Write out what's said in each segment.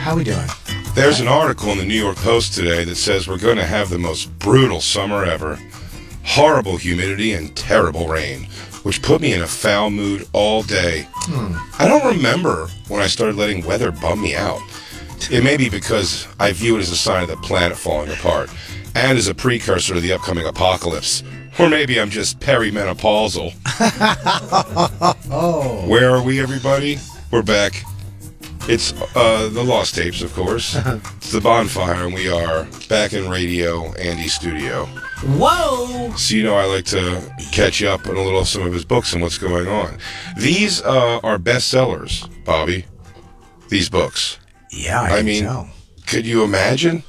How we doing? There's an article in the New York Post today that says we're going to have the most brutal summer ever. Horrible humidity and terrible rain, which put me in a foul mood all day. I don't remember when I started letting weather bum me out. It may be because I view it as a sign of the planet falling apart, and as a precursor to the upcoming apocalypse. Or maybe I'm just perimenopausal. Oh. Where are we, everybody? We're back. It's the Lost Tapes, of course. It's the Bonfire, and we are back in Radio Andy's studio. Whoa! So, you know, I like to catch up on a little of some of his books and what's going on. These are bestsellers, Bobby. These books. Yeah, I mean, tell. Could you imagine?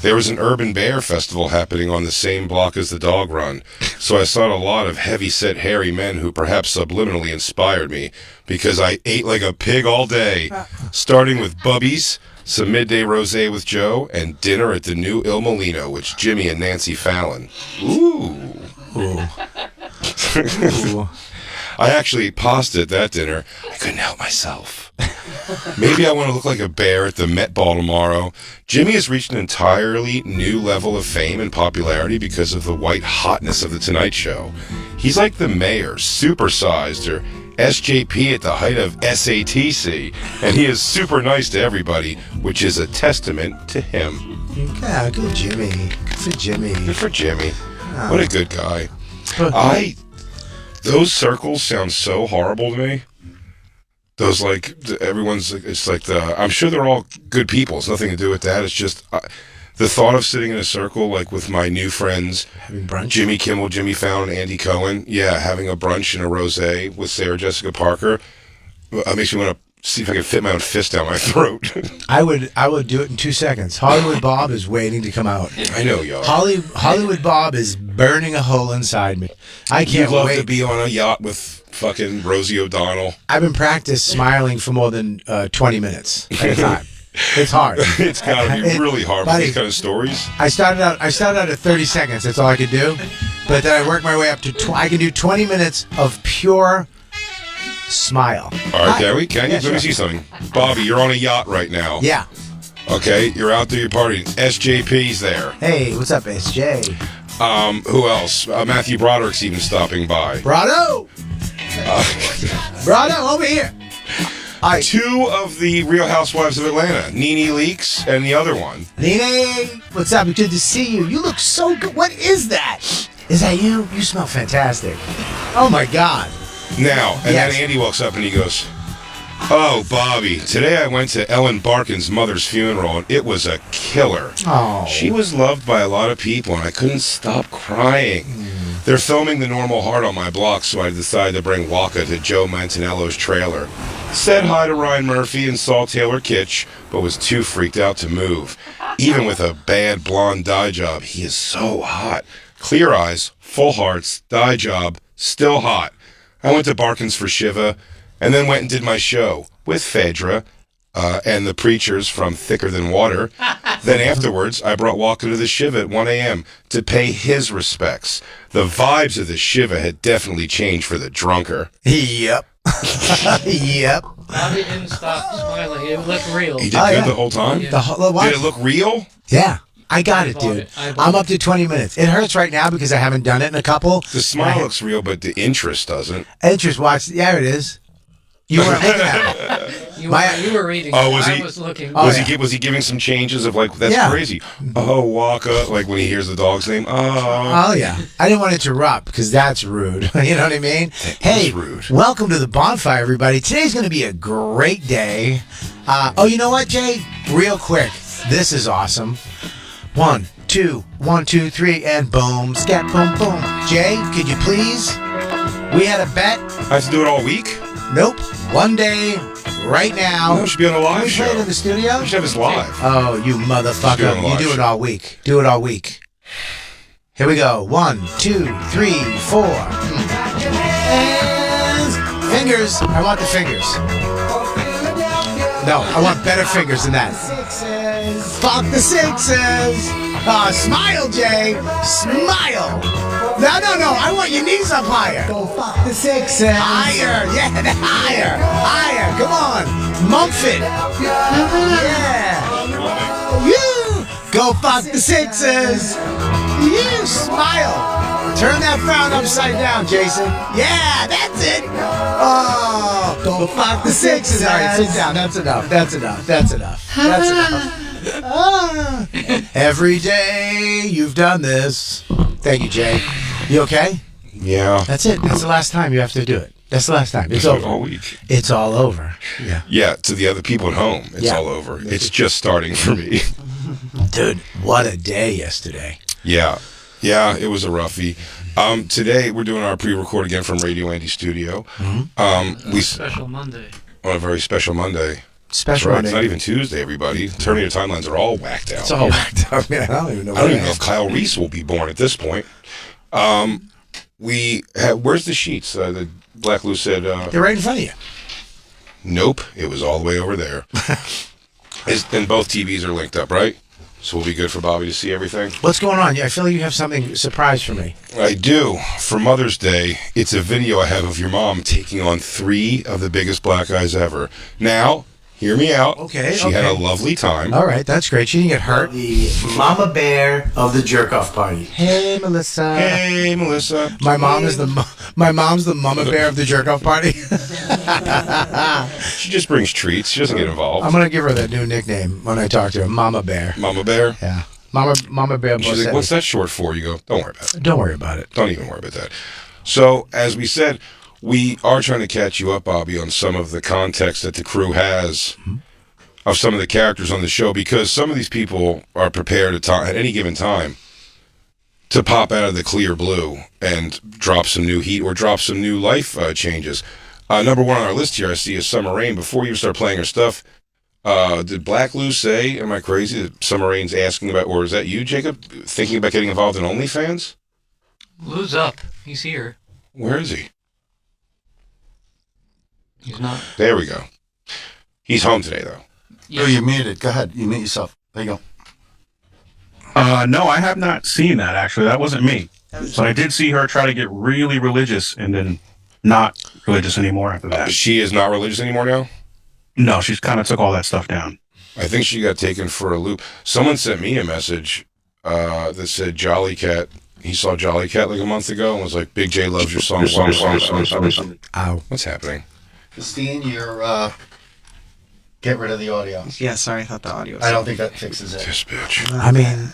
There was an Urban Bear Festival happening on the same block as the Dog Run, so I saw a lot of heavy-set, hairy men who perhaps subliminally inspired me, because I ate like a pig all day, starting with Bubby's, some midday rosé with Joe, and dinner at the new Il Molino with Jimmy and Nancy Fallon. Ooh. Ooh. I actually paused at that dinner. I couldn't help myself. Maybe I want to look like a bear at the Met Ball tomorrow. Jimmy has reached an entirely new level of fame and popularity because of the white hotness of The Tonight Show. He's like the mayor, supersized, or SJP at the height of SATC, and he is super nice to everybody, which is a testament to him. Yeah, good Jimmy. Good for Jimmy. Good for Jimmy. What a good guy. Those circles sound so horrible to me. Those, like, everyone's, it's like I'm sure they're all good people. It's nothing to do with that. It's just the thought of sitting in a circle, like, with my new friends, having brunch? Jimmy Kimmel, Jimmy Fallon, and Andy Cohen. Yeah, having a brunch and a rosé with Sarah Jessica Parker. Makes me want to see if I can fit my own fist down my throat. I would do it in 2 seconds. Hollywood Bob is waiting to come out. I know, y'all. Hollywood Bob is burning a hole inside me. I can't You'd love wait to be on a yacht with fucking Rosie O'Donnell. I've been practiced smiling for more than 20 minutes at a time. It's hard. It's got to be really hard with these kind of stories. I started out at 30 seconds. That's all I could do. But then I worked my way up to I can do 20 minutes of pure smile. All right, there we can. Yeah, Let me sure. see something. Bobby, you're on a yacht right now. Yeah. Okay, you're out there, you're partying. SJP's there. Hey, what's up, SJ? Who else? Matthew Broderick's even stopping by. Brado! Brado, over here. Two of the Real Housewives of Atlanta, Nene Leakes and the other one. Nene, what's up? Good to see you. You look so good. What is that? Is that you? You smell fantastic. Oh, my God. Now, and Yes. then Andy walks up and he goes, "Oh, Bobby, today I went to Ellen Barkin's mother's funeral and it was a killer. Oh. She was loved by a lot of people and I couldn't stop crying. They're filming The Normal Heart on my block, so I decided to bring Waka to Joe Manganiello's trailer. Said hi to Ryan Murphy and saw Taylor Kitsch, but was too freaked out to move. Even with a bad blonde dye job, he is so hot. Clear eyes, full hearts, dye job, still hot. I went to Barkin's for Shiva, and then went and did my show with Phaedra and the preachers from Thicker Than Water. Then afterwards, I brought Walker to the Shiva at 1 a.m. to pay his respects. The vibes of the Shiva had definitely changed for the drunker." Yep. Yep. Bobby didn't stop smiling. It looked real. He did good the whole time? Yeah. Did it look real? Yeah. I got it, dude. I'm up to 20 minutes. It hurts right now because I haven't done it in a couple. The smile looks real, but the interest doesn't. Interest watch. Yeah, it is. You weren't looking at it. You were reading. Oh, was I he? was looking. Was he giving some changes of like, that's Yeah. crazy? Oh, Waka, like when he hears the dog's name. Oh. Oh, yeah. I didn't want to interrupt because that's rude. You know what I mean? Hey, rude. welcome to the Bonfire, everybody. Today's going to be a great day. You know what, Jay? Real quick. This is awesome. 1, 2, 1, 2, 3, and boom, scat, boom, boom. Jay, could you please? We had a bet. I have to do it all week? Nope. One day, right now. No, it should be on a live Can we show. play it in the studio? We should have this live. Oh, you Let's do it motherfucker. on You live do it show. all week. Do it all week. Here we go. 1, 2, 3, 4. And fingers. I want the fingers. No, I want better fingers than that. Fuck the sixes. Smile, Jay. Smile. No. I want your knees up higher. Go fuck the sixes. Higher. Yeah, higher. Higher. Come on. Mumford. Yeah. Go fuck the Sixers. You smile. Turn that frown upside down, Jason. Yeah, that's it. Oh, go fuck the Sixers. All right, sit down. That's enough. That's enough. That's enough. That's enough. Ah. Every day you've done this. Thank you, Jay. You okay? Yeah. That's it. That's the last time you have to do it. That's the last time. It's like over. all week. It's all over. Yeah. Yeah, to the other people at home, it's all over. It's just starting for me. Dude, what a day yesterday. Yeah. Yeah, it was a roughie. Today, we're doing our pre-record again from Radio Andy Studio. Special Monday. On a very special Monday. Special Right, Monday. it's not even Tuesday, everybody. Terminator timelines are all whacked out. It's all whacked up, man. I don't even know. I don't even know if Kyle Reese will be born at this point. Where's the sheets? The Black Lou said... They're right in front of you. Nope, it was all the way over there. And both TVs are linked up, right? So we'll be good for Bobby to see everything. What's going on? I feel like you have something surprise for me. I do. For Mother's Day, it's a video I have of your mom taking on 3 of the biggest black guys ever. Now, hear me out. Okay, She had a lovely time. All right, that's great. She didn't get hurt. The mama bear of the jerk-off party. Hey, Melissa. Hey, Melissa. My mom's the mama bear of the jerk-off party. She just brings treats. She doesn't get involved. I'm gonna give her that new nickname when I talk to her, Mama Bear. Mama Bear? Yeah, Mama Bear. She's like, what's that short for? You go, don't worry about it. Don't worry about it. Don't even worry about that. So, as we said, we are trying to catch you up, Bobby, on some of the context that the crew has of some of the characters on the show, because some of these people are prepared at any given time to pop out of the clear blue and drop some new heat or drop some new life changes. Number 1 on our list here, I see, is Summer Rain. Before you start playing her stuff, did Black Lou say, am I crazy, that Summer Rain's asking about, or is that you, Jacob, thinking about getting involved in OnlyFans? Lou's up. He's here. Where is he? He's not. There we go. He's home today, though. Yeah. Oh, you're muted. Go ahead. You mute yourself. There you No, I have not seen that, actually. That wasn't me. So I did see her try to get really religious and then not religious anymore after that. She is not religious anymore now? No, she's kind of took all that stuff down. I think she got taken for a loop. Someone sent me a message that said Jolly Cat. He saw Jolly Cat like a month ago and was like, Big J loves your song. Ow. What's happening? go. Christine, you're, get rid of the audio. Yeah, sorry, I thought the audio was... I don't think that fixes it. This bitch. I mean,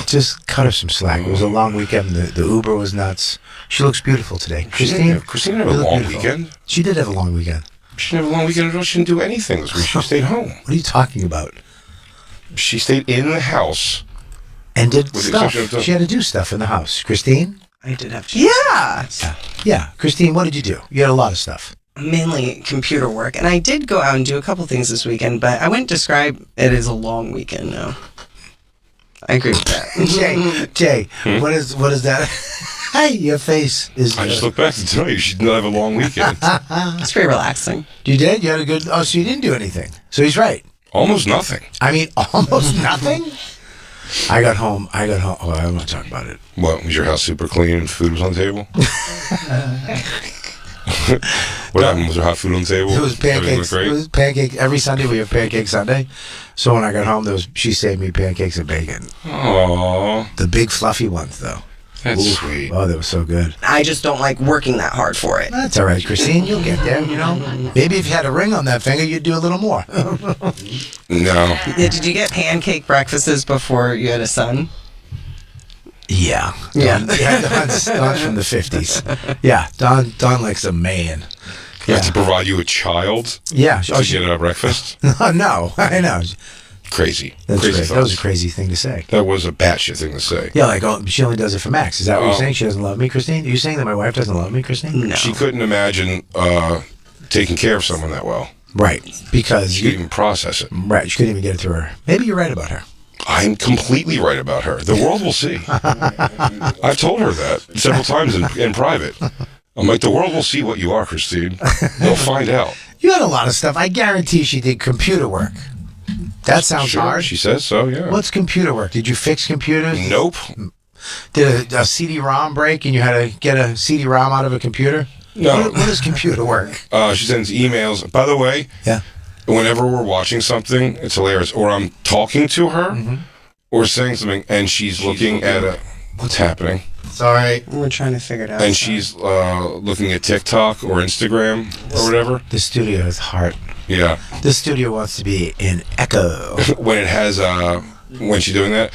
just cut her some slack. It was a long weekend. The Uber was nuts. She looks beautiful today. Christine Christine had a you look long beautiful. weekend. She did have a long weekend. She didn't have a long weekend at all. She didn't do anything this week. She stayed home. What are you talking about? She stayed in the house. And did With the stuff. exception of- She had to do stuff in the house. Christine? I did have to... Yeah! Yeah. Christine, what did you do? You had a lot of stuff. Mainly computer work. And I did go out and do a couple things this weekend, but I wouldn't describe it as a long weekend, no. I agree with that. Jay, what is that? Hey, your face is... I just looked back to tell you she did not have a long weekend. It's pretty relaxing. You did? You had a good... Oh, so you didn't do anything. So he's right. Almost nothing. I mean, almost nothing? I got home. Oh, I don't want to talk about it. What, was your house super clean and food was on the table? What happened? Was there hot food on the table? It was Everything pancakes. went It great? was pancakes. Every Sunday we have pancake Sunday. So when I got home, she saved me pancakes and bacon. Aww, The big fluffy ones, though. that's Ooh. sweet. Oh, they were so good. I just don't like working that hard for it. That's all right, Christine. You'll get there, you know. Maybe if you had a ring on that finger, you'd do a little more. No. Yeah, did you get pancake breakfasts before you had a son? Yeah. Yeah. Don's from the 50s. Yeah, Don likes a man. You have to provide you a child Yeah. to get a breakfast? No, I know. Crazy. That's Crazy right. That was a thoughts. crazy thing to say. That was a batshit thing to say. Yeah, like, oh, she only does it for Max. Is that what you're Oh. saying? She doesn't love me, Christine? Are you saying that my wife doesn't love me, Christine? No. She couldn't imagine taking care of someone that well. Right. Because She couldn't even process it. right, she couldn't even get it through her. Maybe you're right about her. I'm completely right about her. The world will see. I've told her that several times in private. I'm like, the world will see what you are, Christine. They'll find out. You had a lot of stuff. I guarantee she did computer work. That sounds Sure, hard. she says so, yeah. What's computer work? Did you fix computers? Nope. Did a CD-ROM break and you had to get a CD-ROM out of a computer? No. What is computer work? She sends emails. By the way, Yeah. whenever we're watching something, it's hilarious. Or I'm talking to her, or saying something, and she's looking at a. What's happening? Sorry. We're trying to figure it out. And she's looking at TikTok or Instagram or whatever. The studio is heart. Yeah. The studio wants to be in echo. When it has when she's doing that,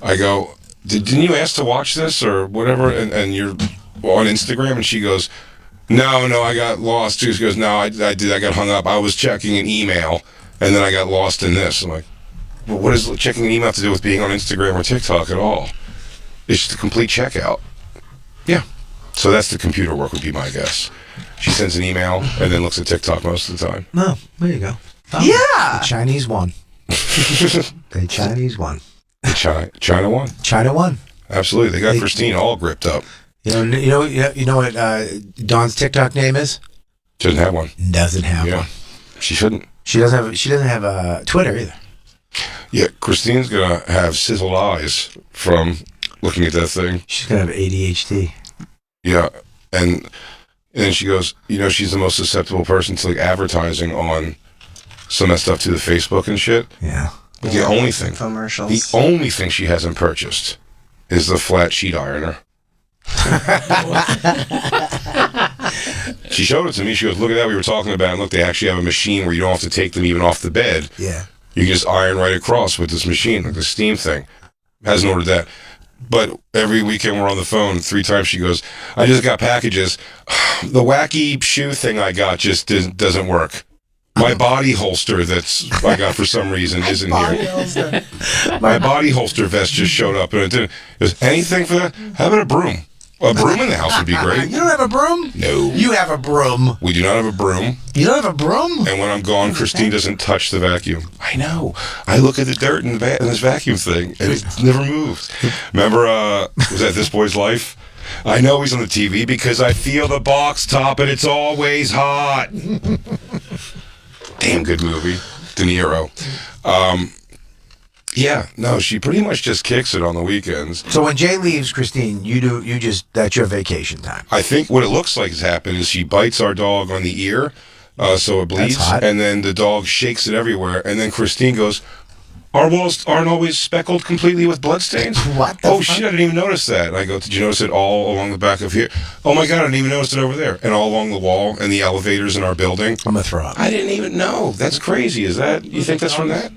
I go, didn't you ask to watch this or whatever? And you're on Instagram, and she goes, no, I got lost too. She goes, no, I did. I got hung up. I was checking an email, and then I got lost in this. I'm like, well, what does checking an email have to do with being on Instagram or TikTok at all? It's just a complete checkout. Yeah. So that's the computer work would be my guess. She sends an email and then looks at TikTok most of the time. No, there you go. Yeah. The Chinese won. The Chinese won. China won. China won. Absolutely. They got Christine all gripped up. You know what Dawn's TikTok name is? Doesn't have one. Doesn't have one. She shouldn't. She doesn't have Twitter either. Yeah, Christine's gonna have sizzled eyes from looking at that thing. She's gonna have ADHD. Yeah, and then she goes, she's the most susceptible person to like advertising on some of that stuff to the Facebook and shit. Yeah. But the only thing she hasn't purchased is the flat sheet ironer. She showed it to me. She goes, look at that. We were talking about it. And look, they actually have a machine where you don't have to take them even off the bed. Yeah. You can just iron right across with this machine, like the steam thing. Hasn't ordered that. But every weekend we're on the phone 3 times. She goes, I just got packages. The wacky shoe thing I got just doesn't work. My body holster I got for some reason isn't here. My body holster vest just showed up and it didn't. Is anything for that? How about a broom? A broom in the house would be great. You don't have a broom? No. You have a broom. We do not have a broom. You don't have a broom? And when I'm gone, Christine doesn't touch the vacuum. I know. I look at the dirt in this vacuum thing, and it's never moved. Remember, was that This Boy's Life? I know he's on the TV because I feel the box top, and it's always hot. Damn good movie. De Niro. Yeah, no, she pretty much just kicks it on the weekends. So when Jay leaves, Christine, that's your vacation time. I think what it looks like has happened is she bites our dog on the ear, so it bleeds, and then the dog shakes it everywhere, and then Christine goes, our walls aren't always speckled completely with bloodstains? What the fuck? Shit, I didn't even notice that. And I go, did you notice it all along the back of here? Oh my God, I didn't even notice it over there. And all along the wall and the elevators in our building. I'm going to throw up. I didn't even know. That's crazy. You think that's from that?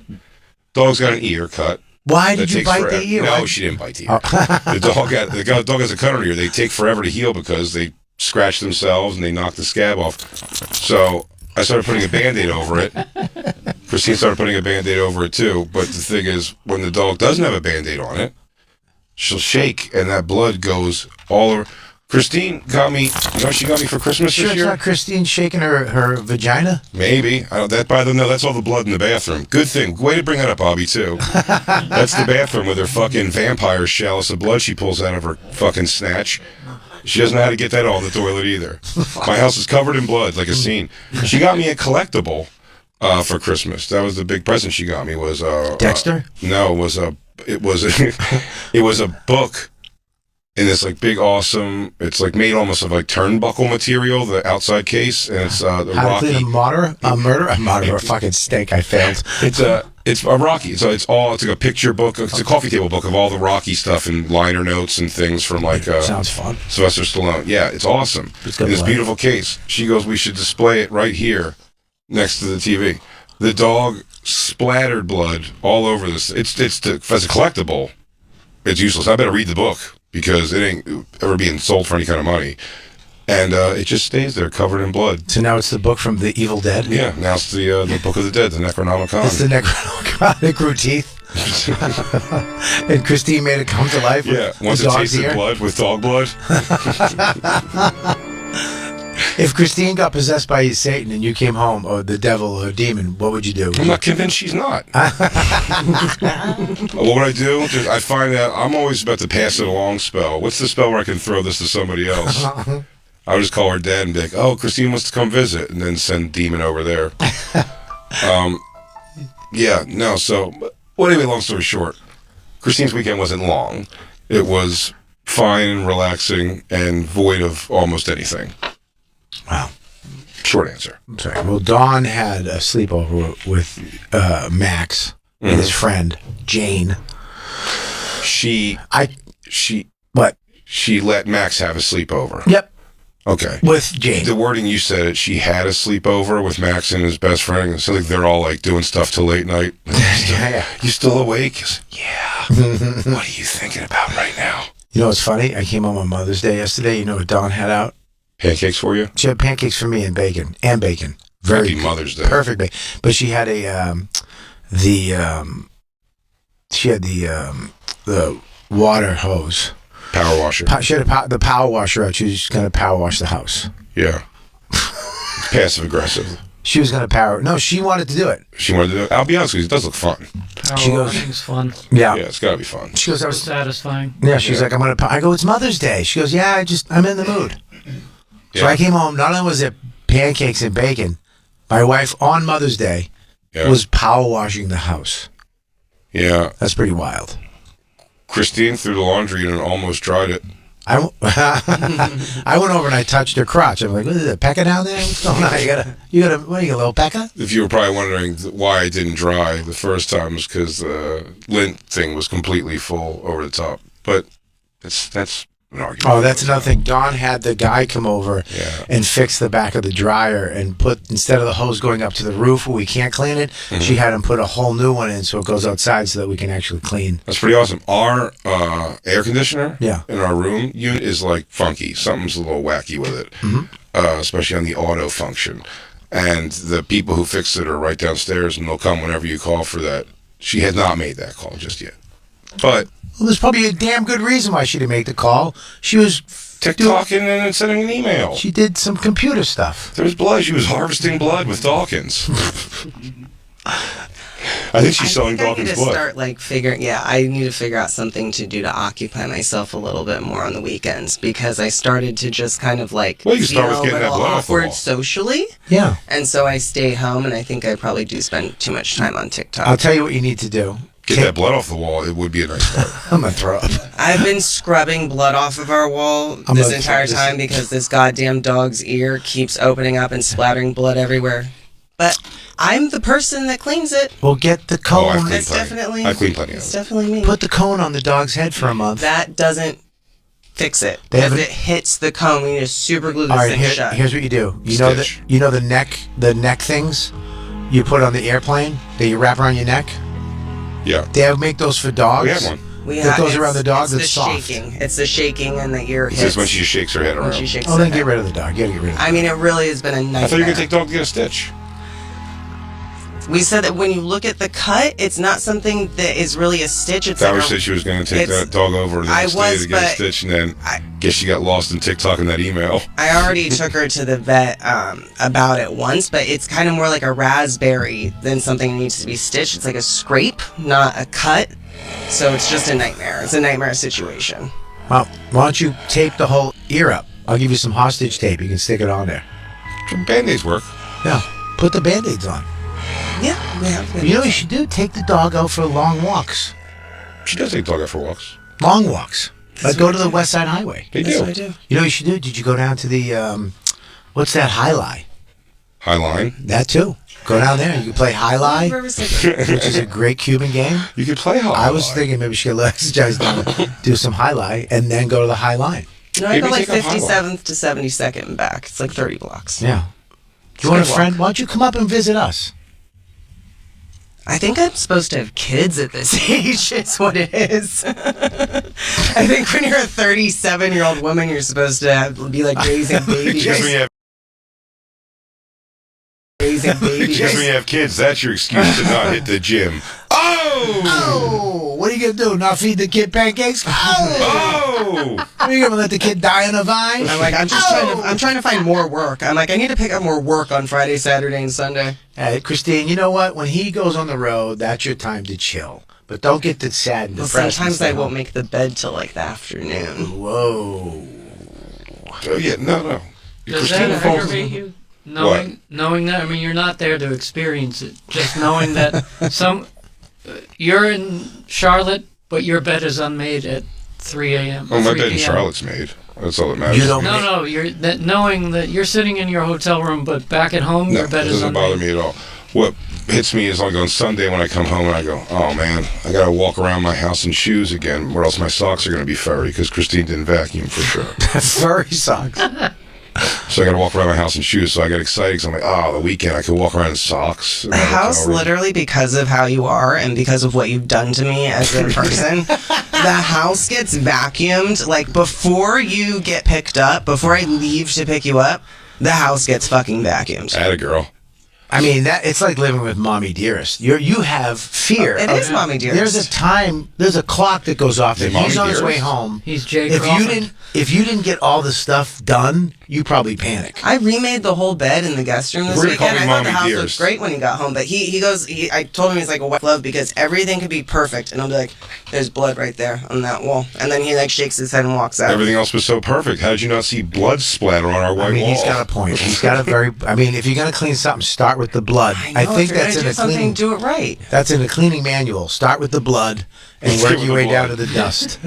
Dog's got an ear cut. Why did you bite the ear? No, she didn't bite the ear. The dog has a cut on the ear. They take forever to heal because they scratch themselves and they knock the scab off. So I started putting a Band-Aid over it. Christine started putting a Band-Aid over it too. But the thing is, when the dog doesn't have a Band-Aid on it, she'll shake and that blood goes all over. Christine got me, she got me for Christmas sure this year? It's not Christine shaking her vagina? Maybe. That's all the blood in the bathroom. Good thing. Way to bring that up, Bobby, too. That's the bathroom with her fucking vampire chalice of blood she pulls out of her fucking snatch. She doesn't know how to get that all in the toilet either. My house is covered in blood, like a scene. She got me a collectible for Christmas. That was the big present she got me. Was Dexter? No, it was a book. In this like big awesome, it's like made almost of like turnbuckle material, the outside case, and it's the How Rocky. to clean a murder, a fucking steak. I failed. It's a Rocky. So it's like a picture book. It's a coffee table book of all the Rocky stuff and liner notes and things from like Sounds fun. Sylvester Stallone. Yeah, it's awesome. In this beautiful case. She goes, we should display it right here next to the TV. The dog splattered blood all over this. As a collectible, it's useless. I better read the book. Because it ain't ever being sold for any kind of money. And it just stays there covered in blood. So now it's the book from The Evil Dead? Yeah, now it's the Book of the Dead, the Necronomicon. It's the Necronomicon. It grew teeth. And Christine made it come to life with once it tasted blood with dog blood. If Christine got possessed by Satan and you came home, or the devil or demon, what would you do? I'm not convinced she's not. What would I do? I find out I'm always about to pass it along spell. What's the spell where I can throw this to somebody else? I would just call her dad and be like, oh, Christine wants to come visit, and then send demon over there. So anyway, long story short, Christine's weekend wasn't long. It was fine and relaxing and void of almost anything. Wow. Short answer. I'm sorry. Well, Dawn had a sleepover with Max and his friend, Jane. She What? She let Max have a sleepover. Yep. Okay. With Jane. The wording you said it, she had a sleepover with Max and his best friend. It sounds like they're all like doing stuff till late night. Yeah. You still awake? Yeah. What are you thinking about right now? You know what's funny? I came home on Mother's Day yesterday. You know what Dawn had out? Pancakes for you? She had pancakes for me and bacon. Very Happy good. Mother's Day. Perfect bacon. But she had the water hose. Power washer. She had the power washer out. She was going to power wash the house. Yeah. It's passive aggressive. She was going to power. No, she wanted to do it. She wanted to do it. I'll be honest with you, it does look fun. She Power goes- washing's fun. Yeah. Yeah, it's got to be fun. She goes, I It's was. satisfying. Yeah, she's Yeah. like, I'm going to. I go, it's Mother's Day. She goes, yeah, I'm in the mood. So Yeah. I came home. Not only was it pancakes and bacon, my wife on Mother's Day Yeah. was power washing the house. Yeah. That's pretty wild. Christine threw the laundry and almost dried it. I went over and I touched her crotch. I'm like, what is it, Pekka down there? What's going on? You got a a little Pekka? If you were probably wondering why it didn't dry the first time, was because the lint thing was completely full over the top. But that's an argument. Oh, that's another thing. Dawn had the guy come over Yeah. and fix the back of the dryer and put, instead of the hose going up to the roof where we can't clean it, she had him put a whole new one in so it goes outside so that we can actually clean. That's pretty awesome. Our air conditioner Yeah. in our room unit is like funky. Something's a little wacky with it, especially on the auto function. And the people who fix it are right downstairs, and they'll come whenever you call for that. She had not made that call just yet. But Well, there's probably a damn good reason why she didn't make the call. She was TikToking and sending an email. She did some computer stuff. There's blood. She was harvesting blood with Dawkins. I think she's selling I Dawkins need to blood. start I need to figure out something to do to occupy myself a little bit more on the weekends, because I started to just kind of Well, you can start with feel a getting that little blood off the awkward wall. socially. Yeah. And so I stay home, and I think I probably do spend too much time on TikTok. I'll tell you what you need to do. Get that blood off the wall. It would be a nice part. I'm going to throw up. I've been scrubbing blood off of our wall this gonna entire try time because this goddamn dog's ear keeps opening up and splattering blood everywhere. But I'm the person that cleans it. We'll get the I've cone. cleaned It's plenty. definitely. I clean plenty of It's it. definitely me. Put the cone on the dog's head for a month. That doesn't fix it. They Because haven't- it hits the cone. We need to super glue this All right, thing shut. here's what you do. Stitch. You know the neck things you put on the airplane that you wrap around your neck? Yeah. They make those for dogs. We have one. that goes around the dog It's that's the soft. shaking. It's the shaking and the ear It's hits. just when she shakes her head when around. she shakes Oh, her then get head. rid of the dog. You gotta get rid of it. I mean, it really has been a nightmare. I thought you were going to take dog to get a stitch. We said that when you look at the cut, it's not something that is really a stitch. It's Valerie like said she was going to take it's- that dog over the I next day was, to get a but stitch, and then guess she got lost in TikTok in that email. I already took her to the vet about it once, but it's kind of more like a raspberry than something that needs to be stitched. It's like a scrape, not a cut. So it's just a nightmare. It's a nightmare situation. Well, why don't you tape the whole ear up? I'll give you some hostage tape. You can stick it on there. Band-Aids work. Yeah. Put the Band-Aids on. Yeah, we have. You know what you should do? Take the dog out for long walks. She does take dog out for walks. Long walks. Like go to the West Side Highway. They That's do. what I do. You know what you should do? Did you go down to the, what's that, High Lie? High line. That too. Go down there. You can play High Lie, Riverside. which is a great Cuban game. You could play high I was line. thinking maybe she could exercise down, do some High Lie, and then go to the High Line. No, I Maybe go like take a high 57th to 72nd and back. It's like 30 blocks. Yeah. Do you want a good friend? Why don't you come up and visit us? I think I'm supposed to have kids at this age. It's what it is. I think when you're a 37-year-old woman, you're supposed to be like raising babies. Just when you have, Raising babies. just when you have kids, that's your excuse to not hit the gym. Oh! Oh, what are you gonna do? Not feed the kid pancakes? Oh, Oh! are you gonna let the kid die on a vine? I'm like, I'm trying to find more work. I'm like, I need to pick up more work on Friday, Saturday, and Sunday. Hey, Christine, you know what? When he goes on the road, that's your time to chill. But don't get that sad and Well, depressed. sometimes and I stay won't home. make the bed till like the afternoon. Whoa. Oh, yeah, no. Does Christina that falls- aggravate you? Knowing that, I mean, you're not there to experience it. Just knowing that you're in Charlotte, but your bed is unmade at 3 a.m. Oh, my 3 bed in p.m. Charlotte's made. That's all that matters. You don't- No, knowing that you're sitting in your hotel room, but back at home, No, your bed it is doesn't unmade. bother me at all. What hits me is like on Sunday when I come home and I go, oh man, I gotta walk around my house in shoes again, or else my socks are gonna be furry because Christine didn't vacuum for sure. Furry socks. So I gotta walk around my house in shoes. So I get excited because I'm like, oh, the weekend I can walk around in socks. The house, literally, because of how you are and because of what you've done to me as a person, the house gets vacuumed. Like, before you get picked up, before I leave to pick you up, the house gets fucking vacuumed. Atta girl. I mean, that it's like living with mommy dearest. You have fear. It is mommy dearest. There's a clock that goes off. Is That it he's on mommy his way dearest? home. He's Jay If Crawford. you didn't get all the stuff done, you probably panic. I remade the whole bed in the guest room this We're gonna call weekend. me I thought the Mommy house Dearest. looked great when he got home, but I told him he's like a white glove because everything could be perfect, and I'll be like, there's blood right there on that wall, and then he like shakes his head and walks out. Everything else was so perfect. How did you not see blood splatter on our white I mean, wall? he's got a point. He's got a very. I mean, if you're gonna clean something, start with the blood. I know, think if you're that's gonna in do a something, cleaning. do it right. That's in the cleaning manual. Start with the blood and work with your the way down to blood. the dust.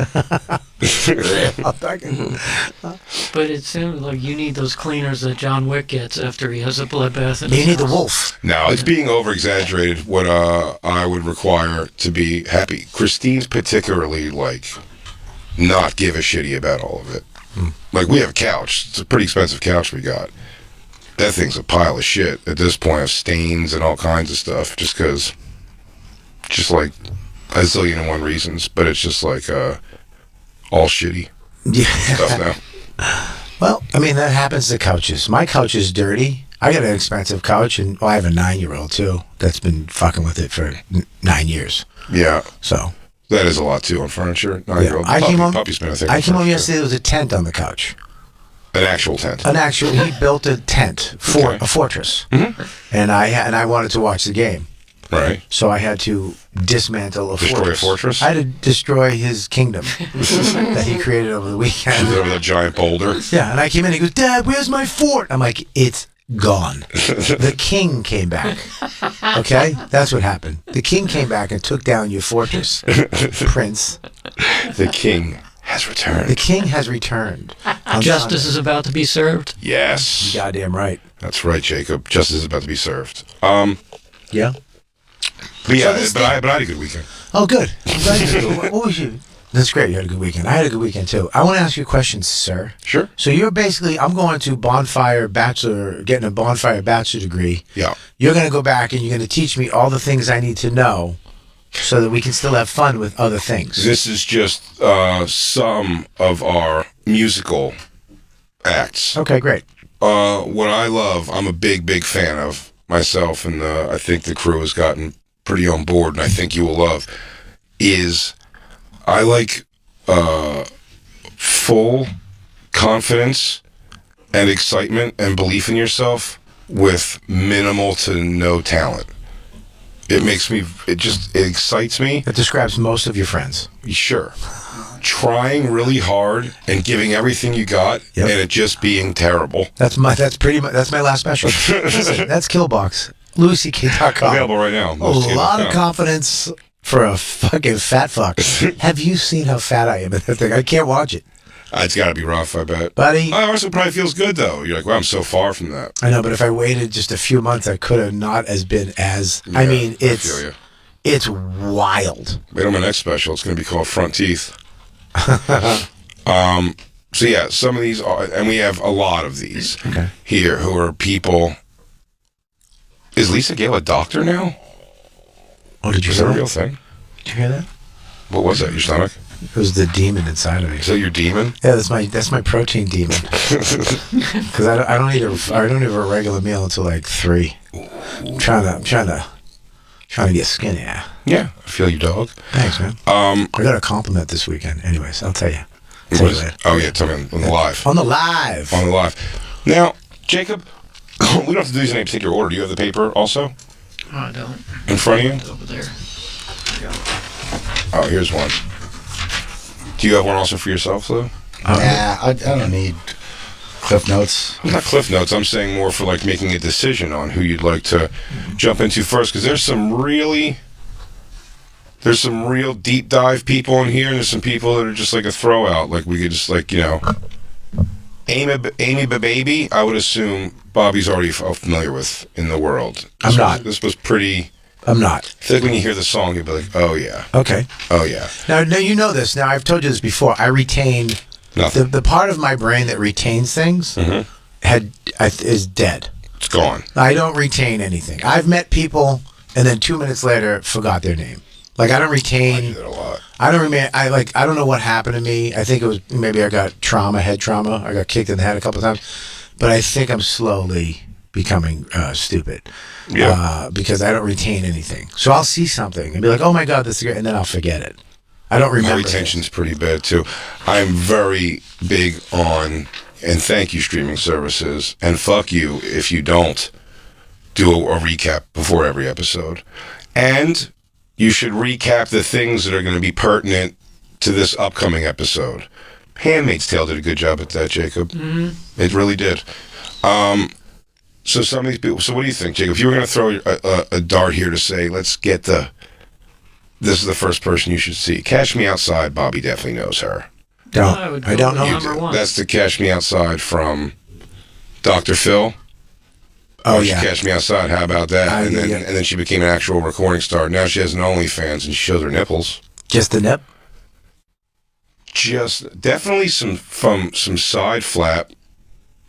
But it seems like you need those cleaners that John Wick gets after he has a bloodbath. You need the wolf. No, it's being over exaggerated what I would require to be happy. Christine's particularly like not give a shitty about all of it. Like, we have a couch. It's a pretty expensive couch we got. That thing's a pile of shit at this point, of stains and all kinds of stuff, just because, just like a zillion and one reasons, but it's just like all shitty Yeah. stuff now. Well, I mean, that happens to couches. My couch is dirty. I got an expensive couch, and I have a 9-year-old too that's been fucking with it for 9 years. Yeah, So that is a lot too on furniture. 9-year-old I came home. puppy spent a thing. I on came home furniture. yesterday. There was a tent on the couch. An actual tent. He built a tent for Okay. a fortress, Mm-hmm. and I wanted to watch the game. Right. So I had to dismantle a Destroy fortress. a fortress? I had to destroy his kingdom that he created over the weekend. Over that giant boulder. Yeah, and I came in. He goes, "Dad, where's my fort?" I'm like, "It's gone." The king came back. Okay, that's what happened. The king came back and took down your fortress, Prince. The king has The returned. king has returned. on Justice Sunday. is about to be served. Yes. Goddamn right. That's right, Jacob. Justice is about to be served. Yeah. But yeah, this but I had a good weekend. Oh, good. I'm glad you did. What was you? That's great. You had a good weekend. I had a good weekend too. I want to ask you a question, sir. Sure. So you're basically, I'm going to getting a Bonfire Bachelor degree. Yeah. You're going to go back and you're going to teach me all the things I need to know so that we can still have fun with other things. This is just some of our musical acts. Okay, great. What I love, I'm a big fan of myself, and I think the crew has gotten pretty on board, and I think you will love, is I like full confidence and excitement and belief in yourself with minimal to no talent. It excites me. That describes most of your friends. Sure. Trying really hard and giving everything you got, Yep. and it just being terrible. That's my last special. Listen, that's Killbox. LucyK.com. Available right now. A lot of confidence for a fucking fat fuck. Have you seen how fat I am in that thing? I can't watch it. It's got to be rough, I bet. Buddy. I also probably feels good, though. You're like, wow, I'm so far from that. I know, but if I waited just a few months, I could have not been as. I Yeah, mean, I feel you. it's wild. Wait on my next special. It's going to be called Front Teeth. So yeah, some of these are, and we have a lot of these here who are people. Is Lisa Gale a doctor now? Oh, did you Is hear that a that? real thing? Did you hear that? What was that? Your stomach? It was the demon inside of me. Is that your demon? Yeah, that's my protein demon. Because I don't eat a regular meal until like 3. I'm trying to get skinny. Yeah. Yeah, I feel you, dog. Thanks, man. I got a compliment this weekend. Anyways, I'll tell you. Tell you later. Oh yeah, tell me on the live. On the live. On the live. Now, Jacob, we don't have to do these in any particular order. Do you have the paper also Oh, I don't. in front of you? It's over there. Oh, here's one. Do you have one also for yourself, though? Nah, I don't need Cliff Notes. Not cliff notes. I'm saying more for like making a decision on who you'd like to jump into first, because there's some real deep dive people in here, and there's some people that are just like a throwout. Like we could just like Amy Baby, I would assume Bobby's already familiar with in the world. I'm not. This was pretty. I'm not. I feel like when you hear the song, you'll be like, oh yeah, Okay. oh yeah. Now, you know this. Now, I've told you this before. I retain Nothing. the part of my brain that retains things is dead. It's gone. I don't retain anything. I've met people and then 2 minutes later forgot their name. Like I don't I do retain. that a lot. I don't remember. I don't know what happened to me. I think it was maybe I got head trauma. I got kicked in the head a couple of times, but I think I'm slowly becoming stupid. Yeah. Because I don't retain anything. So I'll see something and be like, "Oh my god, this is great," and then I'll forget it. I don't remember. My retention's pretty bad too. I'm very big on, and thank you streaming services, and fuck you if you don't do a recap before every episode. And you should recap the things that are going to be pertinent to this upcoming episode. Handmaid's Tale did a good job at that, Jacob. Mm-hmm. It really did. So some of these people. So what do you think, Jacob? If you were going to throw a dart here to say, let's get this is the first person you should see. Cash Me Outside. Bobby definitely knows her. I don't know. Number one. That's the Cash Me Outside from Dr. Phil. Oh She yeah. Cash Me Outside. How about that? And then yeah. and then she became an actual recording star. Now she has an OnlyFans and she shows her nipples. Just the nip. Just definitely some side flap,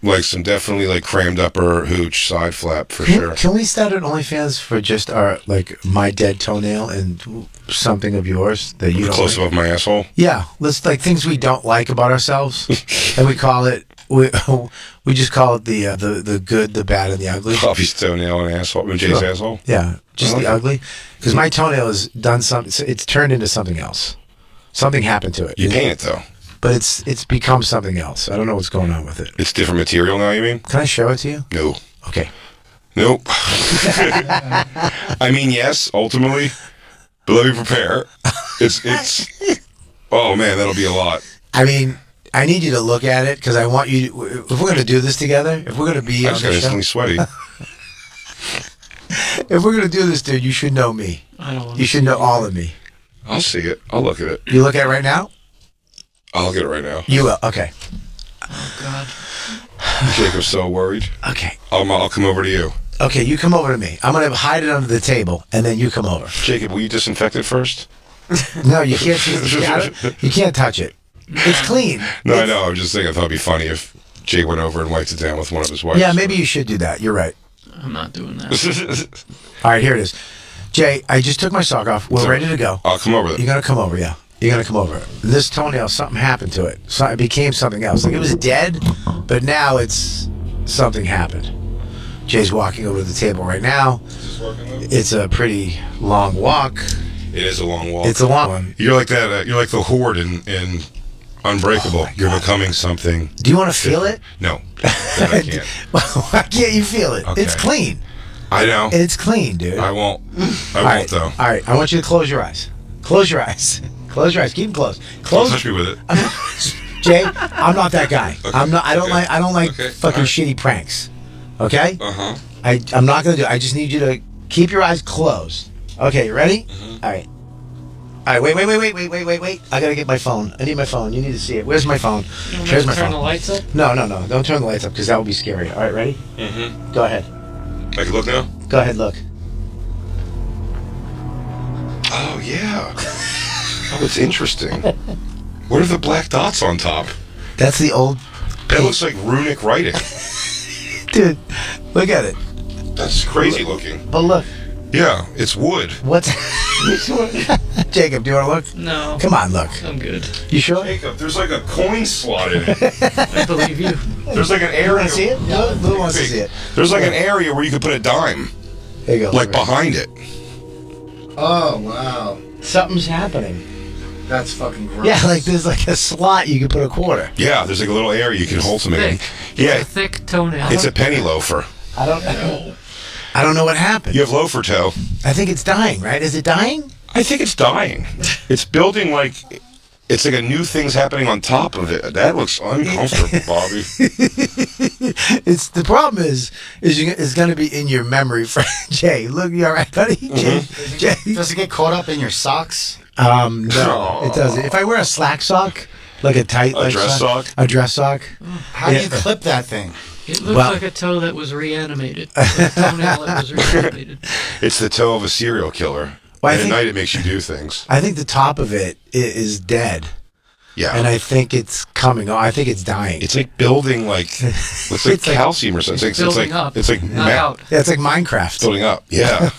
like some definitely like crammed upper hooch side flap for sure. Can we start an OnlyFans for just our my dead toenail and something of yours that you don't Close like? above my asshole. Yeah, let's like things we don't like about ourselves, and we call it we just call it the good, the bad, and the ugly. Bobby's toenail and asshole. Jay's Sure. asshole. Yeah, just the ugly, because my toenail has done something. It's turned into something else. Something happened to it. You paint it though. But it's become something else. I don't know what's going on with it. It's different material now. You mean? Can I show it to you? No. Okay. Nope. I mean, yes, ultimately, but let me prepare. It's. Oh man, that'll be a lot. I mean, I need you to look at it because I want you. If we're going to do this together, if we're going to be I on just got the instantly show, sweaty. if we're going to do this, dude, you should know me. I don't want You should know all of me. I'll see it. I'll look at it. You look at it right now. I'll look at it right now. You will. Okay. Oh God. Jacob's so worried. Okay. I'll come over to you. Okay. You come over to me. I'm going to hide it under the table, and then you come over. Jacob, will you disinfect it first? No, you can't. You can't touch it. It's clean. No, I know. I was just thinking I thought it'd be funny if Jake went over and wiped it down with one of his wipes. Yeah, maybe you should do that. You're right. I'm not doing that. All right, here it is. Jay, I just took my sock off. We're ready to go. I'll come over there. You're gonna come over, yeah. You're gonna come over. This toenail, something happened to it. So it became something else. Like it was dead, but now it's something happened. Jay's walking over to the table right now. It's a pretty long walk. It is a long walk. It's a long one. You're like that. You're like the horde in Unbreakable. You're becoming something. Do you want to feel it? No, that I can't. Why can't you feel it? Okay. It's clean. I know. It's clean, dude. I won't. I All won't right, though. all right. I want you to close your eyes. Close your eyes. Close your eyes. Keep them closed. Don't Close. touch me with it. Jay, I'm not that guy. I'm not. I don't Okay. like. I don't like Okay. fucking All right. shitty pranks. Okay. Uh huh. I'm not gonna do it. I just need you to keep your eyes closed. Okay, you ready? Mm-hmm. All right. All right. Wait. I gotta get my phone. I need my phone. You need to see it. Where's my phone? You want me Here's to my turn phone. the lights up? No. Don't turn the lights up because that would be scary. All right, ready? Mm-hmm. Go ahead. I can look now. Go ahead. Look. Oh yeah. Oh, it's interesting. What are the black dots on top? That's the old. That looks like runic writing. Dude, look at it. That's crazy looking. But look, Yeah, it's wood. what's? Jacob, do you want to look? No. Come on, look. I'm good. You sure? Jacob, there's like a coin slot in it. I believe you. There's like an You area. want to see it? Lou wants to see it. There's like an area where you could put a dime, There you go. like look at behind it. Oh, wow. it. Something's happening. That's fucking gross. Yeah, like there's like a slot you could put a quarter. Yeah, there's like a little area you can hold something. Thick. Yeah, It's a thick toenail. it's a penny loafer. I don't know what happened. You have loafer toe. I think it's dying, right? Is it dying? I think it's dying. It's building like it's like a new thing's happening on top of it. That looks uncomfortable, Bobby. It's the problem is it's going to be in your memory for Jay. Look, you all right, buddy? Mm-hmm. Jay. Does it get caught up in your socks? No, it doesn't. If I wear a slack sock, Like a tight A dress sock? A dress sock. How do you clip that thing? It looked Well- like a toe that was reanimated. A toenail that was reanimated. It's the toe of a serial killer. Well, I and think- at night it makes you do things. I think the top of it is dead, Yeah. and I think it's coming. I think it's dying. It's like building like it's like It's like- calcium or something. It's Building like up, it's like not out. Yeah, it's like Minecraft. building up. Yeah.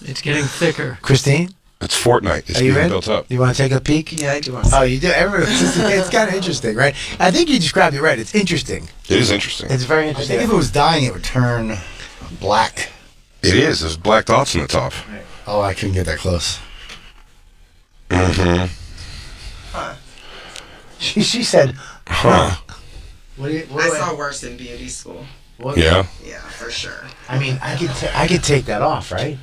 It's getting thicker. Christine, It's Fortnite. It's are you being in? built up. You want to take a peek? Yeah, I do want to. Oh, you do. It's kind of interesting, right? I think you described it right. It's interesting. It is interesting. It's very I interesting. think if it was dying, it would turn black. It is. There's black dots on the top. Oh, I couldn't get that close. Mm-hmm. She said, Huh. What do you? I saw worse in beauty school. Yeah. Yeah, for sure. I mean, I could take that off, right?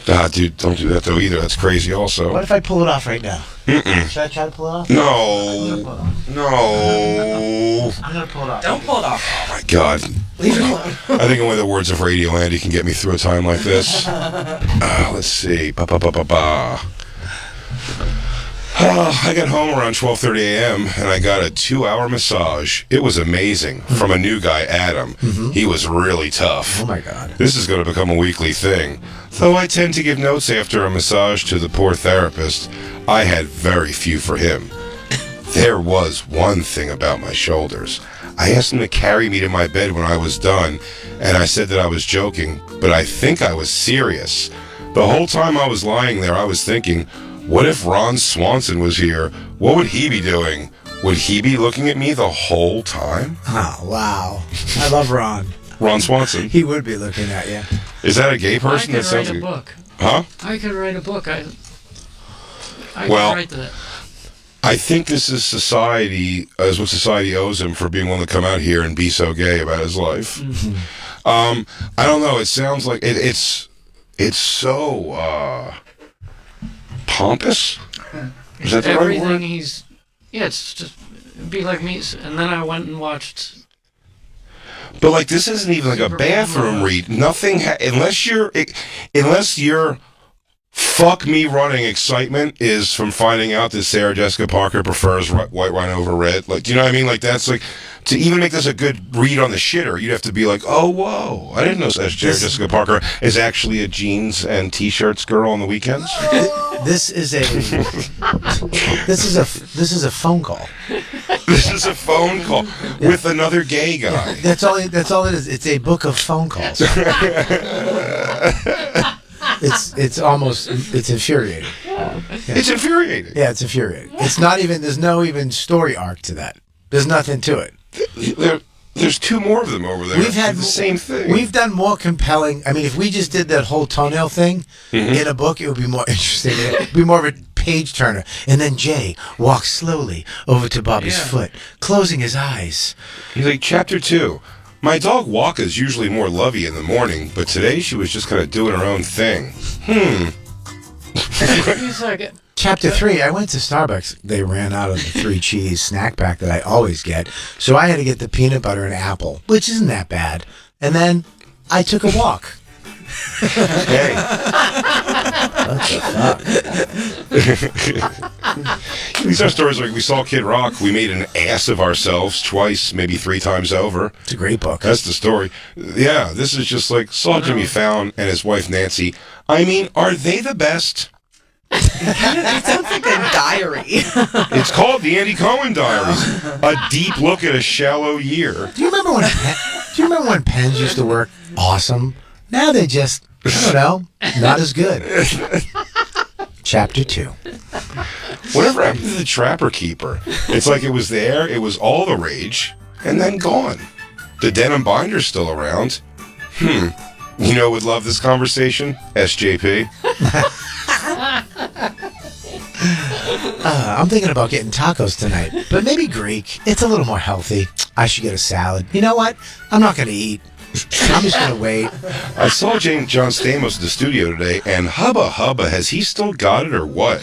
Ah, dude, don't do that though either. That's crazy. Also. What if I pull it off right now? Mm-mm. Should I try to pull it off? No. No. I'm gonna pull it off. Don't pull it off. Oh my God. Leave it alone. I think only the words of Radio Andy can get me through a time like this. Let's see. Ba ba ba ba ba. I got home around 12:30 a.m. and I got a 2-hour massage. It was amazing from a new guy, Adam. He was really tough. Oh my God. This is going to become a weekly thing. Though I tend to give notes after a massage to the poor therapist, I had very few for him. There was one thing about my shoulders. I asked him to carry me to my bed when I was done, and I said that I was joking, but I think I was serious. The whole time I was lying there, I was thinking, what if Ron Swanson was here? What would he be doing? Would he be looking at me the whole time? Oh wow. I love Ron. Ron Swanson. He would be looking at you. Is that a gay I person? could That sounds write a like... book. Huh? I could write a book. I Well- could write that. I think this is society, is what society owes him for being willing to come out here and be so gay about his life. I don't know. It sounds like it's so pompous. Is that the right Everything word? he's... Yeah, it's just... It'd be like me. And then I went and watched... But like this isn't even like a Superman. bathroom read. Nothing unless your fuck me running excitement is from finding out that Sarah Jessica Parker prefers white wine over red. Like, do you know what I mean? Like that's like to even make this a good read on the shitter, you'd have to be like, oh whoa, I didn't know Sarah Jessica Parker is actually a jeans and t-shirts girl on the weekends. This is a phone call. This is a phone call with another gay guy. That's all it is. It's a book of phone calls. It's infuriating. It's infuriating. Yeah, it's infuriating. It's not even. There's no even story arc to that. There's nothing to it. There's two more of them over there. We've had the same thing. We've done more compelling. I mean, if we just did that whole toenail thing in a book, it would be more interesting. It would be more of a page turner. And then Jay walks slowly over to Bobby's foot, closing his eyes. He's like, Chapter 2. My dog Waka's usually more lovey in the morning, but today she was just kind of doing her own thing. Give me a second. Chapter 3, I went to Starbucks. They ran out of the 3 cheese snack pack that I always get. So I had to get the peanut butter and apple, which isn't that bad. And then I took a walk. Hey. These are stories like we saw Kid Rock. We made an ass of ourselves twice, maybe 3 times over. It's a great book. That's the story. Yeah, this is just like saw Jimmy Fallon and his wife Nancy. I mean, are they the best? It sounds like a diary. It's called the Andy Cohen Diaries. A deep look at a shallow year. Do you remember when pens used to work awesome? Now they just, I don't know, not as good. Chapter 2. Whatever happened to the Trapper Keeper? It's like it was there, it was all the rage, and then gone. The denim binder's still around. You know who would love this conversation? SJP. I'm thinking about getting tacos tonight, but maybe Greek. It's a little more healthy. I should get a salad. You know what? I'm not going to eat. I'm just going to wait. I saw John Stamos in the studio today, and hubba, has he still got it or what?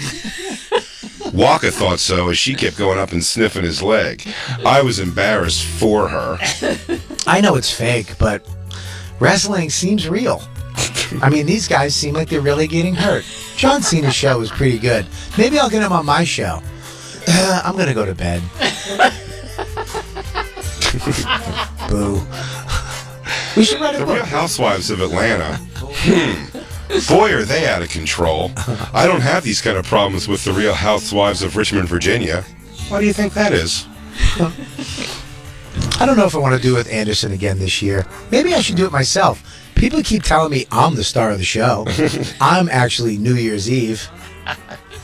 Waka thought so as she kept going up and sniffing his leg. I was embarrassed for her. I know it's fake, but wrestling seems real. I mean, these guys seem like they're really getting hurt. John Cena's show was pretty good. Maybe I'll get him on my show. I'm gonna go to bed. Boo. We should write a The book. Real Housewives of Atlanta. Boy, are they out of control. I don't have these kind of problems with the Real Housewives of Richmond, Virginia. Why do you think that is? I don't know if I want to do it with Anderson again this year. Maybe I should do it myself. People keep telling me I'm the star of the show. I'm actually New Year's Eve.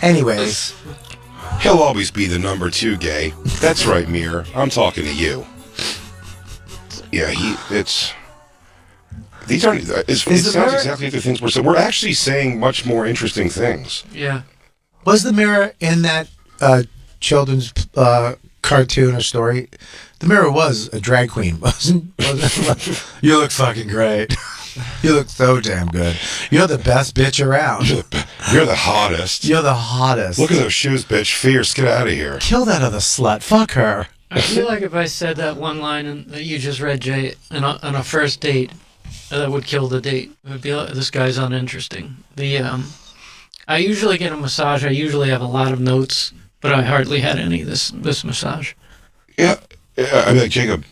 Anyways. He'll always be the number 2 gay. That's right, Mir. I'm talking to you. Yeah, these aren't, it sounds exactly like the things we're saying. We're actually saying much more interesting things. Yeah. Was the mirror in that children's cartoon or story? The mirror was a drag queen, wasn't You look fucking great. You look so damn good. You're the best bitch around. You're the hottest. You're the hottest. Look at those shoes, bitch. Fierce. Get out of here. Kill that other slut. Fuck her. I feel like if I said that one line that you just read, Jay, on a first date, that would kill the date. It would be like, this guy's uninteresting. I usually get a massage. I usually have a lot of notes, but I hardly had any this massage. Yeah. I'm like, Jacob.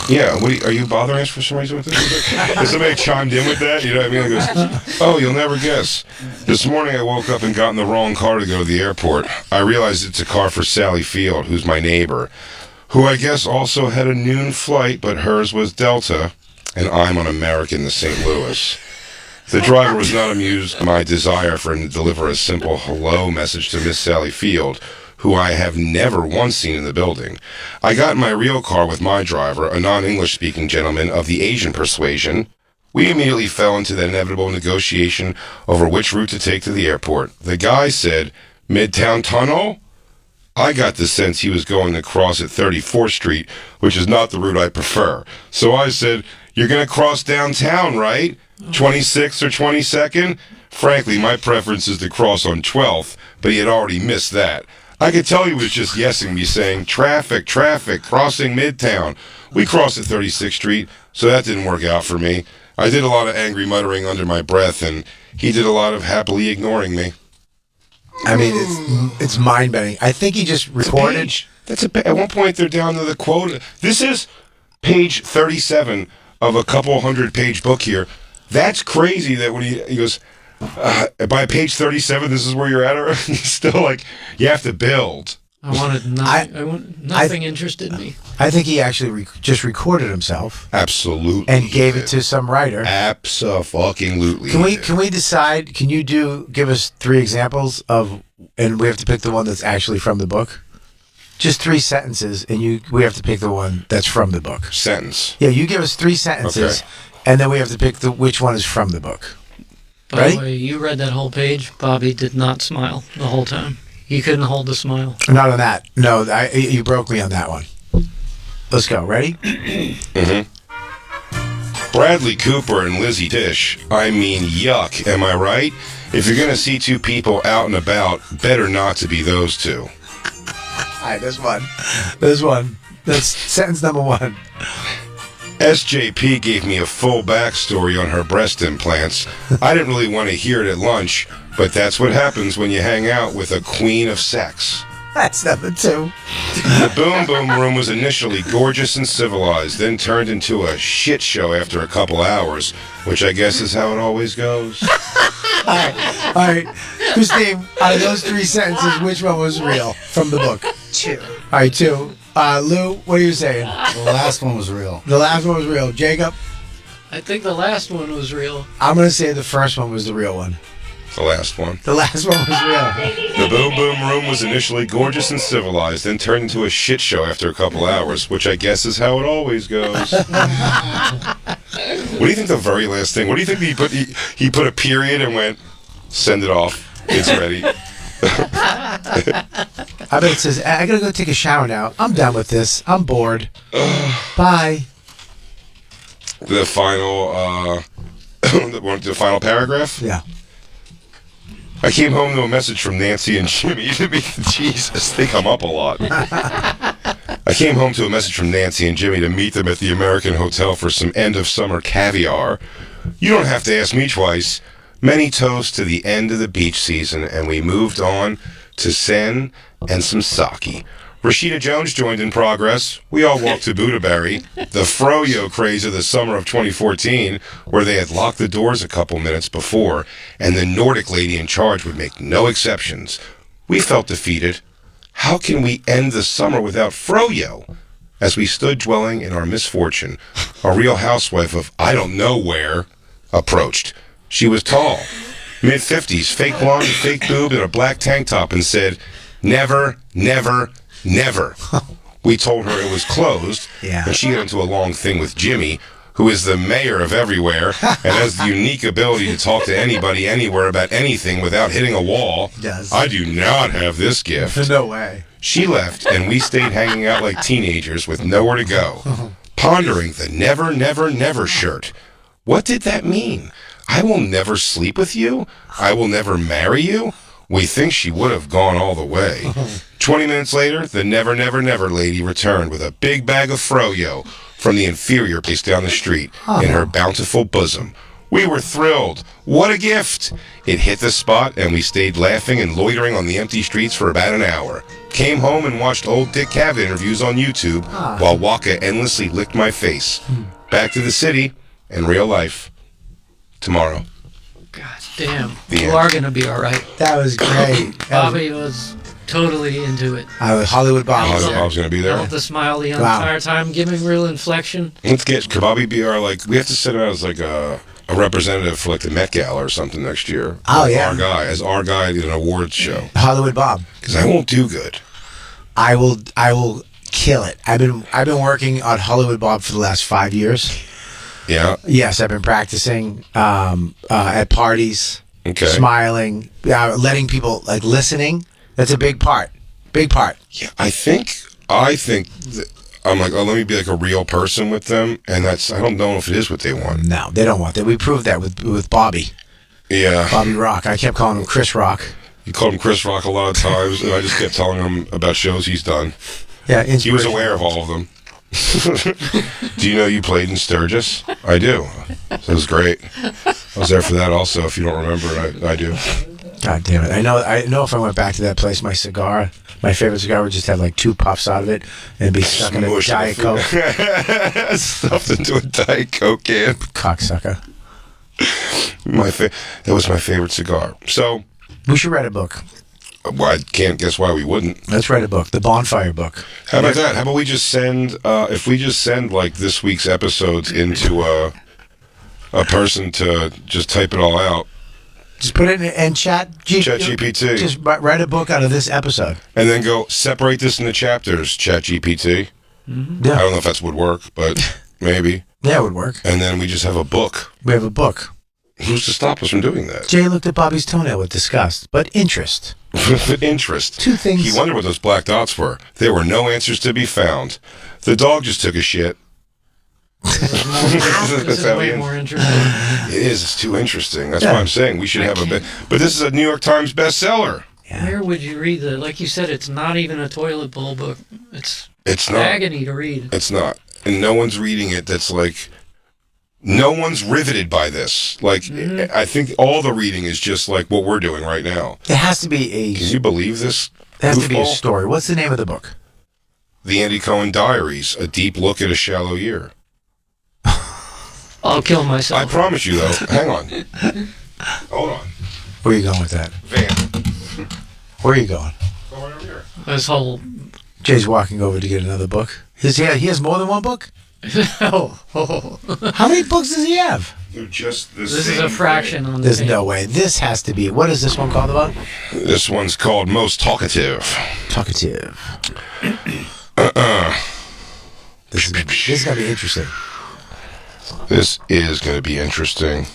Yeah, are you bothering us for some reason with this? Has somebody chimed in with that? You know what I mean? He goes, oh, you'll never guess. This morning I woke up and got in the wrong car to go to the airport. I realized it's a car for Sally Field, who's my neighbor, who I guess also had a noon flight, but hers was Delta, and I'm on American to St. Louis. The driver was not amused by my desire for him to deliver a simple hello message to Miss Sally Field, who I have never once seen in the building. I got in my real car with my driver, a non-English speaking gentleman of the Asian persuasion. We immediately fell into the inevitable negotiation over which route to take to the airport. The guy said, Midtown Tunnel? I got the sense he was going to cross at 34th Street, which is not the route I prefer. So I said, you're going to cross downtown, right? 26th or 22nd? Frankly, my preference is to cross on 12th, but he had already missed that. I could tell he was just yesing me, saying, traffic, crossing Midtown. We crossed at 36th Street, so that didn't work out for me. I did a lot of angry muttering under my breath, and he did a lot of happily ignoring me. I mean, it's mind-bending. I think he just recorded. At one point, they're down to the quote. This is page 37 of a 200-page book here. That's crazy that when he goes... by page 37, this is where you're at. He's still like, you have to build. I wanted nothing. Nothing interested me. I think he actually just recorded himself. Absolutely. And gave it to some writer. Abso-fucking-lutely. Can we decide? Can you give us 3 examples of, and we have to pick the one that's actually from the book? Just 3 sentences, and we have to pick the one that's from the book. Sentence. Yeah, you give us 3 sentences, okay. And then we have to pick which one is from the book. By the way, you read that whole page. Bobby did not smile the whole time. He couldn't hold the smile. Not on that. No, you broke me on that one. Let's go. Ready? Mm-hmm. Bradley Cooper and Lizzie Tisch. I mean, yuck. Am I right? If you're going to see 2 people out and about, better not to be those 2. All right, this one. That's sentence number 1. SJP gave me a full backstory on her breast implants. I didn't really want to hear it at lunch, but that's what happens when you hang out with a queen of sex. That's number 2. The Boom Boom Room was initially gorgeous and civilized, then turned into a shit show after a couple hours, which I guess is how it always goes. All right. Christine, out of those 3 sentences, which one was real from the book? 2. All right, 2. Lou, what are you saying? The last one was real. The last one was real. Jacob? I think the last one was real. I'm going to say the first one was the real one. The last one. The last one was real. The Boom Boom Room was initially gorgeous and civilized, then turned into a shit show after a couple hours, which I guess is how it always goes. What do you think the very last thing? What do you think he put a period and went, send it off. It's ready. I bet it says, I gotta go take a shower now. I'm done with this. I'm bored. Bye. The final, the final paragraph? Yeah. I came home to a message from Nancy and Jimmy to me. Jesus, they come up a lot. I came home to a message from Nancy and Jimmy to meet them at the American Hotel for some end-of-summer caviar. You don't have to ask me twice. Many toasts to the end of the beach season, and we moved on to Sen and some sake. Rashida Jones joined in progress. We all walked to Budaberry, the froyo craze of the summer of 2014, where they had locked the doors a couple minutes before, and the Nordic lady in charge would make no exceptions. We felt defeated. How can we end the summer without froyo? As we stood dwelling in our misfortune, a real housewife of I don't know where approached. She was tall, mid-50s, fake blonde, fake boob, and a black tank top, and said, never, never, never. We told her it was closed, and she got into a long thing with Jimmy, who is the mayor of everywhere and has the unique ability to talk to anybody, anywhere about anything without hitting a wall. Does. I do not have this gift. No way. She left, and we stayed hanging out like teenagers with nowhere to go, pondering the never, never, never shirt. What did that mean? I will never sleep with you? I will never marry you? We think she would have gone all the way. 20 minutes later, the never, never, never lady returned with a big bag of froyo from the inferior place down the street in her bountiful bosom. We were thrilled. What a gift! It hit the spot, and we stayed laughing and loitering on the empty streets for about an hour. Came home and watched old Dick Cavett interviews on YouTube while Waka endlessly licked my face. Back to the city and real life tomorrow. God damn. The You end. are going to be all right. That was great. Bobby was totally into it. I was Hollywood Bobby. I was going to be there. Held the smile the Wow. entire time, giving real inflection. Let's get Kababi BR, like, we have to send him out as like a representative for like the Met Gala or something next year. Oh, As yeah. as our guy at an awards show. Hollywood Bob. Because I won't do good. I will kill it. I've been working on Hollywood Bob for the last 5 years. Yeah. Yes, I've been practicing at parties, Okay. smiling, letting people like listening. That's a big part. Big part. Yeah, I think that I'm like, oh, let me be like a real person with them, and I don't know if it is what they want. No, they don't want that. We proved that with Bobby. Yeah. Bobby Rock. I kept calling him Chris Rock. You called him Chris Rock a lot of times, and I just kept telling him about shows he's done. Yeah, He was aware of all of them. Do you know you played in Sturgis? I do. So it was great. I was there for that also. If you don't remember, I do. God damn it! I know. If I went back to that place, my favorite cigar would just have like 2 puffs out of it and be stuck in a Smush Diet Coke. Stuffed into a Diet Coke can. Cocksucker. That was my favorite cigar. So, We should write a book. well, I can't guess why we wouldn't. Let's write a book. The Bonfire book. How about that? How about we just send, if we just send like this week's episodes into a person to just type it all out, Just put it in ChatGPT. Just write a book out of this episode. and then go separate this into chapters, ChatGPT. I Yeah, don't know if that would work, but maybe. yeah, it would work. And then we just have a book. We have a book. Who's to stop us from doing that? Jay looked at Bobby's toenail with disgust, but interest. With interest. 2 things. He wondered what those black dots were. There were no answers to be found. The dog just took a shit. This is way more interesting. It is. It's too interesting. That's why I'm saying we should have a bit. But this is a New York Times bestseller. Yeah. Where would you read that? Like you said, it's not even a toilet bowl book. It's It's not. agony to read. It's not. And no one's reading it that's like, no one's riveted by this. Like, I think all the reading is just like what we're doing right now. There has to be Can you believe this? a goofball? story. What's the name of the book? The Andy Cohen Diaries, a deep look at a shallow year. I'll kill I myself. promise you, though. Hang on. Hold on. Where are you going with that? Van. Where are you going? Go right over here. This whole Jay's walking over to get another book. He has more than one book? oh. How many books does he have? They're just the This is same a fraction on the There's page. no way. This has to be. What is this one called about? thing. This one's called Most Talkative. Talkative. This is gonna be interesting. This is going to be interesting.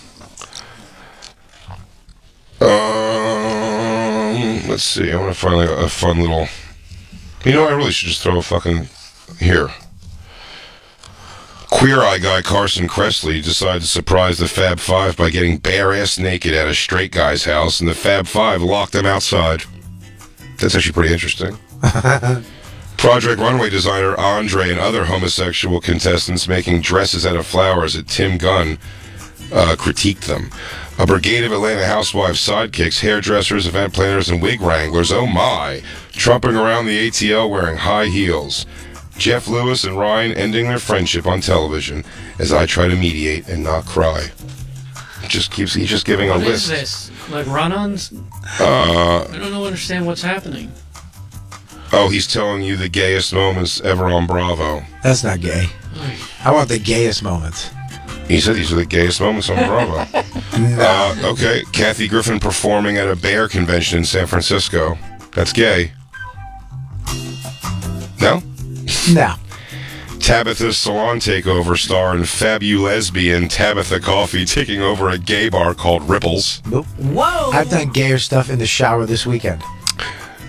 Let's see. I want to find like a fun little. You know, I really should just throw a fucking here. Queer Eye guy Carson Kressley decided to surprise the Fab Five by getting bare ass naked at a straight guy's house, and the Fab Five locked him outside. That's actually pretty interesting. Project Runway designer Andre and other homosexual contestants making dresses out of flowers at Tim Gunn critiqued them. A brigade of Atlanta housewives, sidekicks, hairdressers, event planners, and wig wranglers, oh my, trumping around the ATL wearing high heels. Jeff Lewis and Ryan ending their friendship on television as I try to mediate and not cry. He's just giving a What list. is this? Like run-ons? I don't understand what's happening. Oh, he's telling you the gayest moments ever on Bravo. That's not gay. I want the gayest moments. He said these are the gayest moments on Bravo. Okay, Kathy Griffin performing at a bear convention in San Francisco. That's gay. No? No. Tabitha's salon takeover star and fabulesbian Tabitha Coffee taking over a gay bar called Ripples. Nope. Whoa! I've done gayer stuff in the shower this weekend.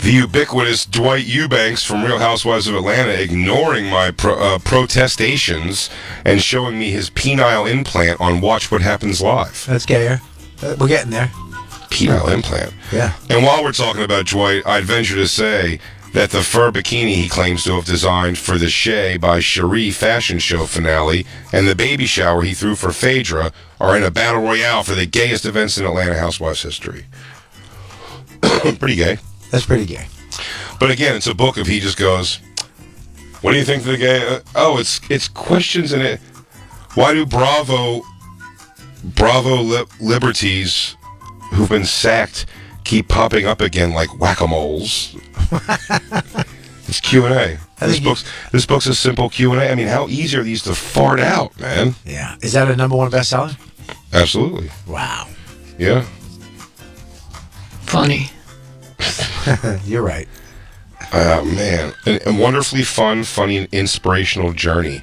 The ubiquitous Dwight Eubanks from Real Housewives of Atlanta ignoring my protestations and showing me his penile implant on Watch What Happens Live. That's gayer. We're getting there. Penile implant. Yeah. And while we're talking about Dwight, I'd venture to say that the fur bikini he claims to have designed for the Shea by Cherie fashion show finale and the baby shower he threw for Phaedra are in a battle royale for the gayest events in Atlanta Housewives history. Pretty gay. That's pretty gay. But again, it's a book of he just goes, what do you think of the gay? It's questions in it. Why do Bravo liberties who've been sacked keep popping up again like whack-a-moles? It's Q&A. This book's a simple Q&A. I mean, how easy are these to fart out, man? Yeah. Is that a #1 bestseller? Absolutely. Wow. Yeah. Funny. You're right. Man. A wonderfully fun, funny, and inspirational journey.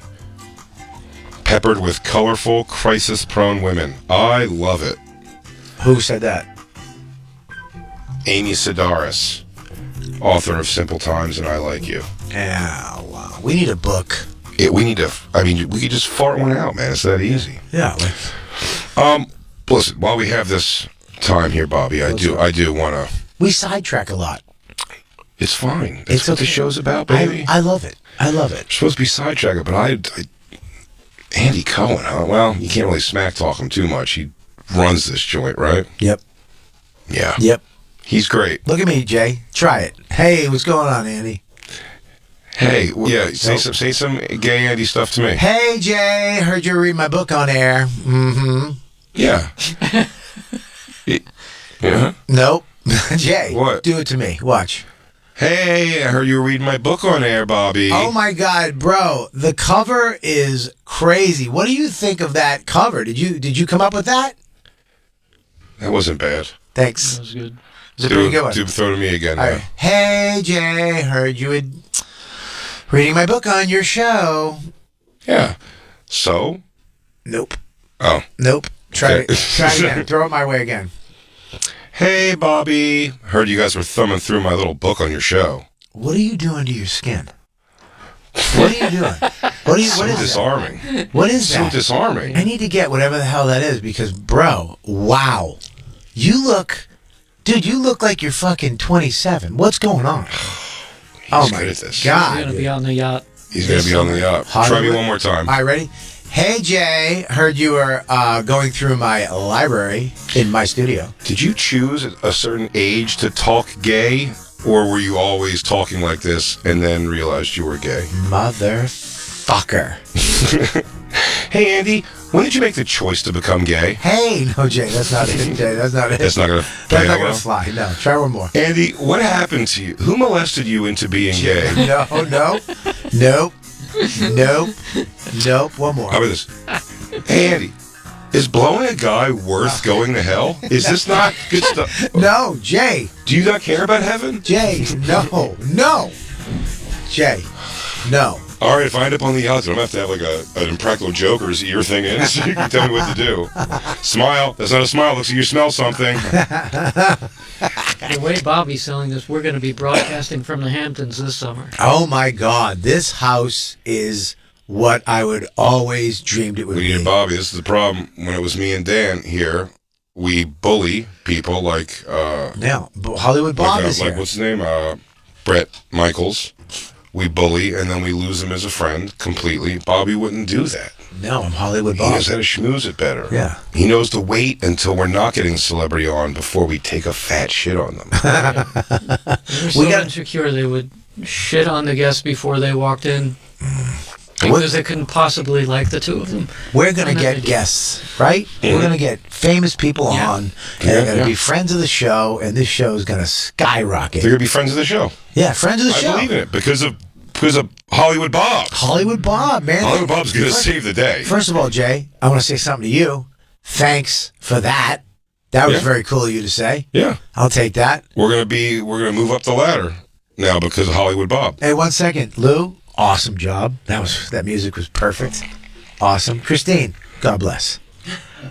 Peppered with colorful, crisis-prone women. I love it. Who said that? Amy Sedaris, author of Simple Times and I Like You. Yeah, wow. We need a book. We could just fart one out, man. It's that easy. Yeah. Listen, while we have this time here, Bobby, I do want to... We sidetrack a lot. It's fine. That's what the show's about, baby. I love it. I love it. We're supposed to be sidetracked, but Andy Cohen, huh? Well, you can't really smack talk him too much. He runs this joint, right? Yep. Yeah. Yep. He's great. Look at me, Jay. Try it. Hey, what's going on, Andy? Hey, yeah, say some gay Andy stuff to me. Hey, Jay. Heard you read my book on air. Mm-hmm. Yeah. Yeah. Nope. Jay. What? Do it to me. Watch. Hey, I heard you were reading my book on air, Bobby. Oh my God, bro! The cover is crazy. What do you think of that cover? Did you come up with that? That wasn't bad. Thanks. That was good. It's a pretty good one. Throw to me again. All right. Hey, Jay. Heard you had reading my book on your show. Yeah. So? Nope. Oh. Nope. Try Okay. it. Try it again. Throw it my way again. Hey, Bobby. Heard you guys were thumbing through my little book on your show. What are you doing to your skin? What are you doing? What is disarming. that? What is So that? disarming. I need to get whatever the hell that is because, bro, wow. You look like you're fucking 27. What's going on? He's good at this. God. He's going to be on the yacht. He's going to be on the yacht. Try me one more time. All right, ready? Hey, Jay. Heard you were going through my library in my studio. Did you choose at a certain age to talk gay, or were you always talking like this and then realized you were gay? Motherfucker. Hey, Andy, when did you make the choice to become gay? Hey, no, Jay, that's not it. Jay, that's not it. That's not going to That's not going to fly. No, try one more. Andy, what happened to you? Who molested you into being gay? Nope. One more. How about this? Hey, Andy, is blowing a guy worth going to hell? Is this not good stuff? No, Jay. Do you not care about heaven? Jay, no. Jay, no. All right, if I end up on the yacht, I'm going to have to have like an Impractical Joker's ear thing in so you can tell me what to do. Smile. That's not a smile. Looks like you smell something. The way Bobby's selling this, we're going to be broadcasting from the Hamptons this summer. Oh my God, this house is what I would always dreamed it would We be. needed Bobby. This is the problem. When it was me and Dan here, we bully people like Now, Hollywood Bob is like here. what's his name? Brett Michaels. we bully, and then we lose him as a friend completely. Bobby wouldn't do that. No, I'm Hollywood He Bob. knows how to schmooze it better. Yeah. He knows to wait until we're not getting celebrity on before we take a fat shit on them. They're so insecure they would shit on the guests before they walked in because they couldn't possibly like the two of them. We're going to get guests, right? We're going to get famous people on, and they're going to be friends of the show, and this show is going to skyrocket. They're going to be friends of the show. Yeah, friends of the show. I believe in it because of Hollywood Bob. Hollywood Bob, man. Hollywood Bob's going to save the day. First of all, Jay, I want to say something to you. Thanks for that. That was very cool of you to say. Yeah. I'll take that. We're going to move up the ladder now because of Hollywood Bob. Hey, 1 second. Lou, awesome job. That music was perfect. Awesome. Christine, God bless.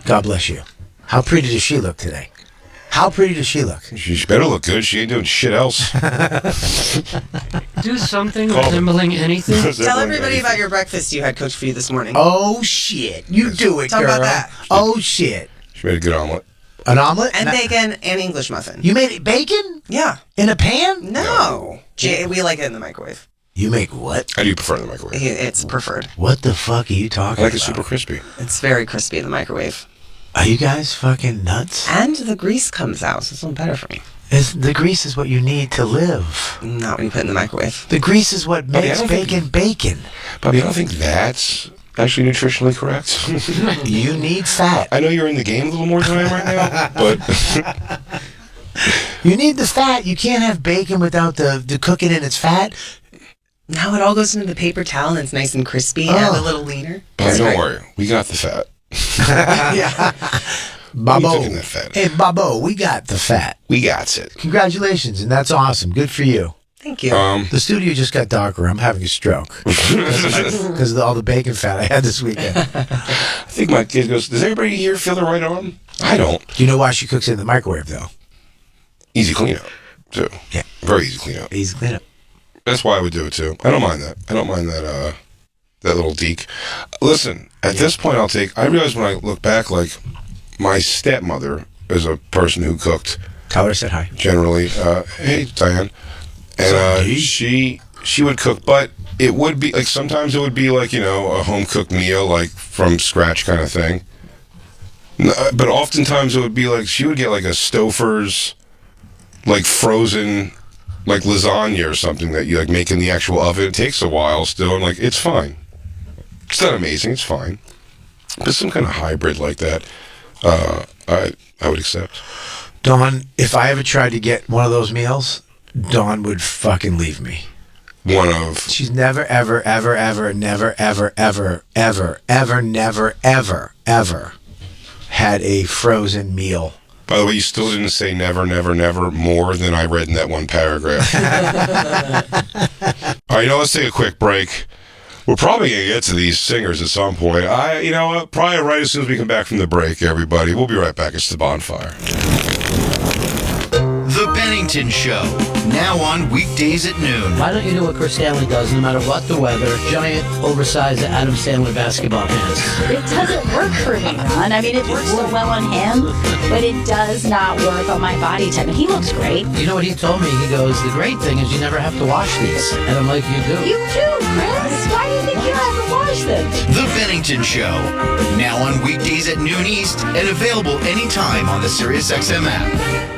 God bless you. How pretty does she look today? How pretty does she look? She better look good. She ain't doing shit else. Do something resembling anything. Tell everybody about your breakfast you had cooked for you this morning. Oh, shit. You do it, Talk girl. about that. Oh, shit. She made a good omelet. An omelet? And bacon and English muffin. You made it bacon? Yeah. In a pan? No. We like it in the microwave. You make what? I do prefer it in the microwave. It's preferred. What the fuck are you talking I like about? it super crispy. It's very crispy in the microwave. Are you guys fucking nuts? And the grease comes out, so it's a little better for me. The grease is what you need to live. Not when you put it in the microwave. The grease is what makes bacon bacon. Bobby, I don't think that's actually nutritionally correct. You need fat. I know you're in the game a little more than I am right now, but You need the fat. You can't have bacon without the cooking in its fat. Now it all goes into the paper towel and it's nice and crispy and a little leaner. Bobby, don't worry. We got the fat. Yeah. Babo. We took in that fat. Hey, Babo, we got the fat. We got it. Congratulations, and that's awesome. Good for you. Thank you. The studio just got darker. I'm having a stroke because of all the bacon fat I had this weekend. I think my kid goes, does everybody here feel the right arm? I don't. Do you know why she cooks it in the microwave, though? Easy cleanup, too. Yeah. Very easy cleanup. Easy cleanup. That's why I would do it, too. I don't mind that. I don't mind that, that little deke. Listen, at this point I realize when I look back, like, my stepmother is a person who cooked. Tell her I said hi. Generally. Hey, Diane. And she would cook, but it would be, like, sometimes it would be, like, you know, a home-cooked meal, like, from scratch kind of thing. But oftentimes it would be, like, she would get, like, a Stouffer's, like, frozen, like, lasagna or something that you, like, make in the actual oven. It takes a while still, and, like, it's fine. It's not amazing, it's fine. But some kind of hybrid like that, I would accept. Dawn, if I ever tried to get one of those meals, Dawn would fucking leave me. She's never, ever, ever, ever, never, ever, ever, ever, ever, never, ever, ever had a frozen meal. By the way, you still didn't say never, never, never more than I read in that one paragraph. All right, let's take a quick break. We're probably going to get to these singers at some point. Probably right as soon as we come back from the break, everybody. We'll be right back. It's The Bonfire. The Bennington Show, now on weekdays at noon. Why don't you do what Chris Stanley does no matter what the weather? Giant, oversized Adam Sandler basketball pants. It doesn't work for me, Ron. I mean, it works so well on him, but it does not work on my body type. And he looks great. You know what he told me? He goes, the great thing is you never have to wash these. And I'm like, you do. You do, Chris. Why do you think you have to wash them? The Bennington Show, now on weekdays at noon East and available anytime on the SiriusXM app.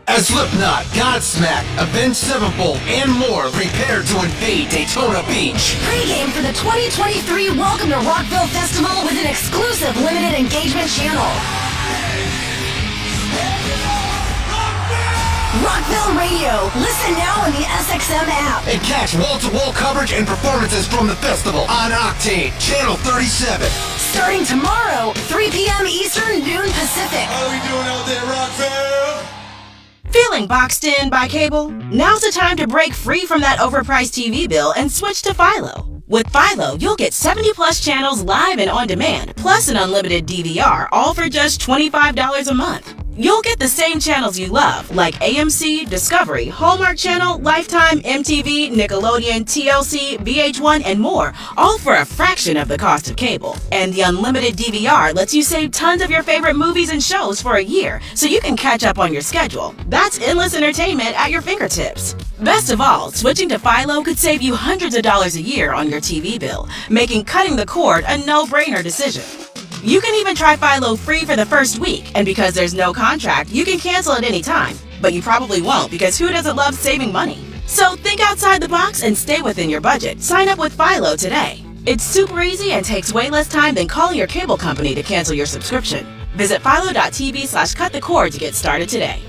As Slipknot, Godsmack, Avenged Sevenfold, and more prepare to invade Daytona Beach. Pre-game for the 2023 Welcome to Rockville Festival with an exclusive limited engagement channel. Rockville Radio. Listen now on the SXM app. And catch wall-to-wall coverage and performances from the festival on Octane, Channel 37. Starting tomorrow, 3 p.m. Eastern, noon Pacific. How are we doing out there, Rockville? Feeling boxed in by cable? Now's the time to break free from that overpriced TV bill and switch to Philo. With Philo, you'll get 70-plus channels live and on demand, plus an unlimited DVR, all for just $25 a month. You'll get the same channels you love, like AMC, Discovery, Hallmark Channel, Lifetime, MTV, Nickelodeon, TLC, VH1, and more, all for a fraction of the cost of cable. And the unlimited DVR lets you save tons of your favorite movies and shows for a year, so you can catch up on your schedule. That's endless entertainment at your fingertips. Best of all, switching to Philo could save you hundreds of dollars a year on your TV bill, making cutting the cord a no-brainer decision. You can even try Philo free for the first week, and because there's no contract, you can cancel at any time. But you probably won't, because who doesn't love saving money? So think outside the box and stay within your budget. Sign up with Philo today. It's super easy and takes way less time than calling your cable company to cancel your subscription. Visit philo.tv/cutthecord to get started today.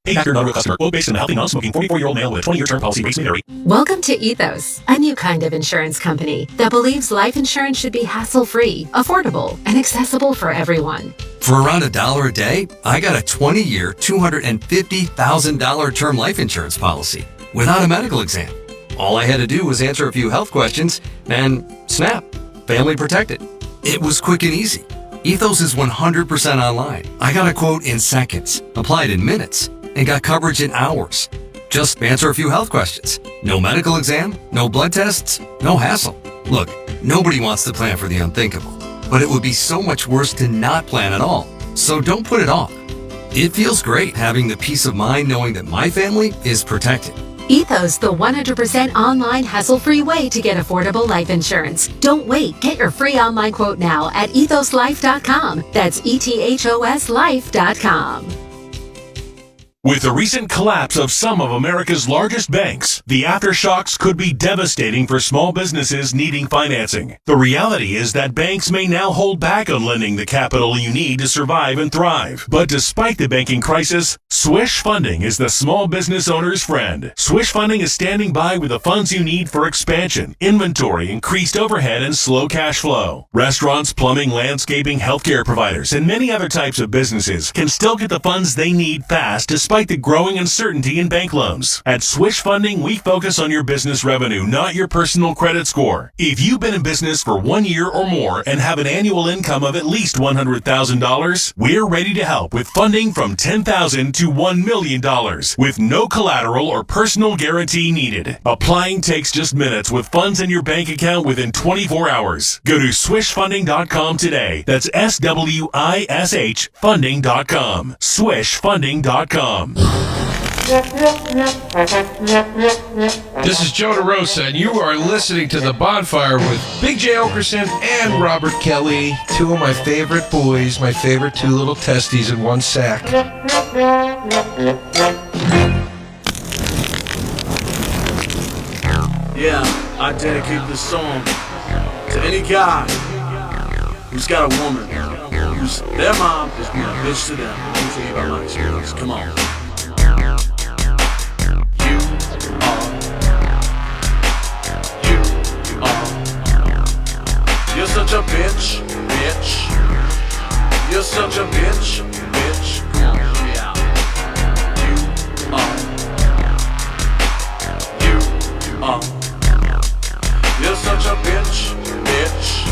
Hey, Factor non-real customer. Quote based on a healthy, non-smoking 44-year-old male with a 20-year term policy. Rates may vary. Welcome to Ethos, a new kind of insurance company that believes life insurance should be hassle-free, affordable, and accessible for everyone. For around $1 a day, I got a 20-year, $250,000 term life insurance policy without a medical exam. All I had to do was answer a few health questions and snap, family protected. It was quick and easy. Ethos is 100% online. I got a quote in seconds, applied in minutes, and got coverage in hours. Just answer a few health questions. No medical exam, no blood tests, no hassle. Look, nobody wants to plan for the unthinkable, but it would be so much worse to not plan at all. So don't put it off. It feels great having the peace of mind knowing that my family is protected. Ethos, the 100% online hassle-free way to get affordable life insurance. Don't wait. Get your free online quote now at ethoslife.com. That's ethoslife.com. With the recent collapse of some of America's largest banks, the aftershocks could be devastating for small businesses needing financing. The reality is that banks may now hold back on lending the capital you need to survive and thrive. But despite the banking crisis, Swish Funding is the small business owner's friend. Swish Funding is standing by with the funds you need for expansion, inventory, increased overhead, and slow cash flow. Restaurants, plumbing, landscaping, healthcare providers, and many other types of businesses can still get the funds they need fast despite the growing uncertainty in bank loans. At Swish Funding, we focus on your business revenue, not your personal credit score. If you've been in business for 1 year or more and have an annual income of at least $100,000, we're ready to help with funding from $10,000 to $1 million with no collateral or personal guarantee needed. Applying takes just minutes with funds in your bank account within 24 hours. Go to swishfunding.com today. That's SWISH funding.com. Swishfunding.com. This is Joe DeRosa, and you are listening to The Bonfire with Big J. Oakerson and Robert Kelly, two of my favorite boys, my favorite two little testes in one sack. Yeah, I dedicate this song to any guy who's got a woman who's their mom is being a bitch to them. Let me tell you about my experience. Come on. You're such a bitch, bitch. You're such a bitch, bitch. Come on, yeah. You're such a bitch, bitch.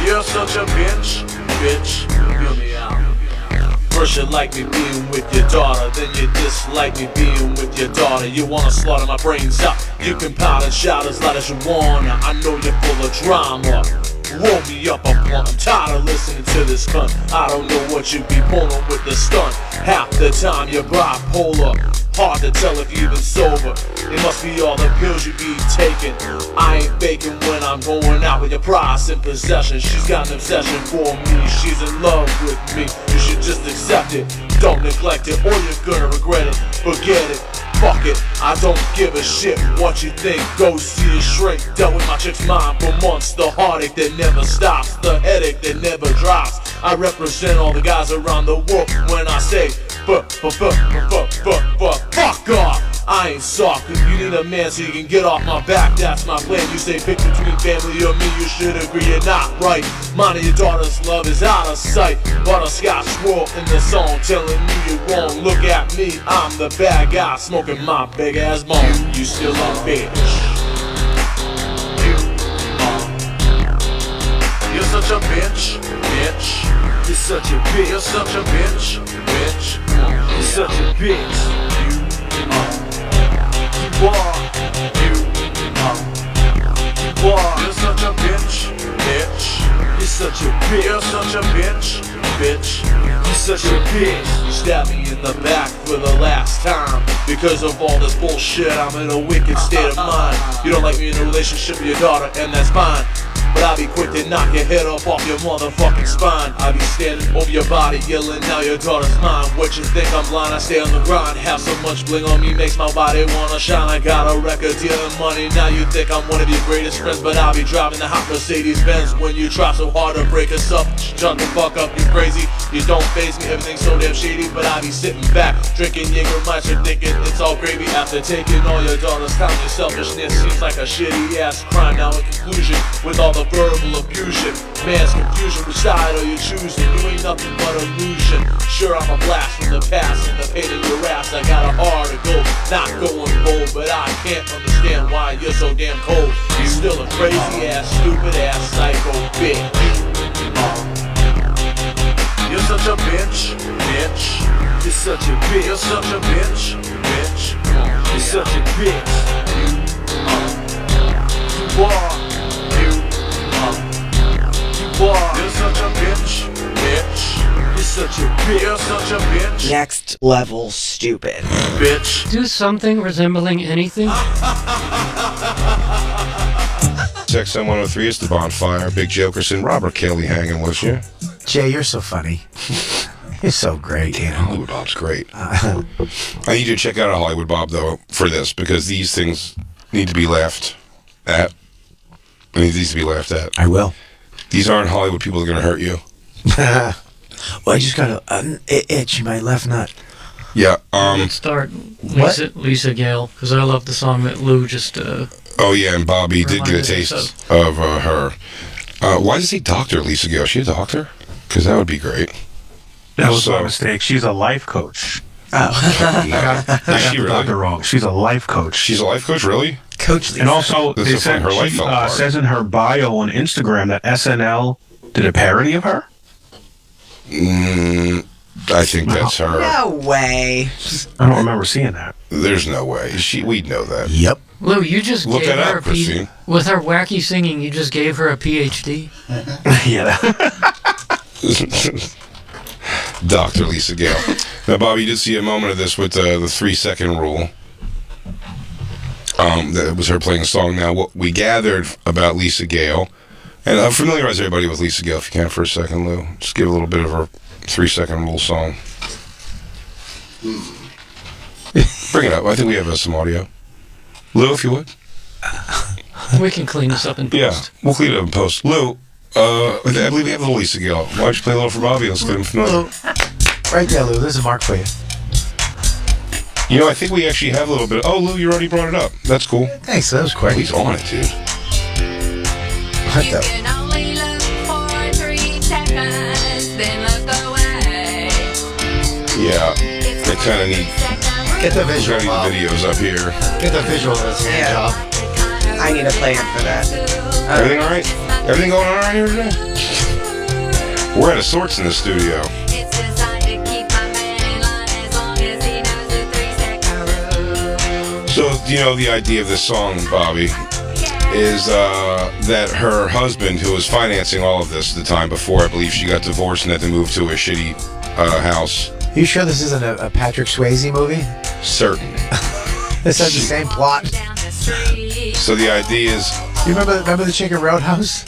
You're such a bitch, bitch. Feel me out. First you like me being with your daughter, then you dislike me being with your daughter. You wanna slaughter my brains out. You can pout and shout as loud as you wanna. I know you're full of drama. Roll me up, I'm tired of listening to this cunt. I don't know what you be pulling with the stunt. Half the time you're bipolar. Hard to tell if you're even sober. It must be all the pills you be taking. I ain't faking when I'm going out with your prize in possession. She's got an obsession for me. She's in love with me. You should just accept it. Don't neglect it or you're gonna regret it. Forget it. Fuck it, I don't give a shit what you think. Go see a shrink. Dealt with my chick's mind for months. The heartache that never stops, the headache that never drops. I represent all the guys around the world when I say fuck off. I ain't soft. If you need a man so you can get off my back, that's my plan. You say pick between family or me, you should agree you're not right. Mine and your daughter's love is out of sight. Butterscotch swirl in the song telling you you're wrong. Look at me, I'm the bad guy smoking my big ass bone. You still a bitch. You're such such a bitch, bitch. You're such a bitch. You're such a bitch, bitch. You're such a bitch. You are. You're such a bitch, bitch. You're such a bitch. You're such a bitch, bitch. You're such a bitch. You stabbed me in the back for the last time. Because of all this bullshit, I'm in a wicked state of mind. You don't like me in a relationship with your daughter, and that's fine. But I'll be quick to knock your head off your motherfucking spine. I'll be standing over your body yelling, now your daughter's mine. What you think, I'm blind? I stay on the grind. Have so much bling on me, makes my body wanna shine. I got a record deal and money. Now you think I'm one of your greatest friends, but I'll be driving the hot Mercedes-Benz. When you try so hard to break us up, shut the fuck up, you crazy. You don't faze me, everything's so damn shady. But I'll be sitting back, drinking Jägermeister, thinking it's all gravy. After taking all your daughter's time, your selfishness seems like a shitty ass crime. Now in conclusion, with all the verbal abusion, man's confusion, which side are you choosing? You ain't nothing but illusion. Sure, I'm a blast from the past and the pain in your ass. I got a heart to go, not going bold, but I can't understand why you're so damn cold. You're still a crazy ass, stupid ass, psycho bitch. You're such a bitch, bitch. You're such a bitch. You're such a bitch, bitch. You're such a bitch. You are. You're such a bitch, bitch. You're such a bitch. You're such a bitch. Next level stupid. Bitch. Do something resembling anything. XM 103 is the Bonfire. Big Oakerson, Robert Kelly hanging with you. Jay, you're so funny. You're so great. Damn, Hollywood Bob's great. I need you to check out a Hollywood Bob, though, for this, because these things need to be laughed at. I mean, these to be laughed at. I will. These aren't Hollywood people that are going to hurt you. Well, I just got an itch in my left nut. Yeah. Let's start Lisa Gale, because I love the song that Lou just... oh, yeah, and Bobby did get a taste of her. Why does he doctor Lisa Gale? Is she a doctor? Because that would be great. That was my mistake. She's a life coach. Oh. No. Is she really? Wrong. She's a life coach. She's a life coach, really? Coach Lisa. And also, This they is when said her life she fell apart. says in her bio on Instagram that SNL did a parody of her. I think that's her. No way. I don't remember seeing that. There's no way. We'd know that. Yep. Lou, you just Look gave that her up, a Christine. with her wacky singing, you just gave her a PhD. Yeah. Dr. Lisa Gale. Now, Bobby, you did see a moment of this with the 3-second rule. That was her playing a song. Now, what we gathered about Lisa Gale, and I'll familiarize everybody with Lisa Gale if you can for a second, Lou. Just give a little bit of her 3-second rule song. Bring it up. I think we have some audio. Lou, if you would. We can clean this up in post. Yeah, we'll clean it up in post. Lou, I believe we have a little Lisa Gale. Why don't you play a little for Bobby? Let's get him familiar. Lou. Right there, Lou. This is Mark for you. You know, I think we actually have a little bit. Oh, Lou, you already brought it up. That's cool. Thanks. That was quick. He's on it, dude. What the? Only look for 3 seconds, then look away. Yeah, they kind of need. Get the visual. Got the videos up here. Get the visual of this hand job. I need a plan for that. Everything all right? Everything going on right here today? We're out of sorts in the studio. So, you know, the idea of this song, Bobby, is that her husband, who was financing all of this at the time before, I believe she got divorced and had to move to a shitty house. You sure this isn't a Patrick Swayze movie? Certain. This has the same plot. So the idea is... You remember the Chicken Roadhouse?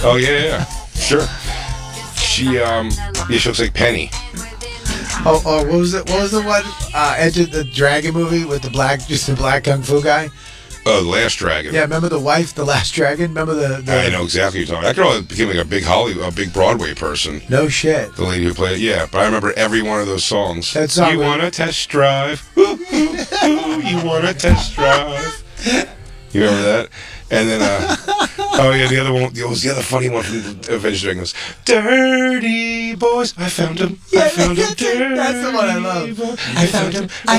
Oh, yeah. Sure. She looks like Penny. Oh, what was it? What was the one? Entered the Dragon movie with the black kung fu guy. Oh, The Last Dragon. Yeah, remember the wife, the Last Dragon? Remember the I know exactly what you're talking about. That girl became like a big Broadway person. No shit. The lady who played it, yeah. But I remember every one of those songs. That song. You want to test drive? Ooh, ooh, ooh, you want to test drive? You remember that? And then, oh yeah, the other one, the other funny one from Avenged Dragon was Dirty Boys. I found him. Yeah, I found him. Dirty that's the one I love. Boy. I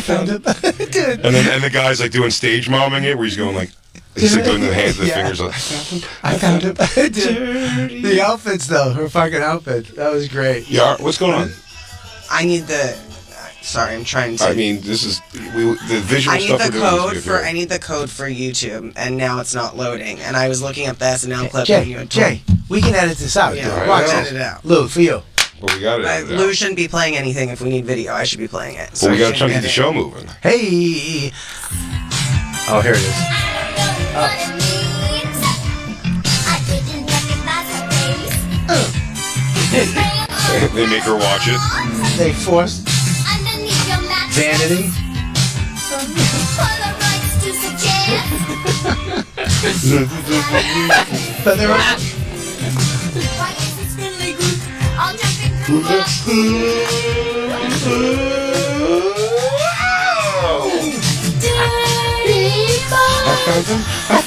found him. Dude. And the guy's like doing stage momming it, where he's going like, He's like going to the hands and the Yeah. fingers. Like, I found him. Dude, the outfits, though. Her fucking outfit. That was great. Yeah, what's going on? I need the. Sorry, I'm trying to. I mean, this is the visual I need stuff the we're doing. code is for. I need the code for YouTube, and now it's not loading. And I was looking up the SNL clip. and you had Jay, we can edit this out. Yeah, dude. we'll edit it out. Lou, for you. Well, we got it. Lou shouldn't be playing anything if we need video. I should be playing it. Well, we got to I try to can't get the edit. show moving. Hey. Oh, here it is. They make her watch it. They forced vanity. But there are. I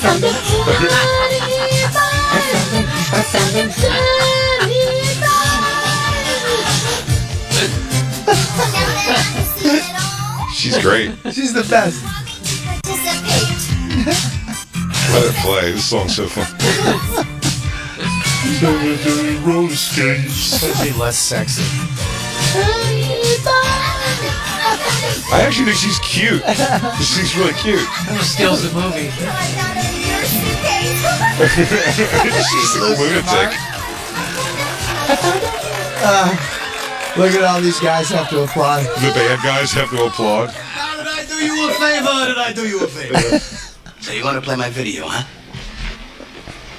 found him. She's great. She's the best. Let it play. This song's so fun. Roller skates. Should be less sexy. I actually think she's cute. She's really cute. That steals the movie. She's a lunatic. Look at all these guys have to applaud. The bad guys have to applaud. How did I do you a favor? How did I do you a favor? So you want to play my video, huh?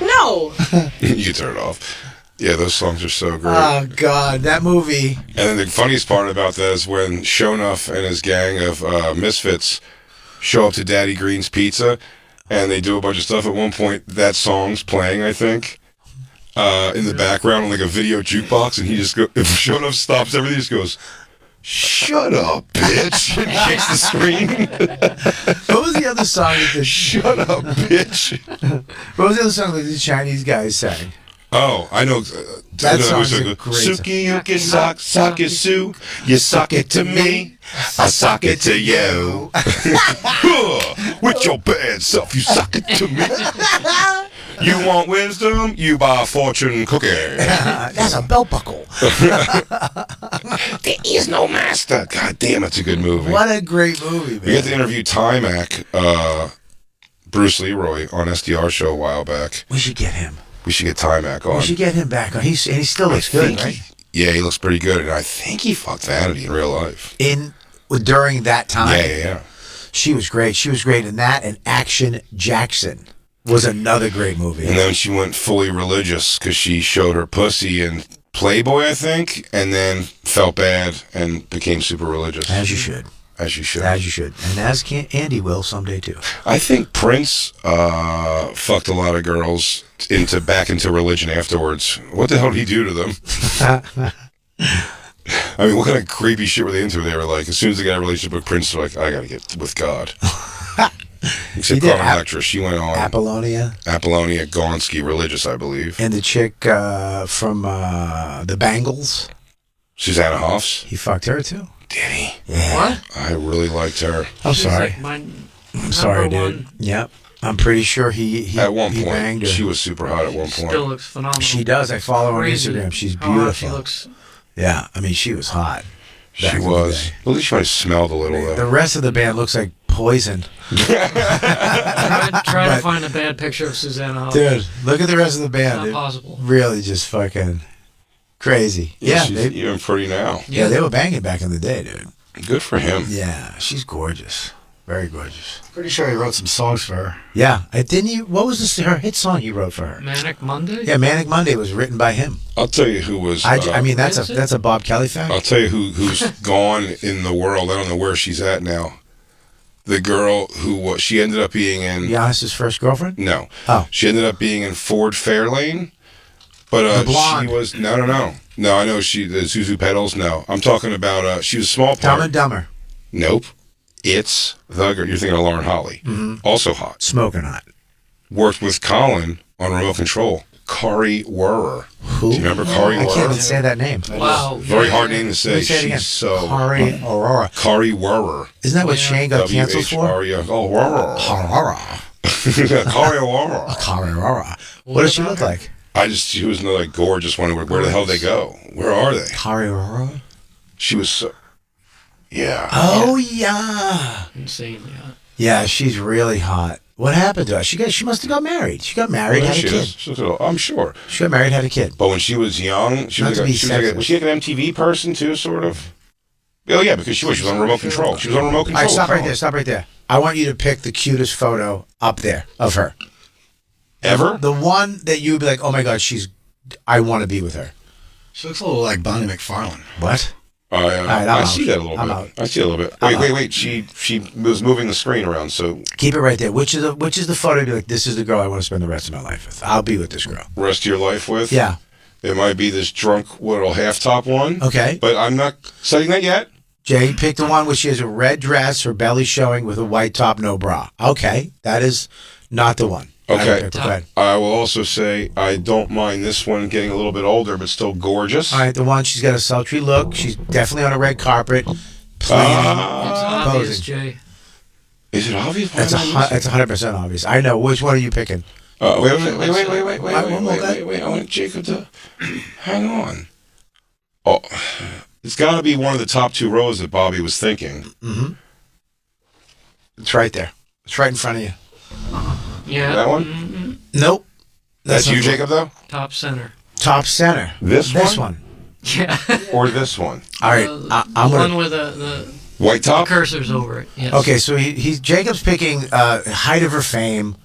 No. You can turn it off. Yeah, those songs are so great. Oh, God. That movie. And then the funniest part about that is when Shonuff and his gang of misfits show up to Daddy Green's Pizza, and they do a bunch of stuff. At one point, that song's playing, I think, in the background on like a video jukebox, and he just goes, if Shonuff stops everything, he just goes, "Shut up, bitch!" and kicks the screen. What was the other song that the "Shut up, bitch"? What was the other song that the Chinese guys sang? Oh, I know. That song's a like, great song. Suki yuki sock it su. You suck it to me, I suck it to you. With your bad self, you suck it to me. You want wisdom? You buy a fortune cookie. That's a belt buckle. There is no master. God damn, it's a good movie. What a great movie, man. We got to interview Timac, Bruce Leroy, on SDR show a while back. We should get him. We should get Timac on. We should get him back on. He still looks good, right? Yeah, he looks pretty good, and I think he fucked Vanity in real life. During that time. Yeah. She was great. She was great in that, and Action Jackson was another great movie. And then she went fully religious because she showed her pussy in Playboy, I think, and then felt bad and became super religious. As you should. As you should. As you should. And as Andy will someday, too. I think Prince fucked a lot of girls back into religion afterwards. What the hell did he do to them? I mean, what kind of creepy shit were they into? They were like, as soon as they got a relationship with Prince, they're like, I gotta get with God. Except did Carmen Electra, she went on. Apollonia Gonski, religious, I believe. And the chick from the Bangles. Susanna Hoffs. He fucked her, too. Did he? Yeah. What? I really liked her. I'm sorry. Like my I'm sorry, number dude. one. Yep. I'm pretty sure he At one he point, banged her. she was super hot at one point. Still looks phenomenal. She does. I follow her on Crazy Instagram. She's how hot beautiful. She looks. Yeah. I mean, she was hot. She back in the was. day. At least she might have smelled a little, though. The rest of the band looks like poison. Try to find a bad picture of Susanna Hoffs. Dude, look at the rest of the band. Not dude. possible. Really just fucking crazy. Yeah. She's even pretty now. Yeah, they were banging back in the day, dude. Good for him. Yeah, she's gorgeous. Very gorgeous. Pretty sure he wrote some songs for her. Yeah. Didn't he? What was her hit song he wrote for her? Manic Monday? Yeah, Manic Monday was written by him. I'll tell you who was. I mean, that's a Bob Kelly fact. I'll tell you who's gone in the world. I don't know where she's at now. The girl who she ended up being in. Giannis's first girlfriend? No. Oh. She ended up being in Ford Fairlane. But The blonde. she was. No. No, I know the Zuzu Pedals. No. I'm talking about. She was a small part. Dumb and Dumber. Nope. It's the girl. You're thinking of Lauren Holly. Mhm. Also hot. Smoking hot. Worked with Colin on Remote Control. Kari Wurer. Who? Do you remember Kari I Wurer? can't even say that name. Wow. Very hard name to say. Let me say it again. She's so. Kari Aurora. Kari Wurer. Isn't that what Shane got canceled for? W-H-R-E-R. Oh, Wurer. Aurora. Kariwara. What does she look like? She was like gorgeous. Wondering where the hell they go. Where are they? Kariwara. She was so. Yeah. Oh yeah. Insanely hot. Yeah, she's really hot. What happened to her? She must have got married. She got married, had a kid. I'm sure. She got married, had a kid. But when she was young, was she like an MTV person too, sort of? Oh yeah, because she was on remote control. She was on remote control. All right, stop right there. I want you to pick the cutest photo up there of her. Ever? The one that you would be like, oh my God, I want to be with her. She looks a little like Bonnie McFarlane. What? I see that a little bit. I see a little bit. Wait. She was moving the screen around, so keep it right there. Which is the photo you'd be like, this is the girl I want to spend the rest of my life with. I'll be with this girl. Rest of your life with? Yeah. It might be this drunk little half top one. Okay. But I'm not setting that yet. Jay, pick the one where she has a red dress, her belly showing with a white top, no bra. Okay. That is not the one. Okay. I will also say I don't mind this one getting a little bit older, but still gorgeous. All right, the one she's got a sultry look. She's definitely on a red carpet. It's obvious, Jay. Is it obvious? It's 100% obvious. I know. Which one are you picking? Wait. I want Jacob to hang on. Oh, it's got to be one of the top two rows that Bobby was thinking. Mm-hmm. It's right there. It's right in front of you. Yeah. That one? Mm-hmm. Nope. That's you, Jacob, though? Top center. Top center. This one? Yeah. Or this one? All right. I'm the gonna... one with the white top? The cursor's over it. Yes. Okay, so Jacob's picking height of her fame,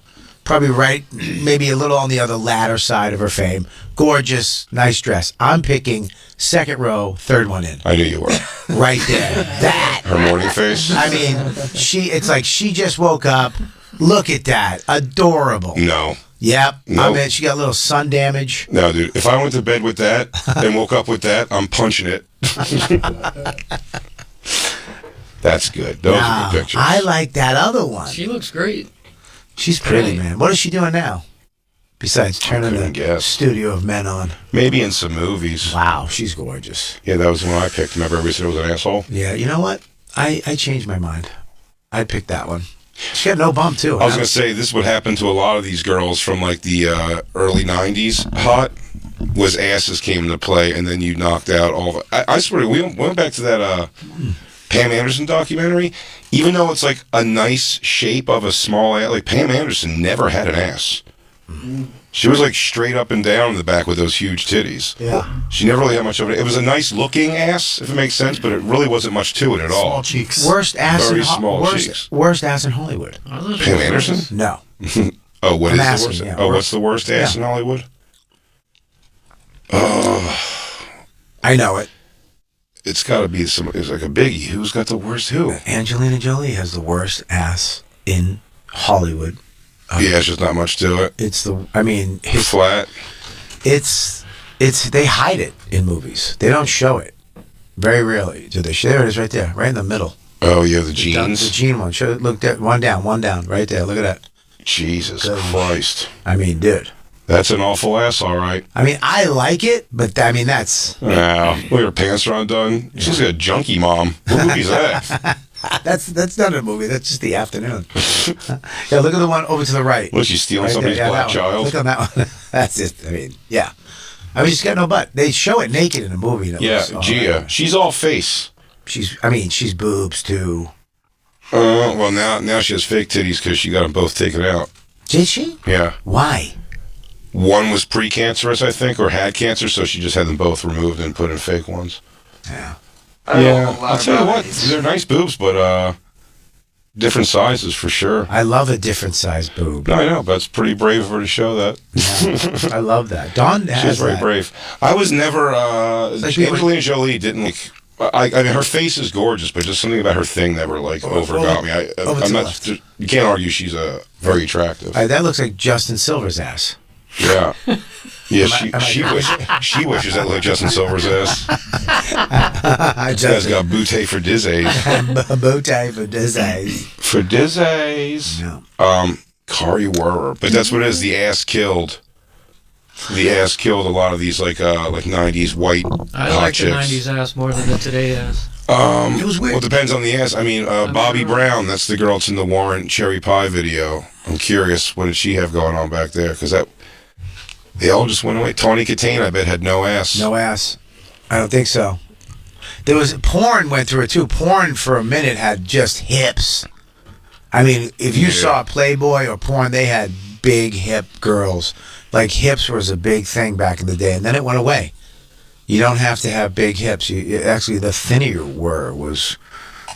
probably right, maybe a little on the other ladder side of her fame. Gorgeous, nice dress. I'm picking second row, third one in. I knew you were. Right there. That. Her morning face? I mean, it's like she just woke up. Look at that. Adorable. No. Yep. Nope. I mean, she got a little sun damage. No, dude. If I went to bed with that and woke up with that, I'm punching it. That's good. Those are good pictures. I like that other one. She looks great. She's pretty, man. What is she doing now? Besides turning the studio of men on. Maybe in some movies. Wow, she's gorgeous. Yeah, that was the one I picked. Remember everybody said I was an asshole? Yeah, you know what? I changed my mind. I'd pick that one. She had no bump, too. I was going to say, this is what happened to a lot of these girls from like the early 90s. Hot was asses came into play, and then you knocked out all of it. I swear, we went back to that Pam Anderson documentary. Even though it's like a nice shape of a small ass, like Pam Anderson never had an ass. She was like straight up and down in the back with those huge titties. Yeah. She never really had much of it. It was a nice looking ass, if it makes sense, but it really wasn't much to it at all. Small cheeks. Worst ass Very small cheeks. Worst ass in Hollywood. Pam Anderson? No. Oh, what I'm is asking, the worst? yeah. What's the worst ass in Hollywood? Oh, I know it. It's got to be it's like a biggie. Who's got the worst who? Angelina Jolie has the worst ass in Hollywood. Yeah, it's just not much to it. It's flat. It's they hide it in movies. They don't show it. Very rarely do they. There it is, right there, right in the middle. Oh yeah, the jeans. The jean one. Show. Look, there, one down, right there. Look at that. Jesus Christ. I mean, dude. That's an awful ass, all right. I mean, I like it, but I mean, that's. Wow. Look, her pants are undone. She's a junkie mom. What movie's that? That's not a movie. That's just the afternoon. Yeah, look at the one over to the right. Look, she's stealing somebody's black child. Look on that one. That's just. I mean, yeah. I mean, she's got no butt. They show it naked in a movie. Yeah, Gia. Right. She's all face. She's boobs too. Well, now she has fake titties because she got them both taken out. Did she? Yeah. Why? One was precancerous, I think, or had cancer, so she just had them both removed and put in fake ones. Yeah. I'll tell you what, they're nice boobs, but different sizes for sure. I love a different size boob. No, I know, but it's pretty brave of her to show that. Yeah, I love that. Dawn has She's very that. brave. I was never, Angelina Jolie didn't like, I mean, her face is gorgeous, but just something about her thing never like overgot me. I'm not. You can't argue she's very attractive. That looks like Justin Silver's ass. Yeah, yeah. She wishes that looked like Justin Silver's ass. This guy's got booty for dizzays. Booty for dizzays. For dizzays. Yeah. Kari Werrer, but that's what it is. The ass killed. the ass killed a lot of these like 90s white I hot like the chicks. 90s ass more than the today ass. It was weird. Well, it depends on the ass. I mean, Bobby Brown, that's the girl that's in the Warrant Cherry Pie video. I'm curious, what did she have going on back there? Because they all just went away. Tawny Katane, I bet, had no ass. No ass. I don't think so. There was porn went through it too. Porn for a minute had just hips. I mean, if you saw Playboy or porn, they had big hip girls. Like hips was a big thing back in the day, and then it went away. You don't have to have big hips. Actually, the thinner you were was,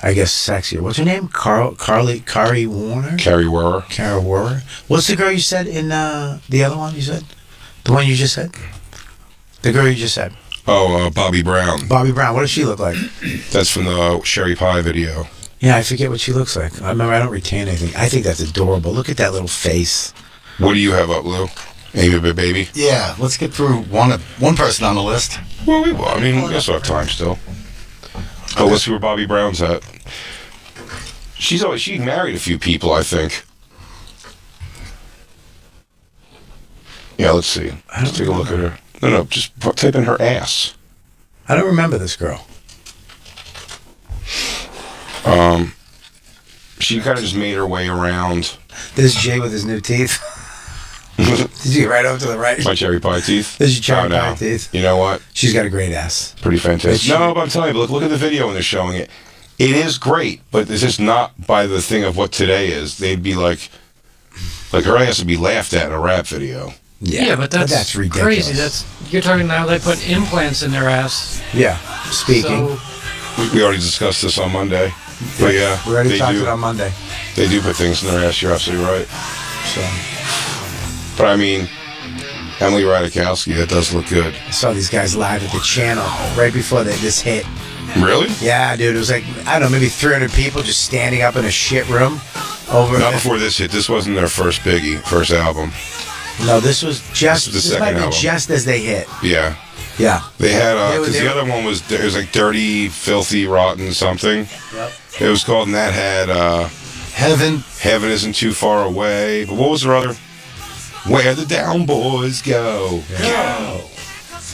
I guess, sexier. What's her name? Kari Warner? Carrie Werner. Kara Werner. What's the girl you said in the other one you said? The one you just said? The girl you just said. Oh, Bobby Brown. Bobby Brown. What does she look like? That's from the Cherry Pie video. Yeah, I forget what she looks like. I remember I don't retain anything. I think that's adorable. Look at that little face. What do you have up, Lou? Amy Baby? Yeah, let's get through one person on the list. Well, I mean, we also have time still. But let's see where Bobby Brown's at. She married a few people, I think. Yeah, let's see. Let's take a look at her. No, just type in her ass. I don't remember this girl. She kind of just made her way around. This is Jay with his new teeth. Did you get right over to the right? My cherry pie teeth. This is your cherry pie teeth. You know what? She's got a great ass. Pretty fantastic. No, but I'm telling you, look at the video when they're showing it. It is great, but it's just not by the thing of what today is. They'd be like her ass would be laughed at in a rap video. Yeah, but that's ridiculous. crazy. You're talking now they put implants in their ass. Yeah, speaking. So, We already discussed this on Monday. But yeah, we already talked it on Monday. They do put things in their ass. You're absolutely right. So, but I mean, Emily Ratajkowski, that does look good. I saw these guys live at the channel right before this hit. Really? Yeah, dude. It was like, I don't know, maybe 300 people just standing up in a shit room. Not before this hit. This wasn't their first album. No, this was just the this second might be album. just as they hit. Yeah. Yeah. They had because the other one was like Dirty, Filthy, Rotten something. Yep. It was called, and that had Heaven. Heaven Isn't Too Far Away. But what was their other? Where the Down Boys Go. Go.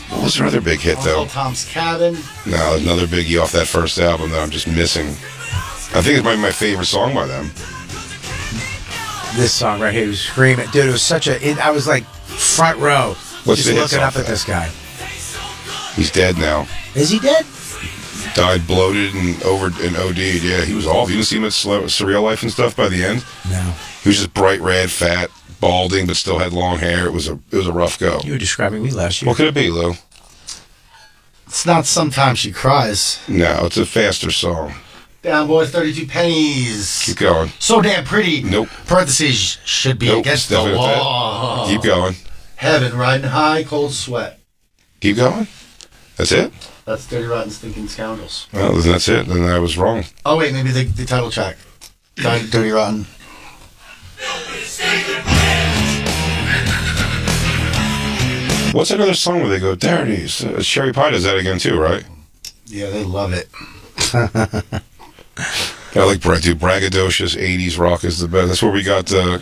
What was their other big hit though? Uncle Tom's Cabin. No, there's another biggie off that first album that I'm just missing. I think it's might be my favorite song by them. This song right here was screaming. Dude, it was such I was like front row. What's just the hit looking song up for at that? this guy. He's dead now. Is he dead? Died bloated and OD'd. Yeah, he was awful. You didn't see him at Surreal Life and stuff by the end? No. He was just bright red, fat, balding, but still had long hair. It was a rough go. You were describing me last year. What could it be, Lou? It's not Sometimes She Cries. No, it's a faster song. Down Boys, 32 pennies. Keep going. So Damn Pretty. Nope. Parentheses should be Nope, against the definitely not that. law. Keep going. Heaven, Riding High, Cold Sweat. Keep going. That's it? That's Dirty Rotten Stinking Scoundrels. Well, then that's it. Then I was wrong. Oh, wait, maybe the title track. Dirty Rotten. What's that other song where they go, Dirty? Cherry Pie does that again too, right? Yeah, they love it. I like braggadocious 80s rock is the best. That's where we got the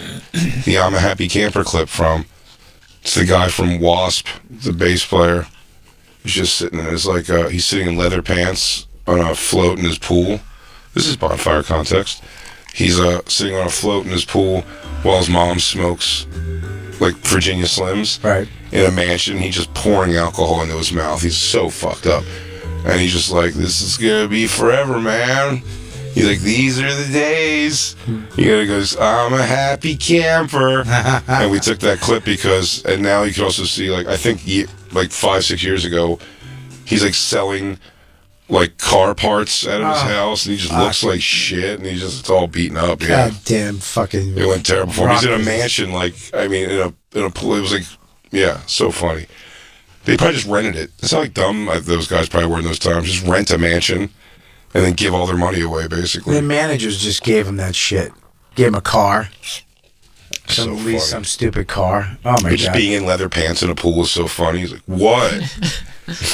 I'm a Happy Camper clip from. It's the guy from Wasp, the bass player. He's just sitting in he's sitting in leather pants on a float in his pool. This is Bonfire context. He's sitting on a float in his pool while his mom smokes like Virginia Slims in a mansion. He's just pouring alcohol into his mouth. He's so fucked up. And he's just like, this is gonna be forever, man. He's like, these are the days. He goes, I'm a happy camper. And we took that clip because, and now you can also see, like, I think like 5-6 years ago, he's like selling like car parts out of his house, and he just looks like shit, and it's all beaten up. Yeah, goddamn fucking. It went terrible for him. He's in a mansion, like, I mean, in a pool. It was like, yeah, so funny. They probably just rented it. It's not like dumb those guys probably were in those times. Just rent a mansion and then give all their money away, basically. The managers just gave him that shit. Gave him a car. Some stupid car. Oh my god! Just being in leather pants in a pool was so funny. He's like, "What?"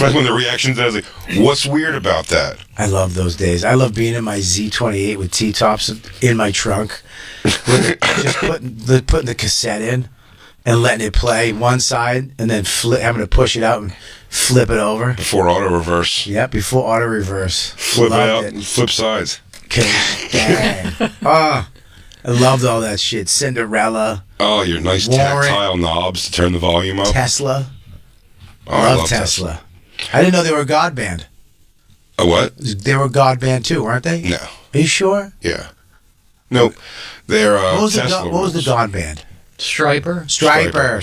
Like when the reactions, I was like, "What's weird about that?" I love those days. I love being in my Z28 with T-tops in my trunk, just putting the cassette in. and letting it play one side and then having to push it out and flip it over. Before auto reverse. Yep, before auto reverse. Flip it Loved out and flip sides. Dang. I loved all that shit. Cinderella. Oh, your nice Warrant. tactile knobs to turn the volume up. Tesla. Oh, I love Tesla. I didn't know they were a God band. A what? They were a God band too, weren't they? No. Are you sure? Yeah. Nope. They're What was, Tesla. what was the God band? Striper. Striper. Yeah,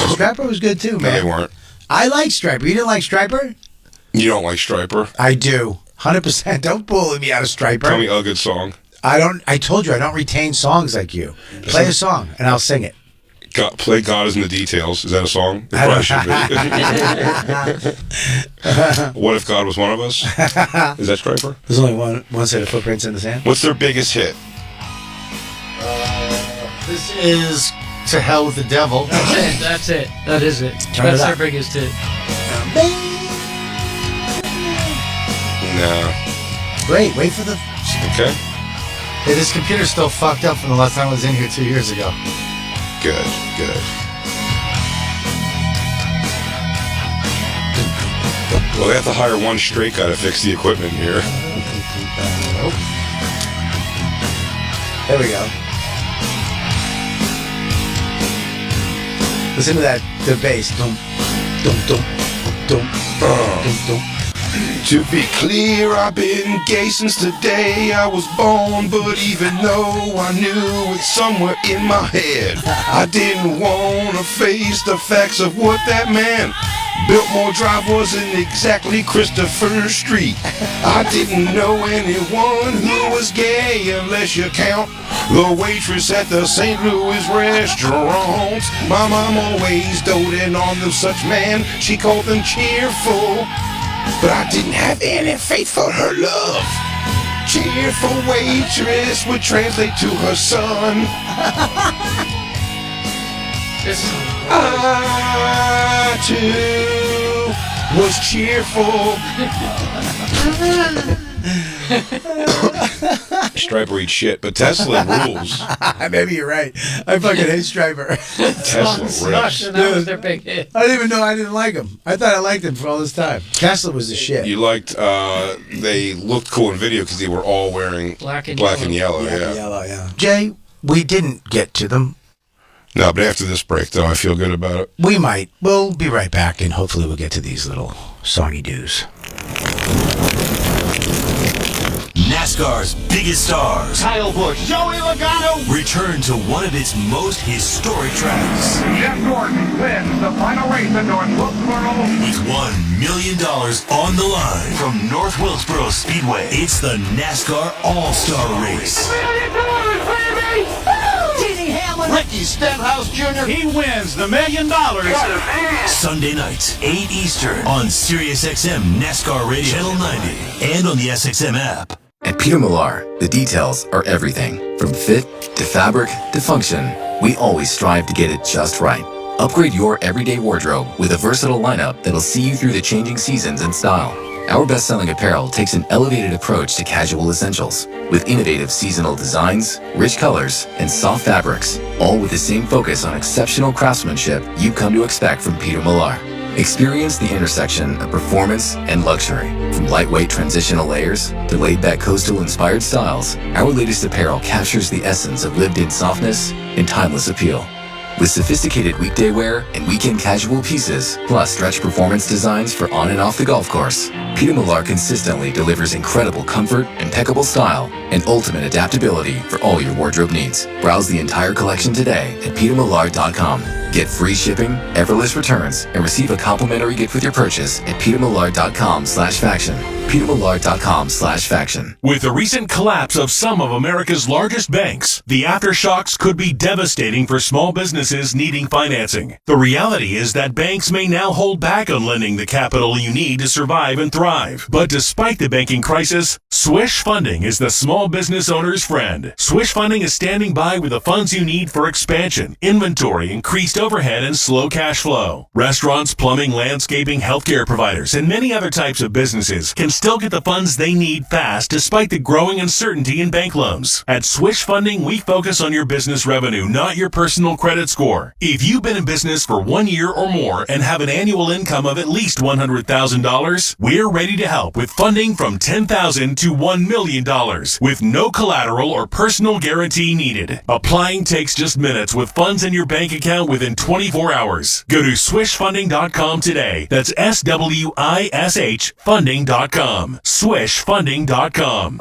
Striper was good too, No, man. they weren't. I like Striper. You didn't like Striper? You don't like Striper? I do. 100%. Don't bully me out of Striper. Tell me a good song. I told you I don't retain songs like you. Play a song and I'll sing it. Play God is in the Details. Is that a song? It probably should be. What if God was one of us? Is that Striper? There's only one set of footprints in the sand. What's their biggest hit? This is To Hell with the Devil. That's it. That is it. Turn That's it their up. biggest hit. No. Wait for the... Okay. Hey, this computer's still fucked up from the last time I was in here 2 years ago. Good. Well, they have to hire one straight guy to fix the equipment here. There we go. Listen to that, the bass. Dum, dum, dum, dum, dum, dum. To be clear, I've been gay since the day I was born, but even though I knew it somewhere in my head, I didn't want to face the facts of what that meant. Biltmore Drive wasn't exactly Christopher Street. I didn't know anyone who was gay unless you count the waitress at the St. Louis restaurant. My mom always doted on no such man. She called them cheerful, but I didn't have any faith for her love. Cheerful waitress would translate to her son. I too was cheerful. Striper eats shit, but Tesla rules. Maybe you're right. I fucking hate Striper. Tesla rips. And that was their big hit. I didn't even know I didn't like him. I thought I liked him for all this time. Tesla was the shit. You liked, they looked cool in video because they were all wearing Black and yellow. Yeah. Jay, we didn't get to them. No, but after this break, though, I feel good about it. We might. We'll be right back, and hopefully we'll get to these little songy doos. NASCAR's biggest stars, Kyle Busch, Joey Logano. return to one of its most historic tracks. Jeff Gordon wins the final race at North Wilkesboro. With $1 million on the line from North Wilkesboro Speedway, it's the NASCAR All-Star Race. Ricky Stenhouse Jr. He wins the $1 million. Sunday nights, 8 Eastern on SiriusXM NASCAR Radio Channel 90 and on the SXM app. At Peter Millar, the details are everything. From fit to fabric to function, we always strive to get it just right. Upgrade your everyday wardrobe with a versatile lineup that'll see you through the changing seasons and style. Our best-selling apparel takes an elevated approach to casual essentials with innovative seasonal designs, rich colors, and soft fabrics, all with the same focus on exceptional craftsmanship you've come to expect from Peter Millar. Experience the intersection of performance and luxury. From lightweight transitional layers to laid-back coastal-inspired styles, our latest apparel captures the essence of lived-in softness and timeless appeal. With sophisticated weekday wear and weekend casual pieces, plus stretch performance designs for on and off the golf course, Peter Millar consistently delivers incredible comfort, impeccable style, and ultimate adaptability for all your wardrobe needs. Browse the entire collection today at petermillar.com. Get free shipping, effortless returns, and receive a complimentary gift with your purchase at petermillar.com/faction. petermillar.com/faction. With the recent collapse of some of America's largest banks, the aftershocks could be devastating for small businesses needing financing. The reality is that banks may now hold back on lending the capital you need to survive and thrive. But despite the banking crisis, Swish Funding is the small business owner's friend. Swish Funding is standing by with the funds you need for expansion, inventory, increased overhead and slow cash flow. Restaurants, plumbing, landscaping, healthcare providers, and many other types of businesses can still get the funds they need fast despite the growing uncertainty in bank loans. At Swish Funding, we focus on your business revenue, not your personal credit score. If you've been in business for 1 year or more and have an annual income of at least $100,000, we're ready to help with funding from $10,000 to $1 million with no collateral or personal guarantee needed. Applying takes just minutes with funds in your bank account within 24 hours. Go to swishfunding.com today. That's SWISH funding.com. Swishfunding.com.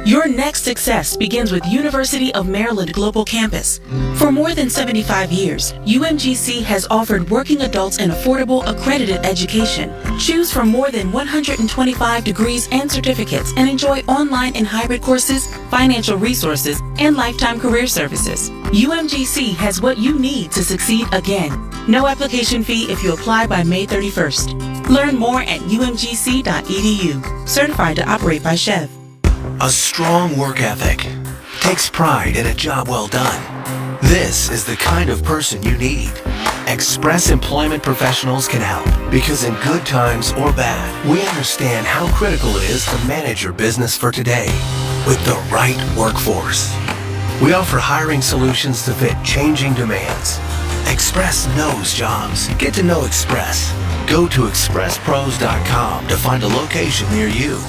Your next success begins with University of Maryland Global Campus. For more than 75 years, UMGC has offered working adults an affordable, accredited education. Choose from more than 125 degrees and certificates and enjoy online and hybrid courses, financial resources, and lifetime career services. UMGC has what you need to succeed again. No application fee if you apply by May 31st. Learn more at umgc.edu. Certified to operate by Chev. A strong work ethic. Takes pride in a job well done. This is the kind of person you need. Express Employment Professionals can help because in good times or bad, we understand how critical it is to manage your business for today with the right workforce. We offer hiring solutions to fit changing demands. Express knows jobs. Get to know Express. Go to expresspros.com to find a location near you.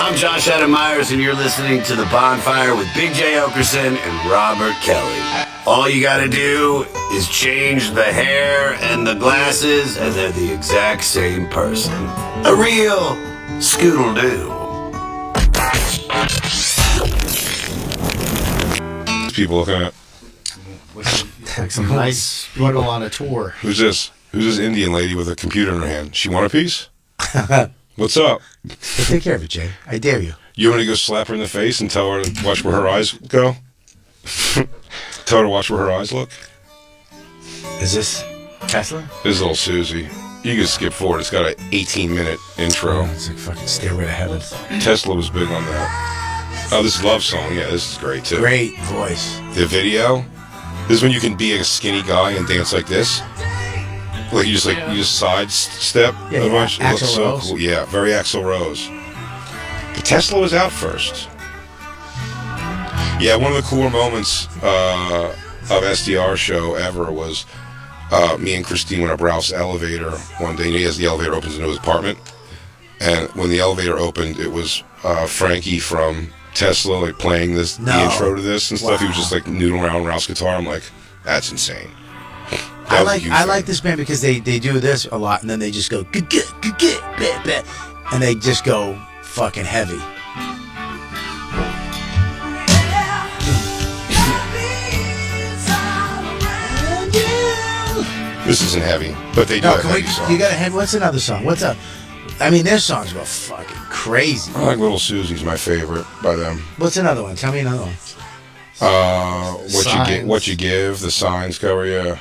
I'm Josh Adam Myers, and you're listening to The Bonfire with Big J. Oakerson and Robert Kelly. All you gotta do is change the hair and the glasses, and they're the exact same person. A real scoodle-doo. People looking at. Some nice people on a tour. Who's this? Who's this Indian lady with a computer in her hand? She want a piece? What's up? Well, take care of it, Jay. I dare you. You want me to go slap her in the face and tell her to watch where her eyes go? Tell her to watch where her eyes look? Is this Tesla? This is little Susie. You can skip forward. It's got an 18-minute intro. It's like fucking Stairway to Heaven. Tesla was big on that. Oh, this love song. Yeah, this is great, too. Great voice. The video. This is when you can be a skinny guy and dance like this. Like you just sidestep. Yeah, a bunch. It looks Axl so Rose. cool. Yeah, very Axl Rose. But Tesla was out first. Yeah, one of the cooler moments of SDR show ever was me and Christine went up Ralph's elevator one day. As the elevator opens into his apartment, and when the elevator opened, it was Frankie from Tesla like playing the intro to this and stuff. He was just like noodling around Ralph's guitar. I'm like, that's insane. I like this band because they do this a lot, and then they just go and they just go fucking heavy. This isn't heavy, but they do have heavy songs. You got a head? What's another song? What's up? I mean, their songs go fucking crazy. I like Little Susie's my favorite by them. What's another one? Tell me another one. What you give, the Signs cover, yeah.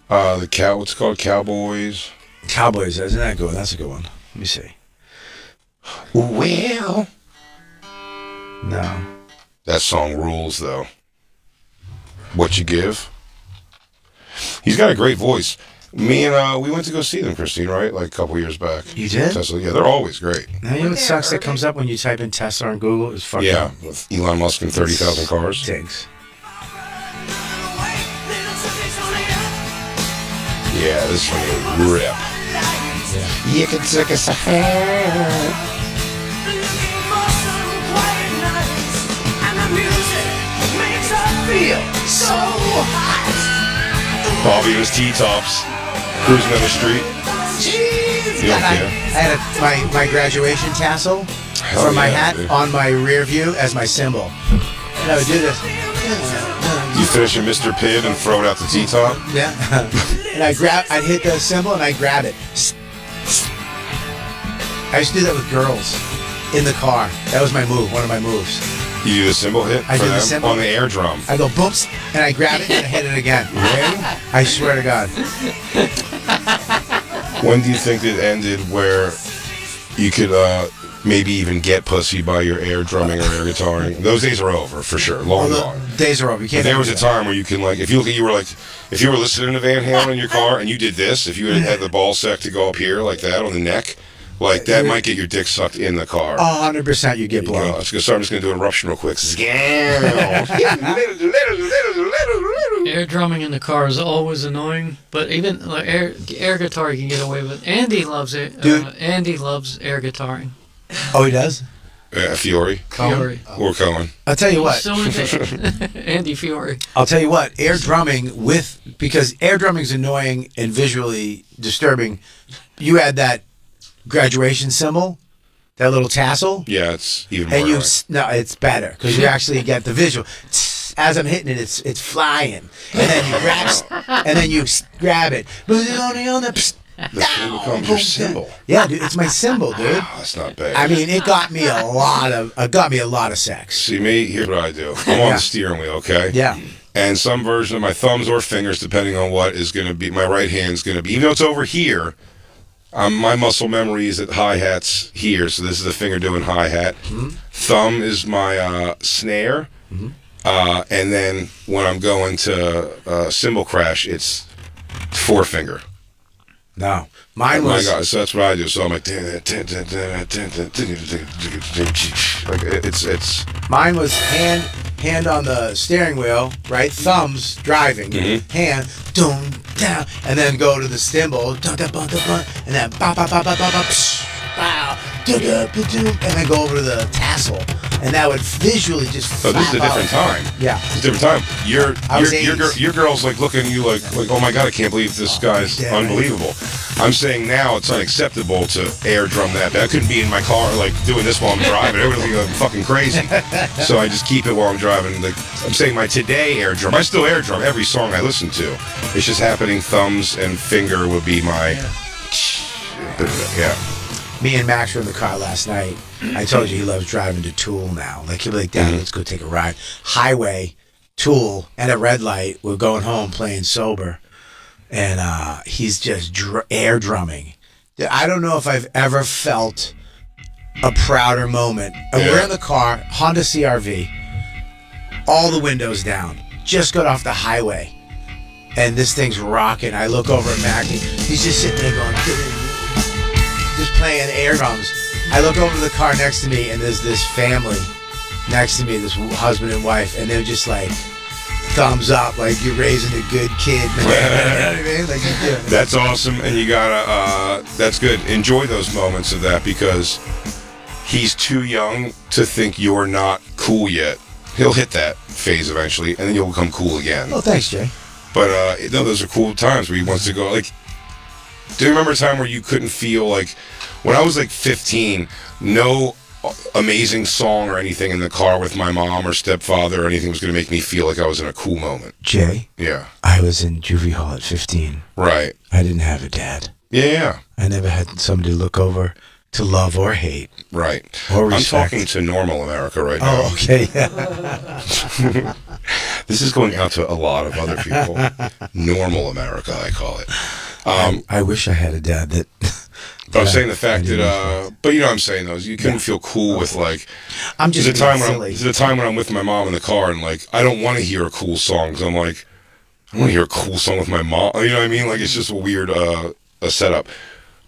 What's it called? Cowboys. Cowboys, isn't that good? That's a good one. Let me see. Well, no. That song rules, though. What You Give. He's got a great voice. Me and we went to go see them, Christine, right? Like a couple years back. You did? Tesla, yeah, they're always great. Now, you know what sucks that comes up when you type in Tesla on Google? Is fucking... Yeah, with Elon Musk and 30,000 cars. Stinks. Yeah, this one will rip. Yeah. You can take us ahead. Feel so hot. Bobby was T-tops, cruising down the street. You don't care. I had my graduation tassel Hell from my yeah, hat dude. on my rear view as my symbol. And I would do this. You finish your Mr. Pibb and throw it out the T-top? Yeah. And I'd hit the symbol and I'd grab it. I used to do that with girls in the car. That was my move, one of my moves. You do the cymbal hit I for do the them cymbal. on the air drum. I go boops and I grab it and I hit it again. Really? I swear to God. When do you think it ended where you could maybe even get pussy by your air drumming or air guitaring. Those days are over for sure. Long gone. Days are over. You can't. But there was a time where you can if you were listening to Van Halen in your car and you did this, if you had the ball sack to go up here like that on the neck. That might get your dick sucked in the car. 100% you get blown. I'm just going to do an eruption real quick. Air drumming in the car is always annoying, but even air guitar you can get away with. Andy loves it. Andy loves air guitaring. Oh, he does? Fiore. Fiore. Or Cohen. I'll tell you what. So Andy Fiore. I'll tell you what. Air drumming because air drumming is annoying and visually disturbing. You add that graduation symbol, that little tassel. Yeah, it's even more. And it's better because you actually get the visual. As I'm hitting it, it's flying, and then you grab it. That becomes your symbol. Yeah, dude, it's my symbol, dude. That's not bad. I mean, it got me a lot of sex. See me? Here's what I do. I'm on the steering wheel, okay? Yeah. And some version of my thumbs or fingers, depending on what is going to be, my right hand's going to be. Even though it's over here. My muscle memory is at hi-hats here, so this is the finger doing hi-hat. Mm-hmm. Thumb is my snare, and then when I'm going to cymbal crash, it's forefinger. No, mine was. So that's what I do. So I'm like, it's. Mine was hand on the steering wheel, right? Thumbs driving, hand down, and then go to the cymbal, and then and then go over to the tassel, and that would visually just. So this is a different time. Yeah, it's a different time. Your girl's like looking at you like, oh my god, I can't believe this guy's unbelievable. I'm saying now it's unacceptable to air drum that. I couldn't be in my car like doing this while I'm driving. It would be like fucking crazy. So I just keep it while I'm driving. Like I'm saying, my today air drum. I still air drum every song I listen to. It's just happening. Thumbs and finger would be my. Yeah. Me and Max were in the car last night. I told you he loves driving to Tool now. Like he'll be like, Dad, let's go take a ride. Highway, Tool, and a red light. We're going home playing sober. And he's just air drumming. I don't know if I've ever felt a prouder moment. We're in the car, Honda CRV, all the windows down, just got off the highway, and this thing's rocking. I look over at Mac, he's just sitting there going, just playing air drums. I look over to the car next to me, and there's this family next to me, this husband and wife, and they're just like, thumbs up, like you're raising a good kid. You know what I mean? Like you do. That's awesome, and you gotta. That's good. Enjoy those moments of that because he's too young to think you're not cool yet. He'll hit that phase eventually, and then you'll become cool again. Oh, thanks, Jay. But no, those are cool times where he wants to go. Like, do you remember a time where you couldn't feel like when I was like 15? No amazing song or anything in the car with my mom or stepfather or anything was going to make me feel like I was in a cool moment. Jay? Yeah. I was in juvie hall at 15. Right. I didn't have a dad. Yeah. I never had somebody to look over to love or hate. Right. Or respect. I'm talking to normal America right now. Oh, okay. This is going out to a lot of other people. Normal America, I call it. I wish I had a dad that... I'm saying the fact that, but you know what I'm saying though, is you couldn't feel cool with like. I'm just there's a time when I'm with my mom in the car and like I don't want to hear a cool song because I'm like I want to hear a cool song with my mom. You know what I mean? Like it's just a weird a setup.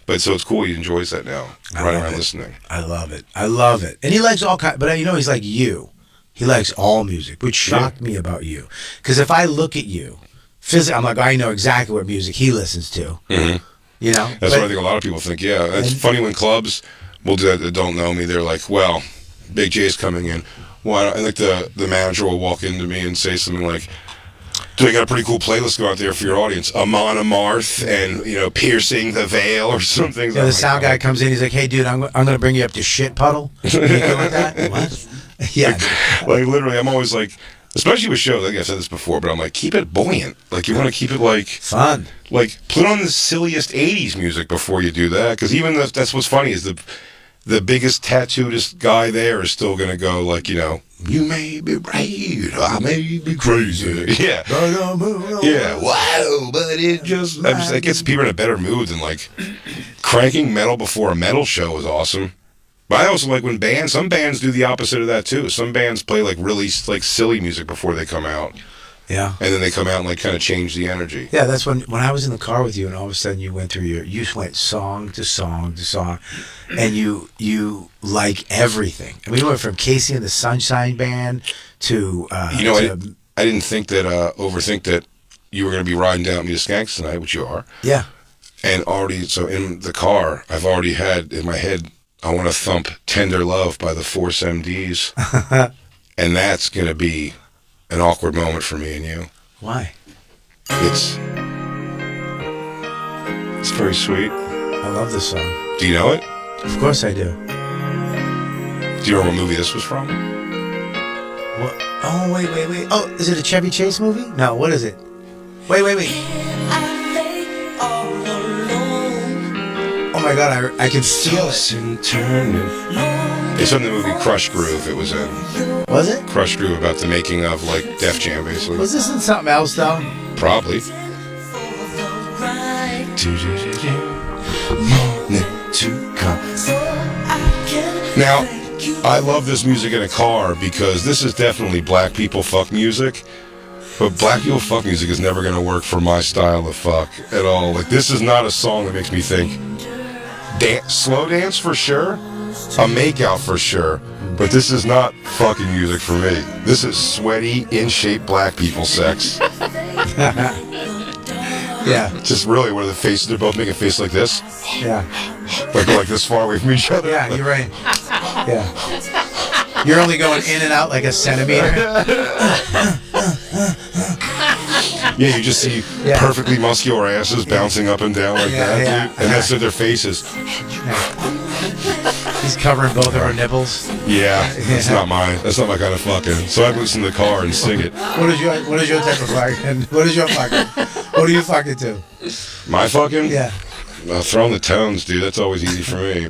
But so it's cool. He enjoys that now. Right around listening. I love it. I love it. And he likes all kinds. But you know he's like you. He likes all music, which shocked me about you. Because if I look at you, I'm like I know exactly what music he listens to. Mm-hmm. You know, that's what I think a lot of people think. Yeah, it's funny when clubs will do that don't know me. They're like, "Well, Big J's coming in." Well, and like the manager will walk into me and say something like, "Do I got a pretty cool playlist go out there for your audience? Amon Amarth and Piercing the Veil or something." Yeah, the sound guy comes in. He's like, "Hey, dude, I'm going to bring you up to Shit Puddle." You good with that? What? Yeah. Like literally, I'm always like. Especially with shows, like I've said this before, but I'm like, keep it buoyant. Like, you want to keep it, like... Fun. Like, put on the silliest 80s music before you do that. Because even that's what's funny is the biggest tattooedest guy there is still going to go, like, you may be right, I may be crazy. Yeah. Yeah. Wow, but it just... It gets people in a better mood than, like, cranking metal before a metal show is awesome. But I also like when some bands do the opposite of that too. Some bands play like really like silly music before they come out. Yeah. And then they come out and like kind of change the energy. Yeah, that's when I was in the car with you, and all of a sudden you went through you just went song to song to song, and you like everything. I mean, we went from Casey and the Sunshine Band to you know, I didn't think that overthink that you were going to be riding down me to Skanks tonight, which you are. Yeah. And already, so in the car, I've already had in my head, I want to thump "Tender Love" by the Force MDs, and that's going to be an awkward moment for me and you. Why? It's very sweet. I love this song. Do you know it? Of course I do. Do you remember what movie this was from? What? Oh, wait. Oh, is it a Chevy Chase movie? No, what is it? Wait. Oh my God, I can feel it. It's from the movie Crush Groove. It was in. Was it? Crush Groove, about the making of like Def Jam, basically. Was this in something else though? Probably. Now, I love this music in a car because this is definitely black people fuck music. But black people fuck music is never going to work for my style of fuck at all. Like, this is not a song that makes me think. Slow dance for sure. A makeout for sure. But this is not fucking music for me. This is sweaty, in shape black people sex. Yeah. Just really where the faces, they're both making a face like this. Yeah. Like this far away from each other. Yeah, you're right. Yeah. You're only going in and out like a centimeter. Yeah, you just see perfectly muscular asses bouncing up and down like that, dude. And that's their faces. He's covering both of her nipples. Yeah, that's not mine. That's not my kind of fucking. So I'd listen to the car and sing it. What is your type of fucking? What is your fucking? What are you fucking to? My fucking? Yeah. Throwing the tones, dude. That's always easy for me.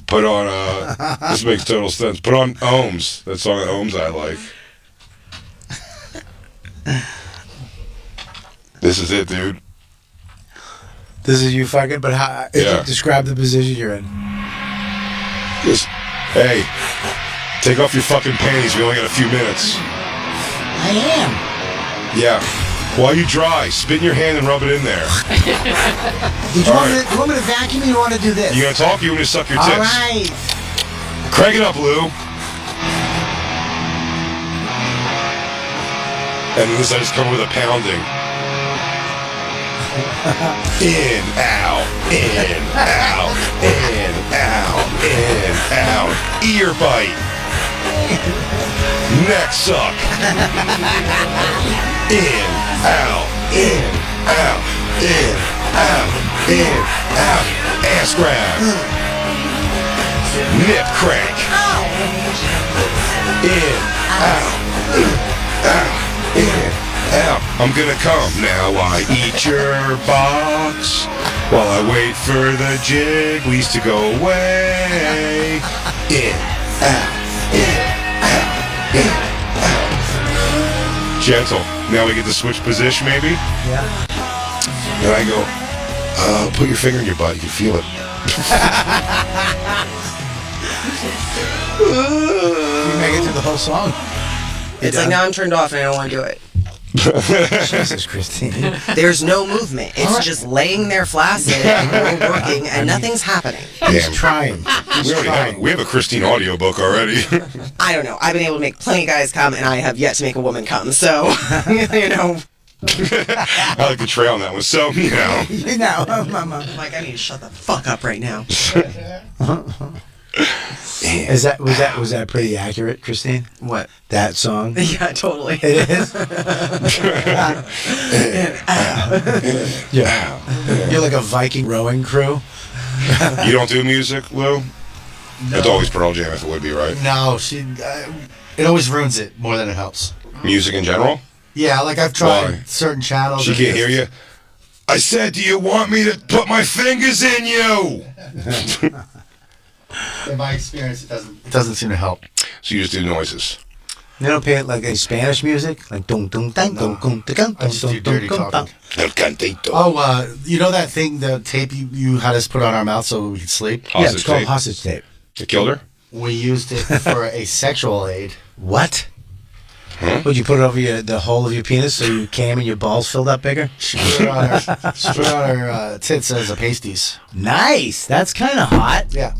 Put on, this makes total sense. Put on Ohms. That song of Ohms I like. This is it, dude. This is you fucking, but how? Describe the position you're in. Just, hey, take off your fucking panties. We only got a few minutes. I am. Yeah. While you dry, spit in your hand and rub it in there. You want me to vacuum or you want to do this? You gonna talk or you want me to suck your tits? All right. Crank it up, Lou. And this I just come with a pounding. In, out, in, out, in, out, in, out. Ear bite. Neck suck. In, out, in, out, in, out, in, out. Ass grab. Nip crank. In, out, in, out. I'm gonna come now. I eat your box while I wait for the jigglies to go away. In, out, in, out. Gentle. Now we get to switch position, maybe? Yeah. And I go, put your finger in your butt. You can feel it. You make it through the whole song. It's like now I'm turned off and I don't want to do it. Jesus, Christine. There's no movement. It's just laying there flaccid and we're working and nothing's happening. He's trying. We have a Christine audiobook already. I don't know. I've been able to make plenty of guys come and I have yet to make a woman come. So, you know. I like the trail on that one. So, you know. You know, Mama. I'm like, I need to shut the fuck up right now. Was that pretty accurate, Christine? What? That song? Yeah, totally. It is. Yeah. You're like a Viking rowing crew. You don't do music, Lou? No. It's always Pearl Jam if it would be, right? No, it always ruins it more than it helps. Music in general? Yeah, like I've tried certain channels. She can't hear you? I said, do you want me to put my fingers in you? In my experience, it doesn't seem to help. So you just do noises. You don't play it like a Spanish music, like dum dum dum dum dum dum. I just do dirty talking. El cantito. Oh, you know that thing, the tape you had us put on our mouth so we could sleep? Yeah, it's called hostage tape. You killed her? We used it for a sexual aid. What? Would you put it over the hole of your penis so you came and your balls filled up bigger? She put it on her tits as a pasties. Nice. That's kind of hot. Yeah.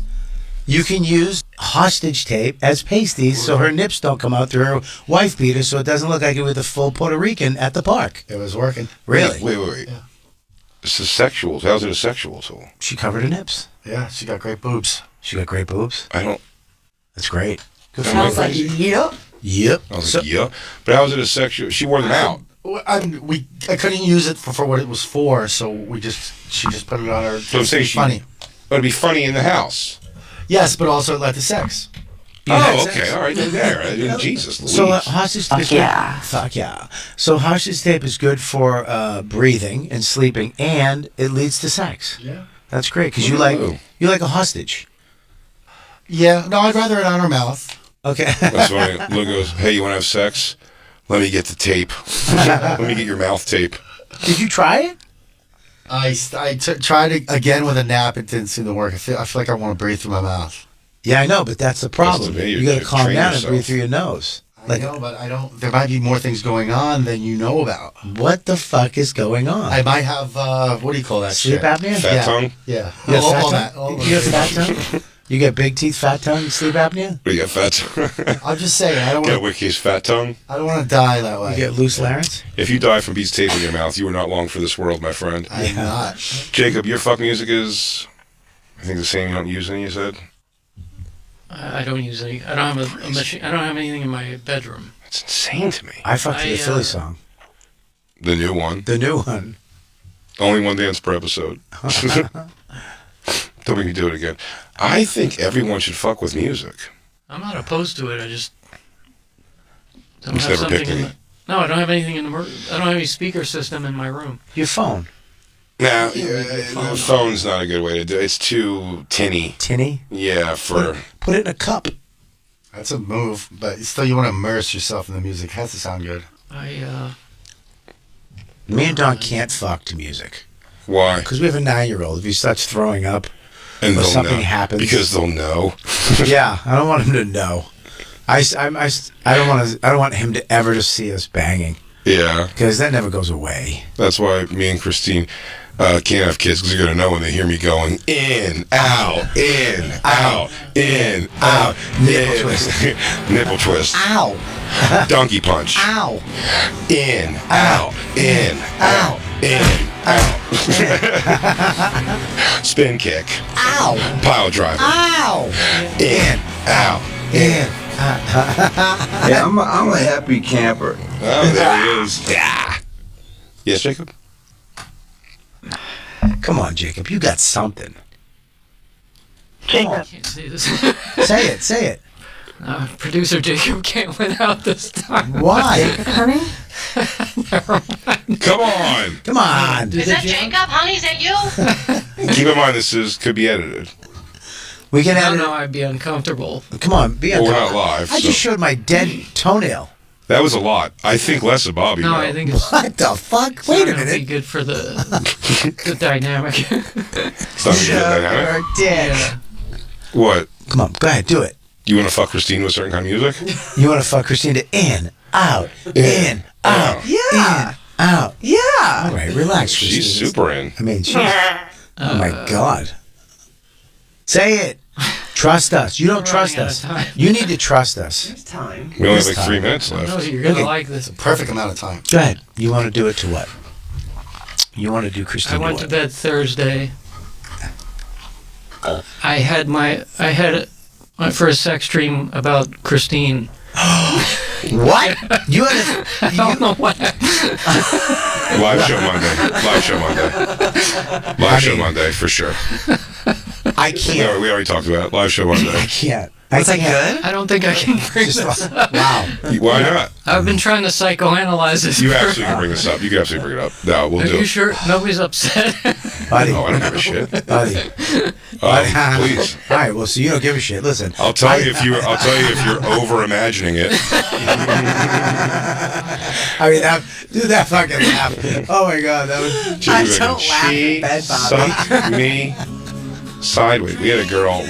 You can use hostage tape as pasties so her nips don't come out through her wife beater, so it doesn't look like it with a full Puerto Rican at the park. It was working. Really? Wait. Yeah. This is sexual. How's it a sexual tool? She covered her nips. Yeah, she got great boobs. She got great boobs? I don't... That's great. Good for Sounds her. like, yep. Yep. I was like, yeah. But how is it a sexual... She wore them out. I couldn't use it for what it was for, so she just put it on her. So say funny. It'd be funny in the house. Yes, but also it led to sex. Okay, all right, there. Jesus, Louise. So hostage tape. Fuck yeah. Fuck yeah. So hostage tape is good for breathing and sleeping, and it leads to sex. Yeah. That's great because you like a hostage. Yeah. No, I'd rather it on her mouth. Okay. That's funny. Lou goes, hey, you want to have sex? Let me get the tape. Let me get your mouth tape. Did you try it? I tried it again with a nap. It didn't seem to work. I feel like I want to breathe through my mouth. Yeah, I know, but that's the problem. That's You got to calm train down and yourself. breathe through your nose. I know, but I don't. There might be more things going on than you know about. What the fuck is going on? I might have what do you call that? Sleep shit? apnea? Fat tongue? Yeah. You got fat All tongue? that. All You got fat tongue? You get big teeth, fat tongue, sleep apnea? But you got fat tongue. I'm just saying. I don't Get want. Wicky's fat tongue. I don't want to die that way. You get loose larynx? If you die from Beats tape in your mouth, you are not long for this world, my friend. I'm not. Jacob, your fuck music is, I think, the same. You don't use any, you said? I don't use any. I don't have a machine. I don't have anything in my bedroom. It's insane to me. I fucked to the Philly song. The new one. The new one. Only one dance per episode. Don't make me do it again. I think everyone should fuck with music. I'm not opposed to it. I just don't Just have never something picked in any. the. No, I don't have anything in the. I don't have any speaker system in my room. Your phone. Now, the phone's not a good way to do it. It's too tinny. Tinny? Yeah, for... Put it in a cup. That's a move, but still, you want to immerse yourself in the music. It has to sound good. Me and Don can't fuck to music. Why? Because we have a 9-year-old. If he starts throwing up And or they'll something know. happens. Because they'll know. Yeah, I don't want him to know. I don't want him to ever just see us banging. Yeah. Because that never goes away. That's why me and Christine can't have kids, because they're going to know when they hear me going in, out, in, out, in, out. Nipple twist. Nipple twist. Ow. Donkey punch. Ow. In, out, in, out, in, out. Spin kick. Ow. Pile driver. Ow. In, out, in. Yeah, I'm a happy camper. Oh, there he is. Yeah. Yes, Jacob? Come on, Jacob. You got something. Jacob. I can't say this. Say it. Producer Jacob can't win out this time. Why? Honey? Never mind. Come on. Come on. Is that Jacob? Honey, is that you? Keep in mind, this could be edited. We can I have don't know. I'd be uncomfortable. Come on, be Well, on. we're not live. I so- just showed my dead toenail. That was a lot. I think less of Bobby. No, though. I think it's. What the fuck? It's Wait not a gonna Be minute. good for the dynamic. It's not gonna be good dynamic. Dead. What? Come on, go ahead, do it. You want to fuck Christine with certain kind of music? You want to fuck Christina in, out, in, out, Yeah. in, out. Yeah. All right, relax, Christina. She's super in. I mean, she's. Oh my God. Say it. Trust us. You don't trust us. You need to trust us. It's time. We only have This like 3 time. minutes No, left. you're gonna Okay. like this. Perfect amount of time. Go ahead. You want to do it to what? You want to do I Christina went to what? bed Thursday. I had my first sex dream about Christine. What? You had I don't know what. Live show Monday. Live show Monday. Live show Monday for sure. I can't. We already talked about it. Live show Monday. I can't. Was that good? I don't think I can bring this up. Wow. Why not? I've been trying to psychoanalyze this. You for- absolutely can bring this up. You can absolutely bring it up. No, we'll Are do you it. sure nobody's upset? Buddy. Oh, I don't give a shit. Buddy. Please. All right. Well, so you don't give a shit. Listen. I'll tell you if you're over imagining it. I mean, that fucking laugh. Oh my God, that was. She I was don't like, laugh she in bed, Bobby. sucked me sideways. We had a girl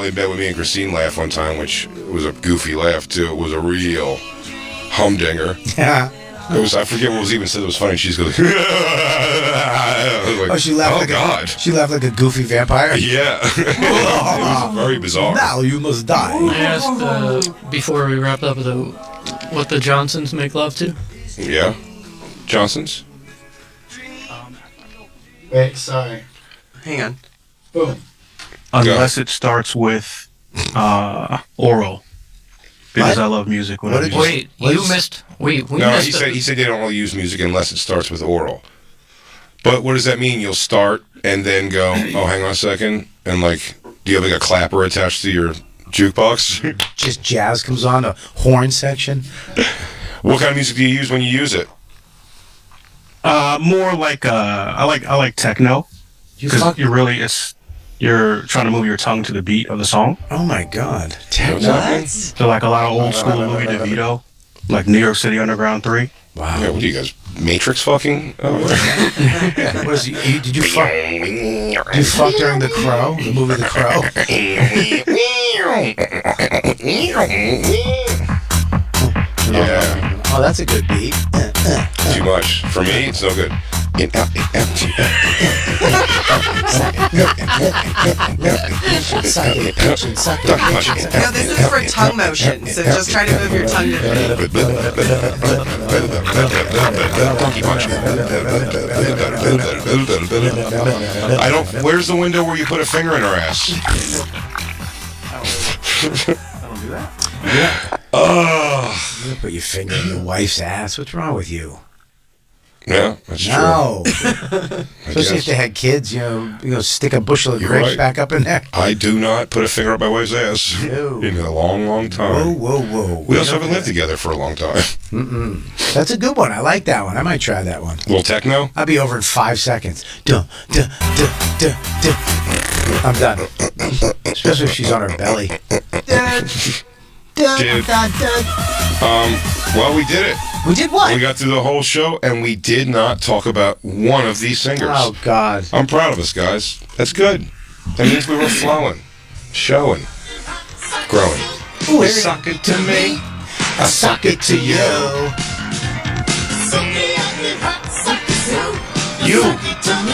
in bed with me and Christine laugh one time, which was a goofy laugh too. It was a real humdinger. Yeah. It was, I forget what was even said that was funny. She's going, like, she laughed like God. She laughed like a goofy vampire? Yeah. It was very bizarre. Now you must die. I asked before we wrapped up what the Johnsons make love to. Yeah. Johnsons? Wait, sorry. Hang on. Boom. Unless it starts with oral. Because What? I love music. What did you- Wait, what you is- missed. Wait, we No, missed. he said they don't really use music unless it starts with oral. But what does that mean? You'll start and then go, oh, hang on a second, and like, do you have like a clapper attached to your jukebox? Just jazz comes on, the horn section. What kind of music do you use when you use it? More like I like techno. Because you're trying to move your tongue to the beat of the song. Oh my God. What? So like a lot of old school Louis DeVito, like New York City Underground 3. Wow. Yeah, what do you guys, Matrix fucking? Oh, What is did you fuck? Did you fuck during The Crow? The movie The Crow? Yeah. Oh, that's a good beat. Too much. For me, it's no good. No, this is for tongue motion, so just try to move your tongue to the beat. Donkey punch. I don't. Where's the window where you put a finger in her ass? I don't do that. Oh. You put your finger in your wife's ass. What's wrong with you? Yeah, that's true. No. Especially if they had kids, you know, stick a bushel of You're grapes right. back up in there. I do not put a finger up my wife's ass in a long, long time. Whoa. We also haven't lived together for a long time. That's a good one. I like that one. I might try that one. A little techno? I'll be over in 5 seconds. Duh. I'm done. Especially if she's on her belly. Dude. Well, we did it. We did what? We got through the whole show, and we did not talk about one of these singers. Oh, God. I'm proud of us, guys. That's good. That means we were flowing, showing, growing. Ooh, You suck it to me, I suck it to you. You,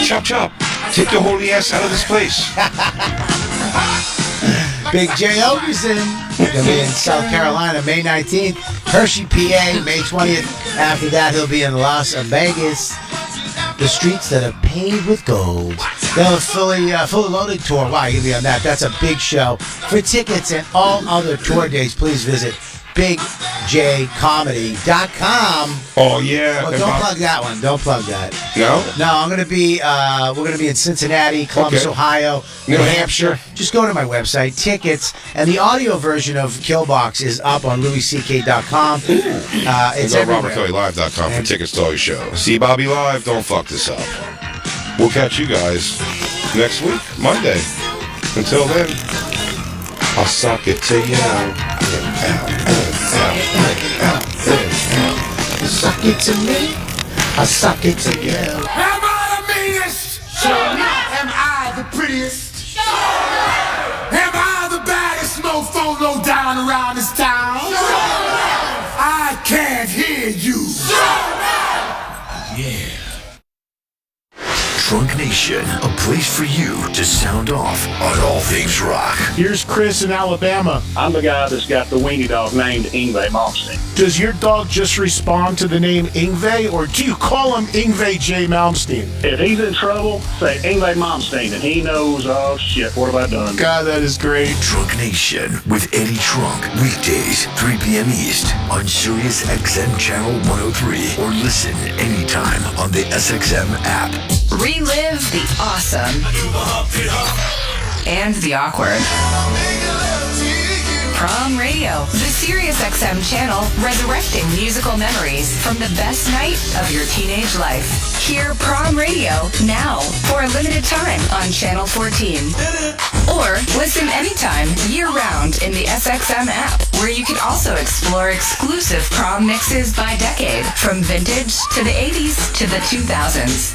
chop chop, take your holy ass out of this place. Big J. Oakerson. He'll be in South Carolina May 19th. Hershey, PA, May 20th. After that, he'll be in Las Vegas. The streets that are paved with gold. They'll have a fully loaded tour. Wow, you'll be on that. That's a big show. For tickets and all other tour dates, please visit bigjcomedy.com. Oh, yeah. Well, don't plug that one. Don't plug that. No? No, I'm gonna be. We're gonna be in Cincinnati, Columbus, Okay. Ohio, New Hampshire. Just go to my website, tickets, and the audio version of Killbox is up on louisck.com. It's Go to everywhere. RobertKellyLive.com for tickets to all your shows. See Bobby Live. Don't fuck this up. We'll catch you guys next week, Monday. Until then, I'll suck it to you. Suck it to me, I suck it to you. Am I the meanest? Sure not. Am I the prettiest? Sure not. Am I the baddest mofo low down around this town? Sure not. I can't hear you. Sure not. Yeah. Trunk Nation, a place for you to sound off on all things rock. Here's Chris in Alabama. I'm the guy that's got the weenie dog named Ingve Malmsteen. Does your dog just respond to the name Ingve, or do you call him Ingve J. Malmsteen? If he's in trouble, say Ingve Malmsteen, and he knows, oh shit, what have I done? God, that is great. Trunk Nation with Eddie Trunk, weekdays, 3 p.m. East on Sirius XM Channel 103, or listen anytime on the SXM app. Relive the awesome and the awkward. Prom Radio, the SiriusXM channel resurrecting musical memories from the best night of your teenage life. Hear Prom Radio now for a limited time on Channel 14. Or listen anytime, year-round in the SXM app, where you can also explore exclusive prom mixes by decade, from vintage to the 80s to the 2000s.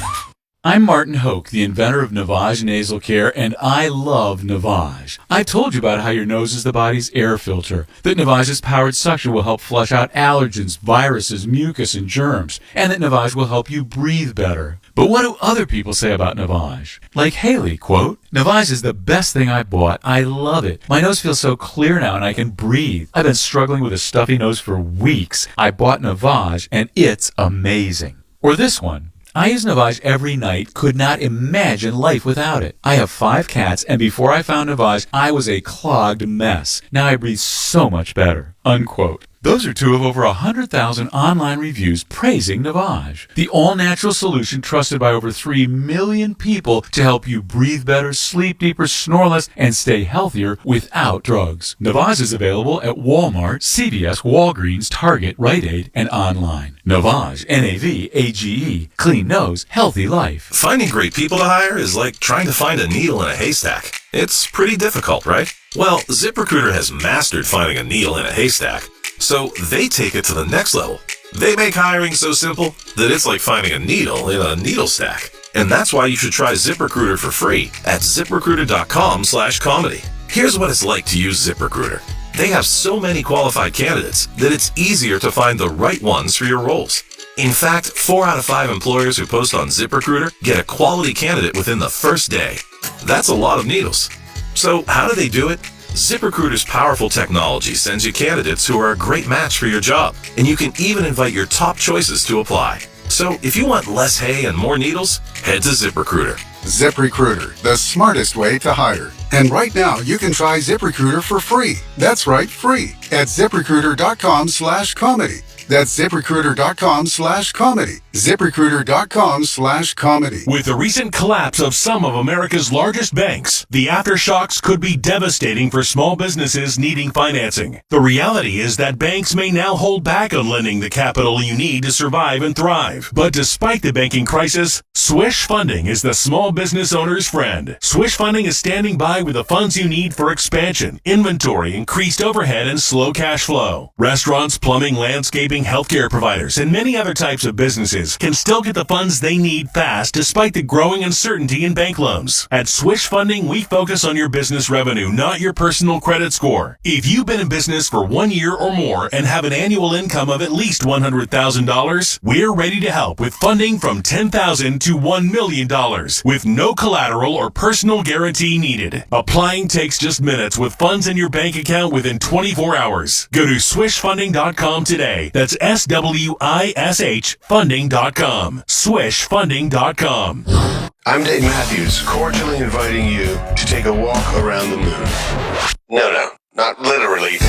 I'm Martin Hoke, the inventor of Navage Nasal Care, and I love Navage. I've told you about how your nose is the body's air filter, that Navage's powered suction will help flush out allergens, viruses, mucus, and germs, and that Navage will help you breathe better. But what do other people say about Navage? Like Haley, quote, Navage is the best thing I bought. I love it. My nose feels so clear now and I can breathe. I've been struggling with a stuffy nose for weeks. I bought Navage and it's amazing. Or this one. I use Navage every night, could not imagine life without it. I have 5 cats, and before I found Navage, I was a clogged mess. Now I breathe so much better. Unquote. Those are 2 of over 100,000 online reviews praising Navage, the all-natural solution trusted by over 3 million people to help you breathe better, sleep deeper, snore less, and stay healthier without drugs. Navage is available at Walmart, CVS, Walgreens, Target, Rite Aid, and online. Navage, N-A-V-A-G-E, clean nose, healthy life. Finding great people to hire is like trying to find a needle in a haystack. It's pretty difficult, right? Well, ZipRecruiter has mastered finding a needle in a haystack. So they take it to the next level. They make hiring so simple that it's like finding a needle in a needle stack. And that's why you should try ZipRecruiter for free at ZipRecruiter.com/comedy. Here's what it's like to use ZipRecruiter. They have so many qualified candidates that it's easier to find the right ones for your roles. In fact, 4 out of 5 employers who post on ZipRecruiter get a quality candidate within the first day. That's a lot of needles. So how do they do it? ZipRecruiter's powerful technology sends you candidates who are a great match for your job, and you can even invite your top choices to apply. So if you want less hay and more needles, head to ZipRecruiter. ZipRecruiter, the smartest way to hire. And right now, you can try ZipRecruiter for free. That's right, free at ZipRecruiter.com/comedy. That's ZipRecruiter.com/comedy. ZipRecruiter.com/comedy. With the recent collapse of some of America's largest banks, the aftershocks could be devastating for small businesses needing financing. The reality is that banks may now hold back on lending the capital you need to survive and thrive. But despite the banking crisis, Swish Funding is the small business owner's friend. Swish Funding is standing by with the funds you need for expansion, inventory, increased overhead, and slow cash flow. Restaurants, plumbing, landscaping, healthcare providers, and many other types of businesses can still get the funds they need fast despite the growing uncertainty in bank loans. At Swish Funding, we focus on your business revenue, not your personal credit score. If you've been in business for 1 year or more and have an annual income of at least $100,000, we're ready to help with funding from $10,000 to $1 million with no collateral or personal guarantee needed. Applying takes just minutes with funds in your bank account within 24 hours. Go to swishfunding.com today. That's SWISH funding.com. Swishfunding.com. I'm Dave Matthews, cordially inviting you to take a walk around the moon. No, not literally.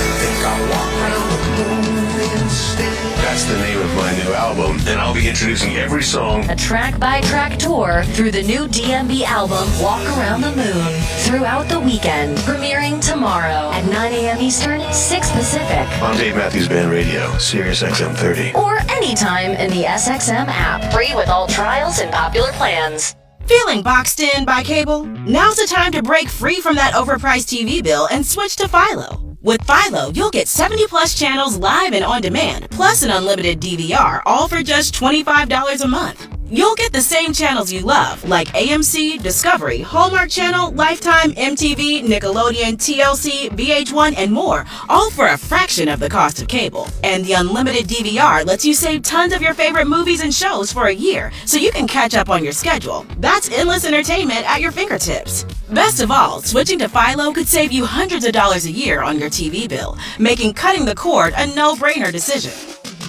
That's the name of my new album, and I'll be introducing every song. A track-by-track tour through the new DMB album, Walk Around the Moon, throughout the weekend, premiering tomorrow at 9 a.m. Eastern, 6 Pacific. On Dave Matthews Band Radio, Sirius XM 30. Or anytime in the SXM app, free with all trials and popular plans. Feeling boxed in by cable? Now's the time to break free from that overpriced TV bill and switch to Philo. With Philo, you'll get 70-plus channels live and on demand, plus an unlimited DVR, all for just $25 a month. You'll get the same channels you love, like AMC, Discovery, Hallmark Channel, Lifetime, MTV, Nickelodeon, TLC, VH1, and more, all for a fraction of the cost of cable. And the unlimited DVR lets you save tons of your favorite movies and shows for a year, so you can catch up on your schedule. That's endless entertainment at your fingertips. Best of all, switching to Philo could save you hundreds of dollars a year on your TV bill, making cutting the cord a no-brainer decision.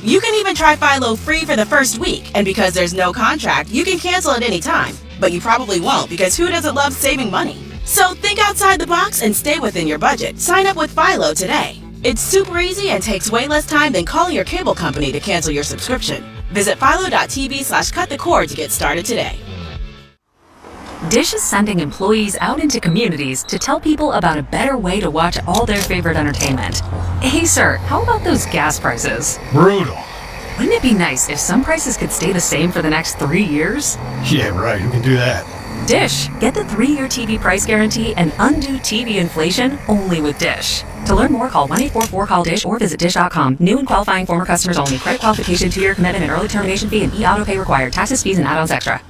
You can even try Philo free for the first week, and because there's no contract, you can cancel at any time. But you probably won't, because who doesn't love saving money? So think outside the box and stay within your budget. Sign up with Philo today. It's super easy and takes way less time than calling your cable company to cancel your subscription. Visit philo.tv/cutthecord to get started today. Dish is sending employees out into communities to tell people about a better way to watch all their favorite entertainment. Hey sir, how about those gas prices? Brutal. Wouldn't it be nice if some prices could stay the same for the next 3 years? Yeah, right. Who can do that? Dish. Get the 3-year TV price guarantee and undo TV inflation only with Dish. To learn more, call 1-844-CALL-DISH or visit dish.com. New and qualifying former customers only. Credit qualification, 2-year commitment and early termination fee and e-auto pay required. Taxes, fees, and add-ons extra.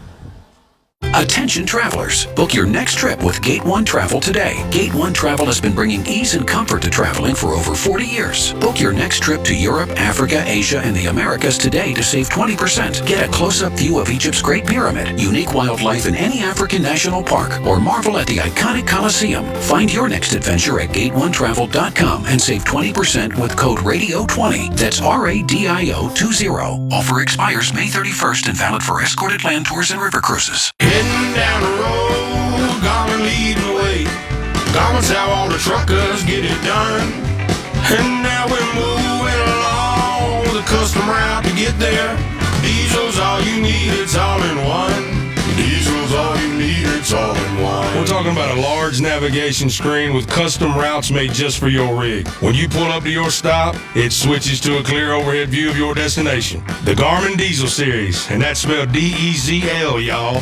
Attention travelers, book your next trip with Gate 1 Travel today. Gate 1 Travel has been bringing ease and comfort to traveling for over 40 years. Book your next trip to Europe, Africa, Asia, and the Americas today to save 20%. Get a close-up view of Egypt's Great Pyramid, unique wildlife in any African national park, or marvel at the iconic Colosseum. Find your next adventure at gate1travel.com and save 20% with code RADIO20. That's RADIO20. Offer expires May 31st and valid for escorted land tours and river cruises. Heading down the road, Garmin leading the way. Garmin's how all the truckers get it done. And now we're moving along the custom route to get there. Diesel's all you need, it's all in one. Diesel's all you need, it's all in one. We're talking about a large navigation screen with custom routes made just for your rig. When you pull up to your stop, it switches to a clear overhead view of your destination. The Garmin Diesel Series, and that's spelled D-E-Z-L, y'all.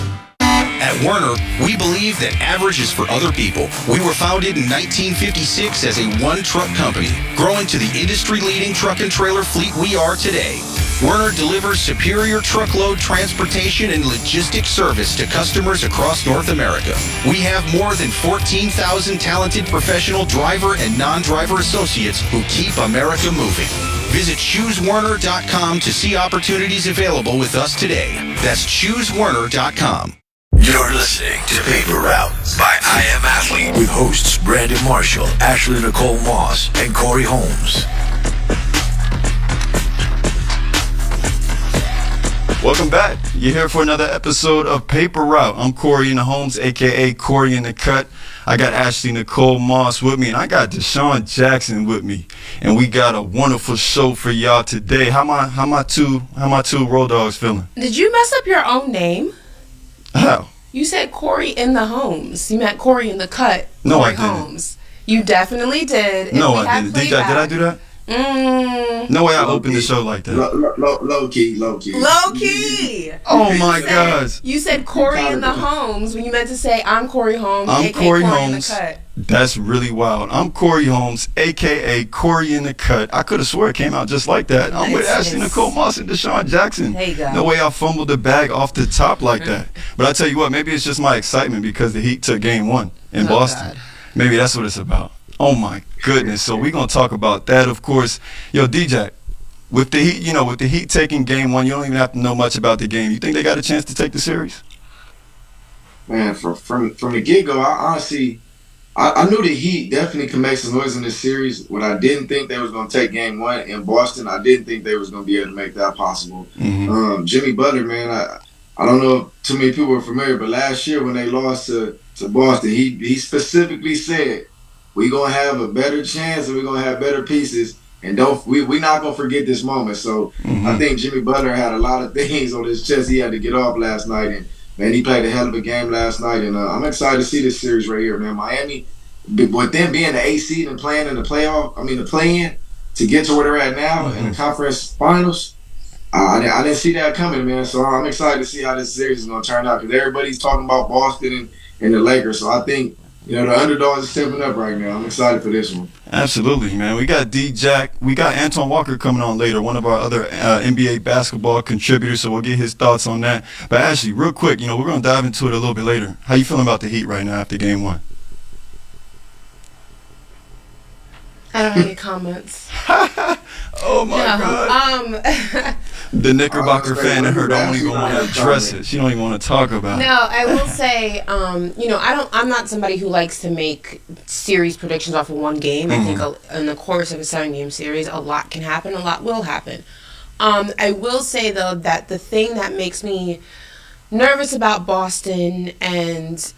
At Werner, we believe that average is for other people. We were founded in 1956 as a one-truck company, growing to the industry-leading truck and trailer fleet we are today. Werner delivers superior truckload transportation and logistics service to customers across North America. We have more than 14,000 talented professional driver and non-driver associates who keep America moving. Visit ChooseWerner.com to see opportunities available with us today. That's ChooseWerner.com. You're listening to Paper Route by I Am Athlete with hosts Brandon Marshall, Ashley Nicole Moss, and Corey Holmes. Welcome back. You're here for another episode of Paper Route. I'm Corey in the Holmes, aka Corey in the Cut. I got Ashley Nicole Moss with me, and I got Deshaun Jackson with me. And we got a wonderful show for y'all today. How my two road dogs feeling? Did you mess up your own name? How? You said Corey in the Holmes. You meant Corey in the Cut. No, Corey I didn't. Holmes. You definitely did. No, I didn't. Did I do that? No way I opened the show like that. Low key. Low key. Oh my gosh. You said Corey in the Holmes when you meant to say I'm Corey Holmes. I'm aka Corey in the Holmes. Cut. That's really wild. I'm Corey Holmes, aka Corey in the Cut. I could have swore it came out just like that. I'm with Ashley Nicole Moss and Deshaun Jackson. There you go. No way I fumbled the bag off the top like that. But I tell you what, maybe it's just my excitement because the Heat took game 1 in Boston. God. Maybe that's what it's about. Oh my goodness. So we're gonna talk about that, of course. Yo, DJ, with the Heat, with the Heat taking game 1, you don't even have to know much about the game. You think they got a chance to take the series? Man, from the get-go, I honestly, I knew the Heat definitely could make some noise in this series. What I didn't think they was going to take game 1 in Boston, I didn't think they was going to be able to make that possible. Mm-hmm. Jimmy Butler, man, I don't know if too many people are familiar, but last year when they lost to Boston, he specifically said, we're going to have a better chance and we're going to have better pieces. And we're not going to forget this moment. So I think Jimmy Butler had a lot of things on his chest he had to get off last night. And, man, he played a hell of a game last night. And I'm excited to see this series right here, man. Miami, with them being the 8th seed and playing in the the play-in, to get to where they're at now in the conference finals, I didn't see that coming, man. So I'm excited to see how this series is going to turn out. Because everybody's talking about Boston and the Lakers. So I think, the underdogs are stepping up right now. I'm excited for this one. Absolutely, man. We got D-Jack. We got Antoine Walker coming on later, one of our other NBA basketball contributors, so we'll get his thoughts on that. But actually, real quick, we're going to dive into it a little bit later. How you feeling about the Heat right now after game 1? I don't have any comments. Oh my God. The Knickerbocker fan in her don't even want to address it. She don't even want to talk about it. No, I will say, I'm not somebody who likes to make series predictions off of one game. I think in the course of a 7-game series, a lot can happen, a lot will happen. I will say though that the thing that makes me nervous about Boston and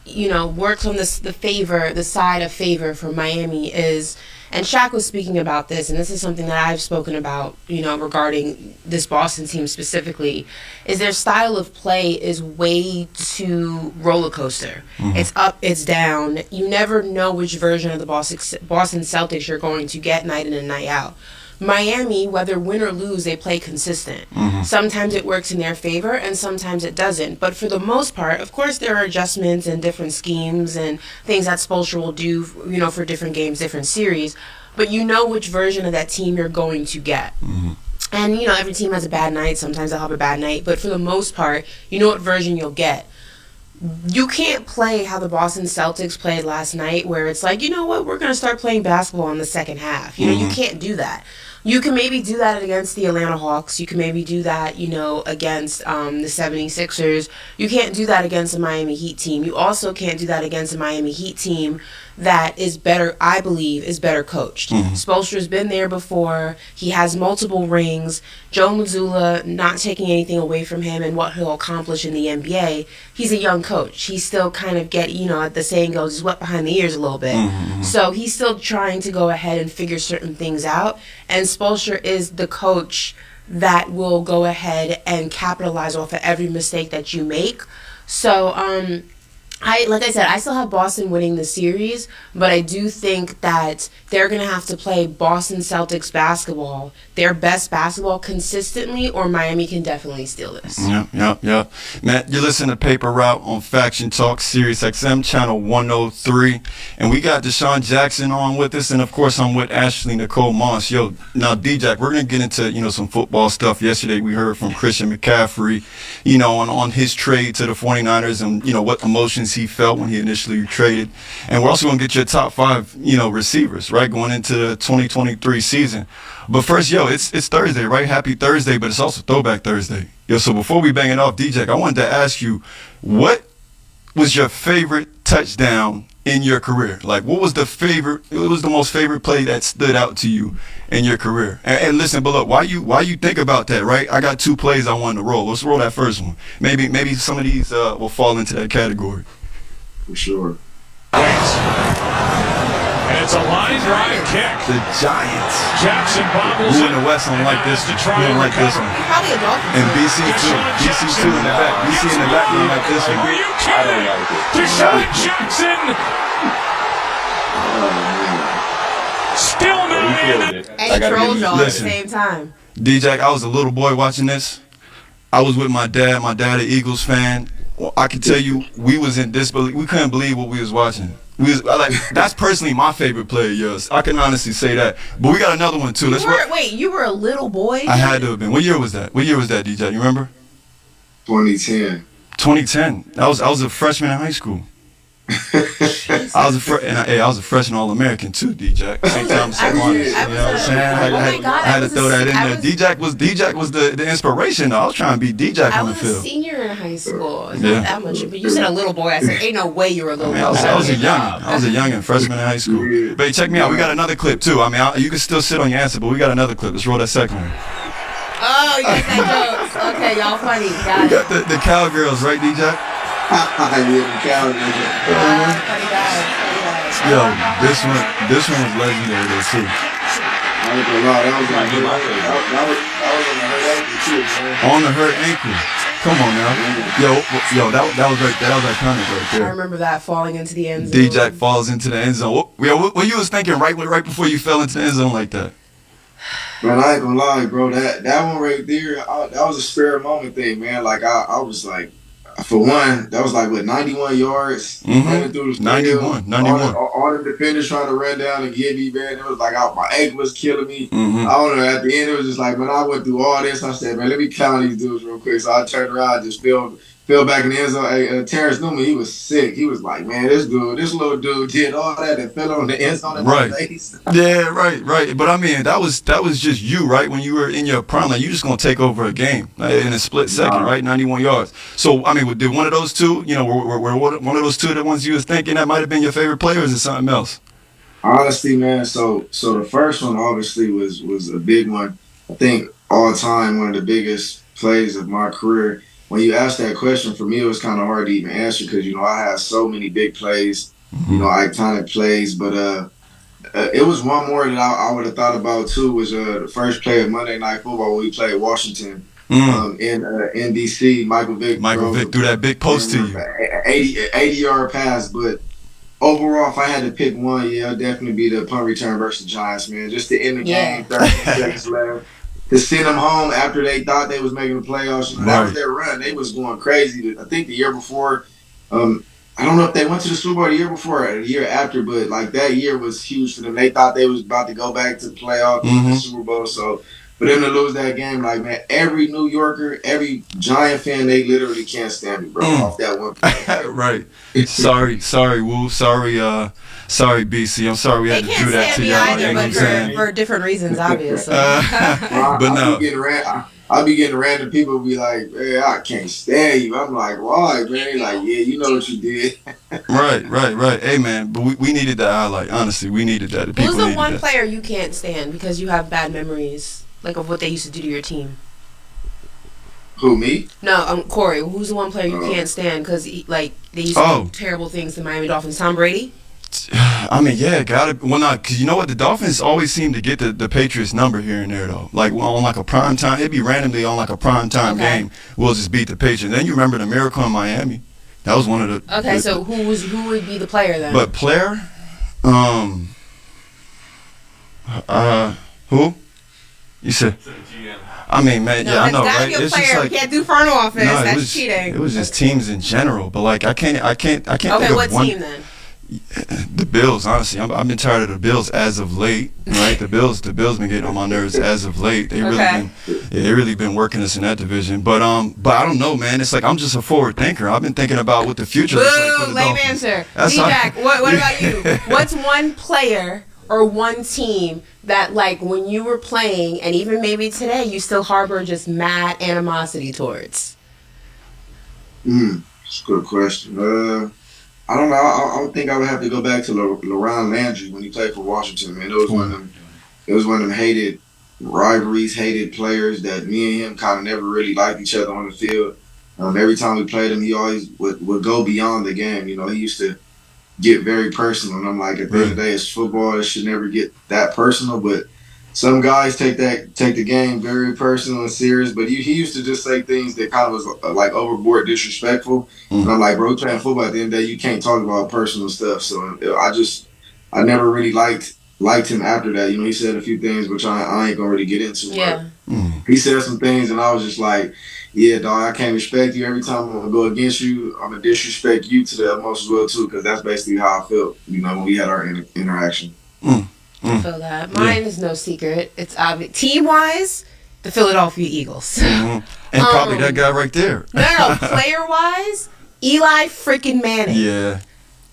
works on the side of favor for Miami is, and Shaq was speaking about this, and this is something that I've spoken about, regarding this Boston team specifically, is their style of play is way too roller coaster. It's up, it's down. You never know which version of the Boston Celtics you're going to get night in and night out. Miami, whether win or lose, they play consistent. Sometimes it works in their favor and sometimes it doesn't. But for the most part, of course, there are adjustments and different schemes and things that Spoelstra will do, for different games, different series. But you know which version of that team you're going to get. And, every team has a bad night. Sometimes they'll have a bad night. But for the most part, you know what version you'll get. you can't play how the Boston Celtics played last night, where it's like, you know what, we're going to start playing basketball in the second half. You know, you can't do that. You can maybe do that against the Atlanta Hawks. You can maybe do that, you know, against the 76ers. You can't do that against a Miami Heat team. You also can't do that against a Miami Heat team that is better, I believe, is better coached. Spoelstra's been there before. He has multiple rings. Joe Mazzulla, not taking anything away from him and what he'll accomplish in the NBA, he's a young coach. He's still kind of you know, the saying goes, he's wet behind the ears a little bit. So he's still trying to go ahead and figure certain things out. And Spoelstra is the coach that will go ahead and capitalize off of every mistake that you make. So, like I said, I still have Boston winning the series, but I do think that they're going to have to play Boston Celtics basketball, their best basketball consistently, or Miami can definitely steal this. Yep. Matt, you listen to Paper Route on Faction Talk, Sirius XM, channel 103. And we got Deshaun Jackson on with us, and of course I'm with Ashley Nicole Moss. Yo, now D-Jack, we're going to get into, you know, some football stuff. Yesterday we heard from Christian McCaffrey, you know, on his trade to the 49ers and, you know, what emotions he felt when he initially traded. And we're also going to get your top 5, you know, receivers, right, going into the 2023 season. But first, yo, it's Thursday, right? Happy Thursday, but it's also Throwback Thursday. Yo, so before we bang it off, DJ, I wanted to ask you, what was your favorite touchdown in your career? Like, what was the most favorite play that stood out to you in your career? And listen, but look, why you think about that, right? I got 2 plays I wanted to roll. Let's roll that first one. Maybe some of these will fall into that category. For sure. And it's a line drive kick. The Giants. Jackson bobbles in the West don't like this one. We don't like this one. Probably a Dolphins. And BC too. BC too in the back. BC in the back don't like this one. Are you kidding? Deshaun Jackson. Still not in. And troll y'all at the same time. D-Jack, I was a little boy watching this. I was with my dad. My dad, an Eagles fan. Well, I can tell you, we was in disbelief. We couldn't believe what we was watching. That's personally my favorite play of yours. I can honestly say that. But we got another one too. Wait, you were a little boy? I had to have been. What year was that? DJ? You remember? 2010. 2010. I was a freshman in high school. I was a freshman All-American too, D-Jack. St. Thomas Aquinas. You know what I'm saying? I had to throw that in there. D-Jack was the inspiration. I was trying to be D-Jack on the field. I was a senior in high school. It's not that much. But you said a little boy. I said, ain't no way you were a little boy. I was a youngin'. I was a youngin', freshman in high school. But check me out. We got another clip too. I mean, you can still sit on your answer, but we got another clip. Let's roll that second one. Oh, you got that jokes. Okay, y'all funny. Got it. We got the cowgirls, right, D-Jack? Yo, this one was legendary though too. I ain't gonna lie, that was on the hurt ankle too, man. On the hurt ankle. Come on now. Yo, that was right there. That was iconic right there. I remember that falling into the end zone. D-Jack falls into the end zone. What you was thinking right before you fell into the end zone like that? Man, I ain't gonna lie, bro. That one right there, that was a spare moment thing, man. Like I was like, for one, that was like, 91 yards running through the field. 91. All the defenders trying to run down and get me, man. It was like, my ankle was killing me. I don't know, at the end, it was just like, man, I went through all this. I said, man, let me count these dudes real quick. So I turned around and just fell back in the end zone. Hey, Terrence Newman, he was sick. He was like, man, this little dude did all that and fell on the end zone in my face. Yeah, right. But I mean, that was just you, right? When you were in your prime, like, you just gonna take over a game in a split second, right? 91 yards. So I mean, did one of those two, you know, were one of those two the ones you was thinking that might have been your favorite player, or is it something else? Honestly, man, so the first one obviously was a big one. I think all time one of the biggest plays of my career. When you asked that question, for me, it was kind of hard to even answer because, you know, I had so many big plays, you know, iconic plays. But it was one more that I would have thought about, too, was the first play of Monday Night Football when we played Washington in D.C. Michael Vick threw that big post to you. 80-yard pass. But overall, if I had to pick one, it'd definitely be the punt return versus the Giants, man. Just to end the game, 30 seconds left. To send them home after they thought they was making the playoffs. That was their run. They was going crazy. I think the year before, I don't know if they went to the Super Bowl the year before or the year after, but like that year was huge for them. They thought they was about to go back to the playoffs, the Super Bowl. So For them to lose that game, like, man, every New Yorker, every Giant fan, they literally can't stand me, bro, off that one play. Right. Sorry, Woo. Sorry, BC. I'm sorry we had to do that to y'all. Either, You know what I'm but saying? for different reasons, obviously. But no. I'll be getting random people be like, man, I can't stand you. I'm like, why, man? Like, yeah, you know what you did. Right. Hey, man, but we needed that highlight. Honestly, we needed that. The people Who's the needed one that. player you can't stand because you have bad memories, like of what they used to do to your team? Who, me? No, Corey. Who's the one player you can't stand because like they used to do terrible things to Miami Dolphins? Tom Brady. I mean, yeah, got it. Well, not because you know what, the Dolphins always seem to get the Patriots number here and there though. Like on like a prime time, it'd be randomly on like a prime time game. We'll just beat the Patriots. Then you remember the miracle in Miami? That was one of the. Okay, so who would be the player then? But player, who? You said. I mean, man, No, yeah, I it's know, gotta right? be a It's player. just like We can't do front office. no, That's cheating. It was just teams in general, but like I can't think Okay, of what one. team then? The Bills, honestly, I've been tired of the Bills as of late, right? The Bills been getting on my nerves as of late. They really been working us in that division. But I don't know, man. It's like I'm just a forward thinker. I've been thinking about what the future looks like for the Lame Dolphins. answer. That's D-Jack, what about you? What's one player or one team that, like, when you were playing, and even maybe today, you still harbor just mad animosity towards? That's a good question. I don't know. I would think I would have to go back to LaRon Landry when he played for Washington. Man, it was one of them hated rivalries, hated players that me and him kind of never really liked each other on the field. Every time we played him, he always would go beyond the game. You know, he used to get very personal, and I'm like, at the end of the day, it's football. It should never get that personal, but some guys take the game very personal and serious. But he used to just say things that kind of was like overboard disrespectful. And I'm like, bro, playing football at the end of the day, you can't talk about personal stuff. So I never really liked him after that. You know, he said a few things which I ain't gonna really get into. Yeah. He said some things, and I was just like, yeah, dog, I can't respect you. Every time I'm gonna go against you, I'm gonna disrespect you to the utmost as well too, because that's basically how I felt. You know, when we had our interaction. I feel that. Mine is no secret. It's obvious. Team-wise, the Philadelphia Eagles. And probably that guy right there. No, player-wise, Eli freaking Manning. Yeah.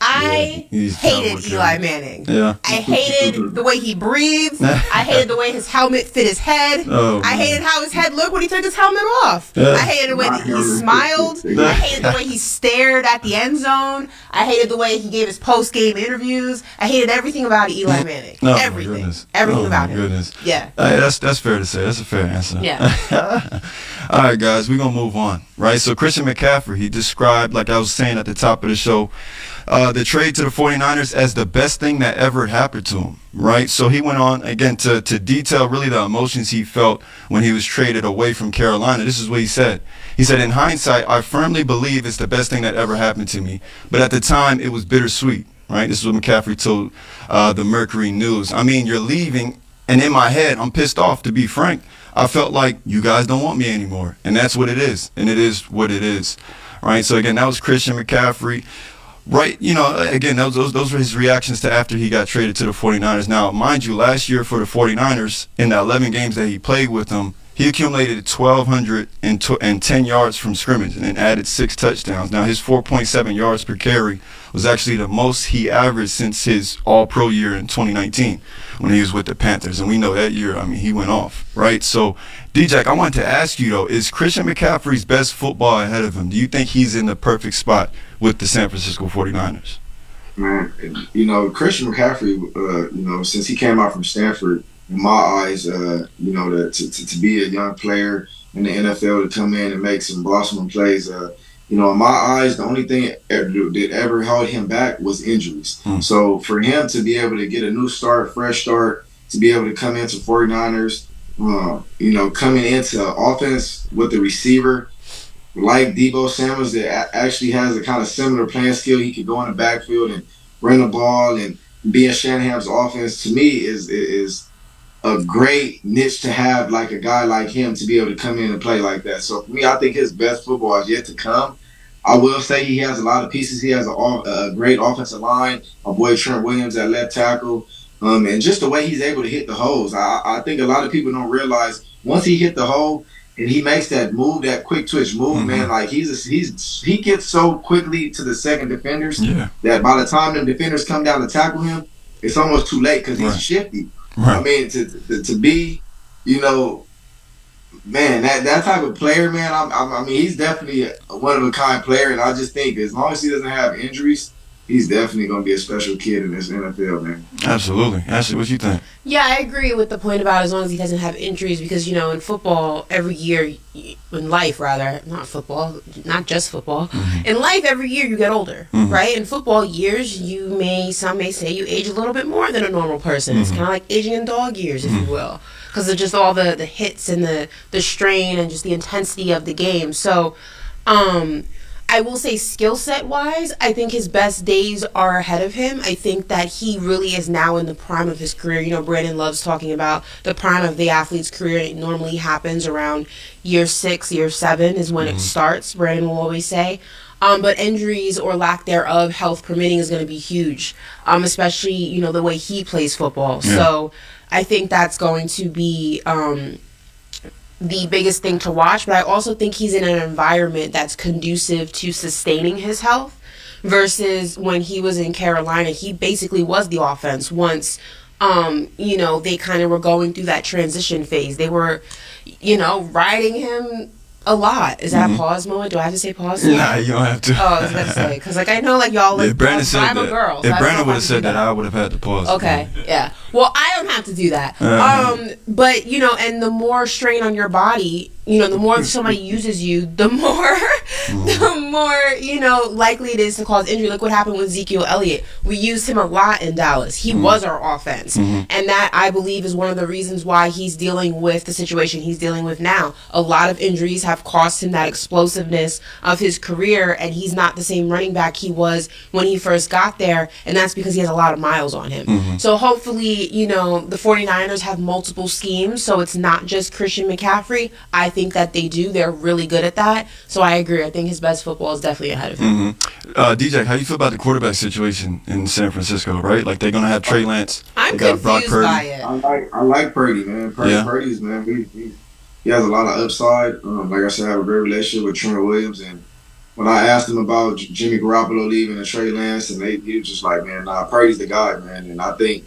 I hated Eli Manning. Yeah. I hated the way he breathed. I hated the way his helmet fit his head. I hated how his head looked when he took his helmet off. I hated the way that he smiled. I hated the way he stared at the end zone. I hated the way he gave his post-game interviews. I hated everything about Eli Manning. Everything. Everything about him. Goodness. Yeah. That's fair to say. That's a fair answer. Yeah. All right, guys, we're going to move on, right? So Christian McCaffrey, he described, like I was saying at the top of the show, the trade to the 49ers as the best thing that ever happened to him, right? So he went on, again, to detail really the emotions he felt when he was traded away from Carolina. This is what he said. He said, in hindsight, I firmly believe it's the best thing that ever happened to me. But at the time, it was bittersweet, right? This is what McCaffrey told the Mercury News. I mean, you're leaving, and in my head, I'm pissed off, to be frank. I felt like you guys don't want me anymore. And that's what it is. And it is what it is, right? So, again, that was Christian McCaffrey. Right, you know, again, those were his reactions to after he got traded to the 49ers. Now, mind you, last year for the 49ers, in the 11 games that he played with them, he accumulated 1,210 yards from scrimmage and then added 6 touchdowns. Now, his 4.7 yards per carry was actually the most he averaged since his all-pro year in 2019 when he was with the Panthers. And we know that year, I mean, he went off, right? So, D-Jack, I wanted to ask you, though, is Christian McCaffrey's best football ahead of him? Do you think he's in the perfect spot with the San Francisco 49ers? Man, you know, Christian McCaffrey, you know, since he came out from Stanford, in my eyes, you know, to be a young player in the NFL, to come in and make some blossoming plays, you know, in my eyes, the only thing that ever held him back was injuries. So for him to be able to get a new start, fresh start, to be able to come into 49ers, you know, coming into offense with the receiver like Deebo Samuels that actually has a kind of similar playing skill. He could go in the backfield and run the ball and be in Shanahan's offense, to me, is a great niche to have, like a guy like him to be able to come in and play like that. So for me, I think his best football is yet to come. I will say he has a lot of pieces. He has a great offensive line. My boy Trent Williams at left tackle. And just the way he's able to hit the holes. I think a lot of people don't realize once he hit the hole and he makes that move, that quick twitch move, man, like he gets so quickly to the second defenders that by the time them defenders come down to tackle him, it's almost too late because he's shifty. I mean, to be, you know, man, that type of player, man, I mean, he's definitely a one-of-a-kind player, and I just think as long as he doesn't have injuries, he's definitely going to be a special kid in this NFL, man. Absolutely. Ashley, what you think? Yeah, I agree with the point about as long as he doesn't have injuries because, you know, in football, every year, in life rather, not football, not just football, in life every year you get older, right? In football years, some may say you age a little bit more than a normal person. It's kind of like aging in dog years, if you will, because of just all the hits and the strain and just the intensity of the game. So, I will say skill set wise, I think his best days are ahead of him. I think that he really is now in the prime of his career. You know, Brandon loves talking about the prime of the athlete's career. It normally happens around year 6, year 7 is when it starts, Brandon will always say. But injuries or lack thereof, health permitting, is going to be huge, especially, you know, the way he plays football. Yeah. So I think that's going to be the biggest thing to watch, but I also think he's in an environment that's conducive to sustaining his health versus when he was in Carolina, he basically was the offense once, you know, they kind of were going through that transition phase. They were, you know, riding him a lot. Is that a pause moment? Do I have to say pause? Nah, you don't have to. Oh, I was going to say, because like I know like y'all like, Brandon said I'm a that. girl. If Brandon would have said that, I would have had to pause. Okay, yeah. Well, I don't have to do that. But, you know, and the more strain on your body, you know, the more somebody uses you, the more, you know, likely it is to cause injury. Look what happened with Ezekiel Elliott. We used him a lot in Dallas. He was our offense. And that, I believe, is one of the reasons why he's dealing with the situation he's dealing with now. A lot of injuries have cost him that explosiveness of his career, and he's not the same running back he was when he first got there, and that's because he has a lot of miles on him. So hopefully, you know, the 49ers have multiple schemes, so it's not just Christian McCaffrey. I think that they do. They're really good at that. So I agree. I think his best football is definitely ahead of him. DJ, how you feel about the quarterback situation in San Francisco, right? Like they're going to have Trey Lance. I'm they got Brock confused Purdy. by it. I like Purdy, man. Purdy's, man, he has a lot of upside. Like I said, I have a great relationship with Trent Williams, and when I asked him about Jimmy Garoppolo leaving and Trey Lance, and he was just like, man, nah, Purdy's the guy, man. And I think,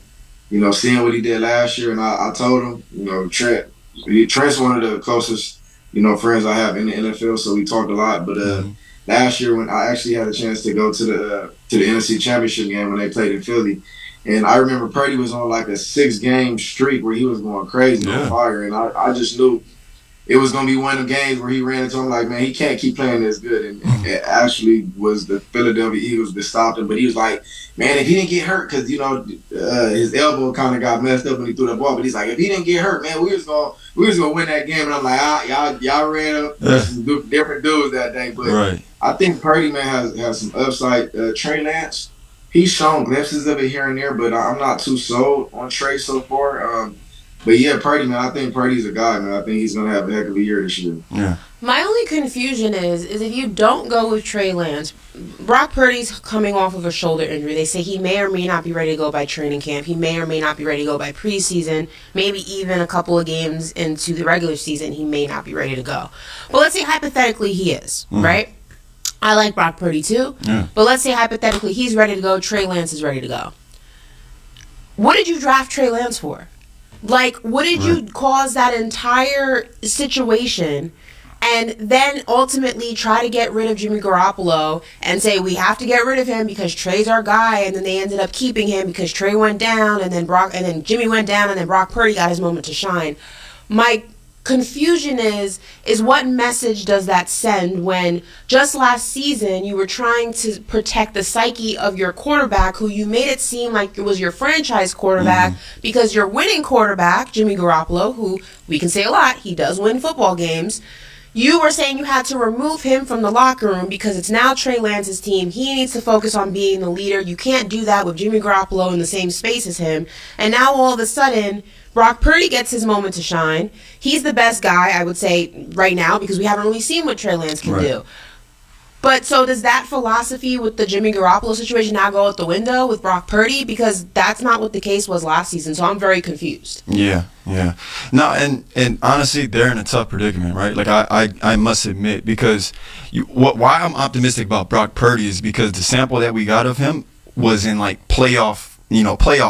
you know, seeing what he did last year, and I told him, you know, Trent's one of the closest, you know, friends I have in the NFL, so we talked a lot. But last year, when I actually had a chance to go to the NFC Championship game when they played in Philly, and I remember Purdy was on like a 6-game streak where he was going crazy on fire, and I just knew it was going to be one of the games where he ran into him like, man, he can't keep playing this good. And it actually was the Philadelphia Eagles that stopped him. But he was like, man, if he didn't get hurt, because, you know, his elbow kind of got messed up when he threw the ball. But he's like, if he didn't get hurt, man, we was going to win that game. And I'm like, y'all ran up some different dudes that day. But I think Purdy, man, has some upside. Trey Lance, he's shown glimpses of it here and there, but I'm not too sold on Trey so far. But yeah, Purdy, man, I think Purdy's a guy, man. I think he's going to have a heck of a year this year. Yeah. My only confusion is if you don't go with Trey Lance, Brock Purdy's coming off of a shoulder injury. They say he may or may not be ready to go by training camp. He may or may not be ready to go by preseason. Maybe even a couple of games into the regular season, he may not be ready to go. But let's say hypothetically he is, right? I like Brock Purdy too. Yeah. But let's say hypothetically he's ready to go, Trey Lance is ready to go. What did you draft Trey Lance for? Like, what did you cause that entire situation and then ultimately try to get rid of Jimmy Garoppolo and say we have to get rid of him because Trey's our guy, and then they ended up keeping him because Trey went down and then Jimmy went down and then Brock Purdy got his moment to shine. My confusion is what message does that send when just last season you were trying to protect the psyche of your quarterback, who you made it seem like it was your franchise quarterback because your winning quarterback, Jimmy Garoppolo, who we can say a lot, he does win football games. You were saying you had to remove him from the locker room because it's now Trey Lance's team. He needs to focus on being the leader. You can't do that with Jimmy Garoppolo in the same space as him. And now all of a sudden, Brock Purdy gets his moment to shine. He's the best guy, I would say, right now, because we haven't really seen what Trey Lance can do. But so does that philosophy with the Jimmy Garoppolo situation now go out the window with Brock Purdy? Because that's not what the case was last season. So I'm very confused. Yeah. No, and honestly, they're in a tough predicament, right? Like I must admit, because why I'm optimistic about Brock Purdy is because the sample that we got of him was in like playoff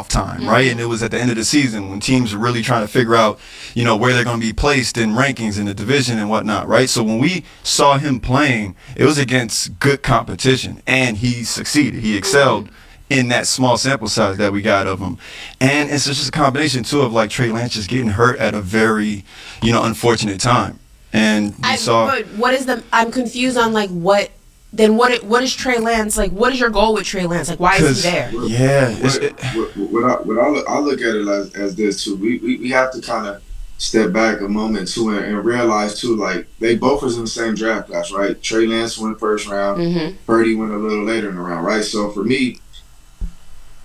time, right? And it was at the end of the season when teams are really trying to figure out, where they're going to be placed in rankings in the division and whatnot, right? So when we saw him playing, it was against good competition, and he succeeded. He excelled in that small sample size that we got of him. And it's just a combination, too, of like Trey Lance just getting hurt at a very, unfortunate time. And But what is I'm confused on like what is Trey Lance, like what is your goal with Trey Lance? Like why is he there? Yeah. I look at it as this too. We have to kind of step back a moment too and realize too, like they both was in the same draft class, right? Trey Lance went first round, Purdy went a little later in the round, right? So for me,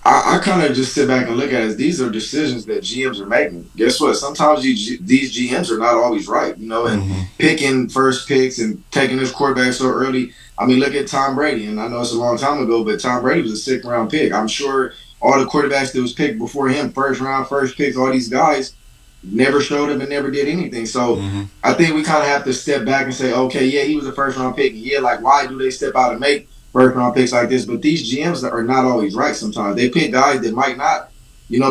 I kind of just sit back and look at it as these are decisions that GMs are making. Guess what? Sometimes these GMs are not always right, and picking first picks and taking this quarterback so early. I mean, look at Tom Brady, and I know it's a long time ago, but Tom Brady was a sixth-round pick. I'm sure all the quarterbacks that was picked before him, first round, first picks, all these guys never showed up and never did anything. So I think we kind of have to step back and say, okay, yeah, he was a first-round pick. And yeah, like why do they step out and make first-round picks like this? But these GMs are not always right sometimes. They pick guys that might not,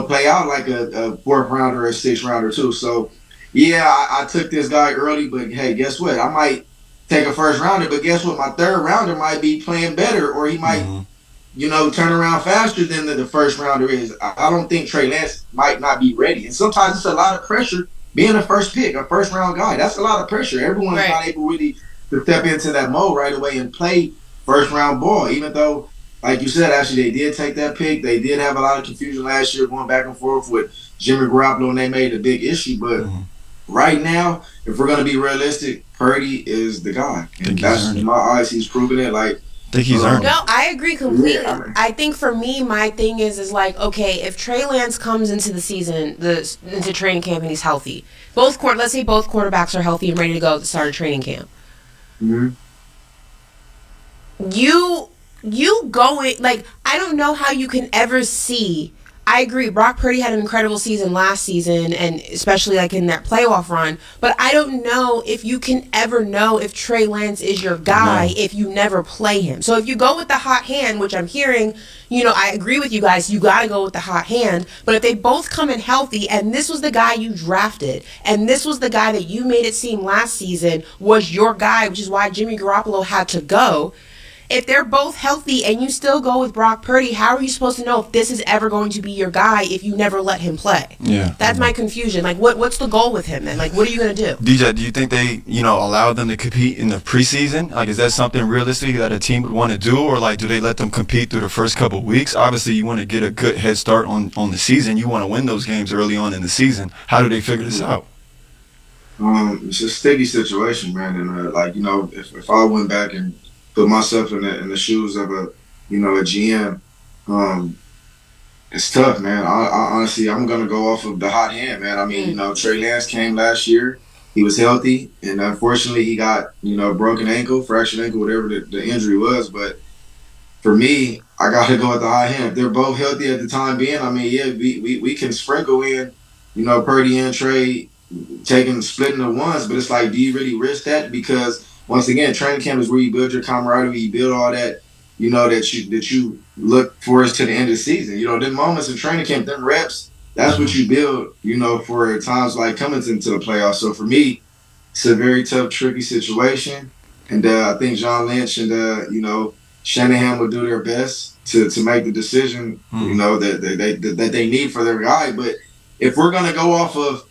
play out like a fourth-rounder or a sixth-rounder too. So, yeah, I took this guy early, but hey, guess what? I might take a first-rounder, but guess what? My third-rounder might be playing better, or he might turn around faster than the first rounder is. I don't think Trey Lance might not be ready. And sometimes it's a lot of pressure being a first pick, a first round guy. That's a lot of pressure. Everyone's not able really to step into that mode right away and play first round ball, even though, like you said, actually they did take that pick. They did have a lot of confusion last year going back and forth with Jimmy Garoppolo, and they made a big issue. But right now, if we're going to be realistic, Purdy is the guy. And that's in my eyes, he's proven it. Like, I think he's earned it. No, I agree completely. Yeah. I think for me, my thing is like, okay, if Trey Lance comes into the season, into training camp, and he's healthy, let's say both quarterbacks are healthy and ready to go at the start of training camp. You go in, like, I don't know how you can ever see. I agree, Brock Purdy had an incredible season last season, and especially like in that playoff run, but I don't know if you can ever know if Trey Lance is your guy if you never play him. So if you go with the hot hand, which I'm hearing, I agree with you guys, you got to go with the hot hand, but if they both come in healthy, and this was the guy you drafted, and this was the guy that you made it seem last season was your guy, which is why Jimmy Garoppolo had to go. If they're both healthy and you still go with Brock Purdy, how are you supposed to know if this is ever going to be your guy if you never let him play? Yeah. That's my confusion. Like, what's the goal with him then? Like, what are you going to do? DJ, do you think they, allow them to compete in the preseason? Like, is that something realistic that a team would want to do? Or, like, do they let them compete through the first couple of weeks? Obviously, you want to get a good head start on the season. You want to win those games early on in the season. How do they figure this out? It's a sticky situation, man. And, if I went back and put myself in the shoes of a GM, it's tough, man. I honestly, I'm gonna go off of the hot hand, man. I mean, Trey Lance came last year. He was healthy, and unfortunately, he got broken ankle, fractured ankle, whatever the injury was. But for me, I gotta go with the hot hand. If they're both healthy at the time being, I mean, yeah, we can sprinkle in, Purdy and Trey splitting the ones, but it's like, do you really risk that? Because once again, training camp is where you build your camaraderie, you build all that, that you look forward to the end of the season. Them moments of training camp, them reps, that's what you build, for times like coming into the playoffs. So for me, it's a very tough, tricky situation. And I think John Lynch and, Shanahan will do their best to make the decision, that they need for their guy. But if we're going to go off of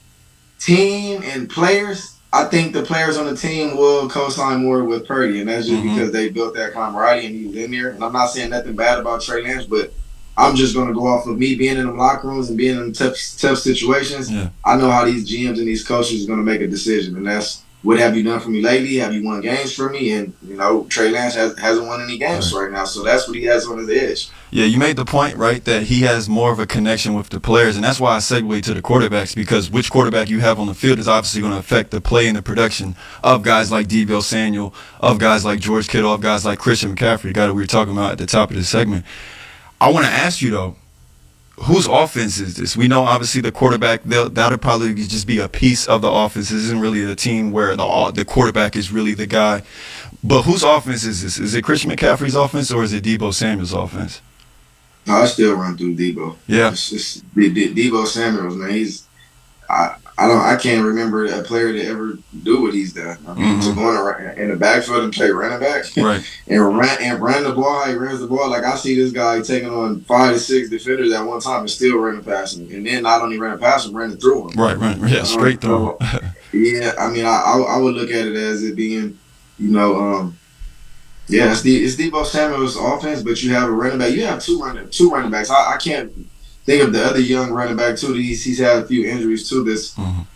team and players, I think the players on the team will co-sign more with Purdy, and that's just because they built that camaraderie and he was in there. And I'm not saying nothing bad about Trey Lance, but I'm just going to go off of me being in the locker rooms and being in tough situations. Yeah. I know how these GMs and these coaches are going to make a decision, and that's what have you done for me lately? Have you won games for me? And, Trey Lance hasn't won any games right now. So that's what he has on his edge. Yeah, you made the point, right, that he has more of a connection with the players. And that's why I segue to the quarterbacks, because which quarterback you have on the field is obviously going to affect the play and the production of guys like Deebo Samuel, of guys like George Kittle, of guys like Christian McCaffrey, the guy that we were talking about at the top of this segment. I want to ask you, though, whose offense is this? We know, obviously, the quarterback, that'll probably just be a piece of the offense. This isn't really a team where the quarterback is really the guy. But whose offense is this? Is it Christian McCaffrey's offense or is it Deebo Samuel's offense? No, I still run through Deebo. Yeah. It's just Deebo Samuels, man. I can't remember a player to ever do what he's done. I mean, to go in the backfield and play running back, right, and run the ball how he runs the ball. Like, I see this guy taking on 5 to 6 defenders at one time and still running past him, and then not only running past him, running through him. Right, yeah, straight through him. Yeah, I mean, I would look at it as it being, yeah, it's Deebo Samuel's offense, but you have a running back. You have two running backs. I can't think of the other young running back too. He's had a few injuries too. This, playing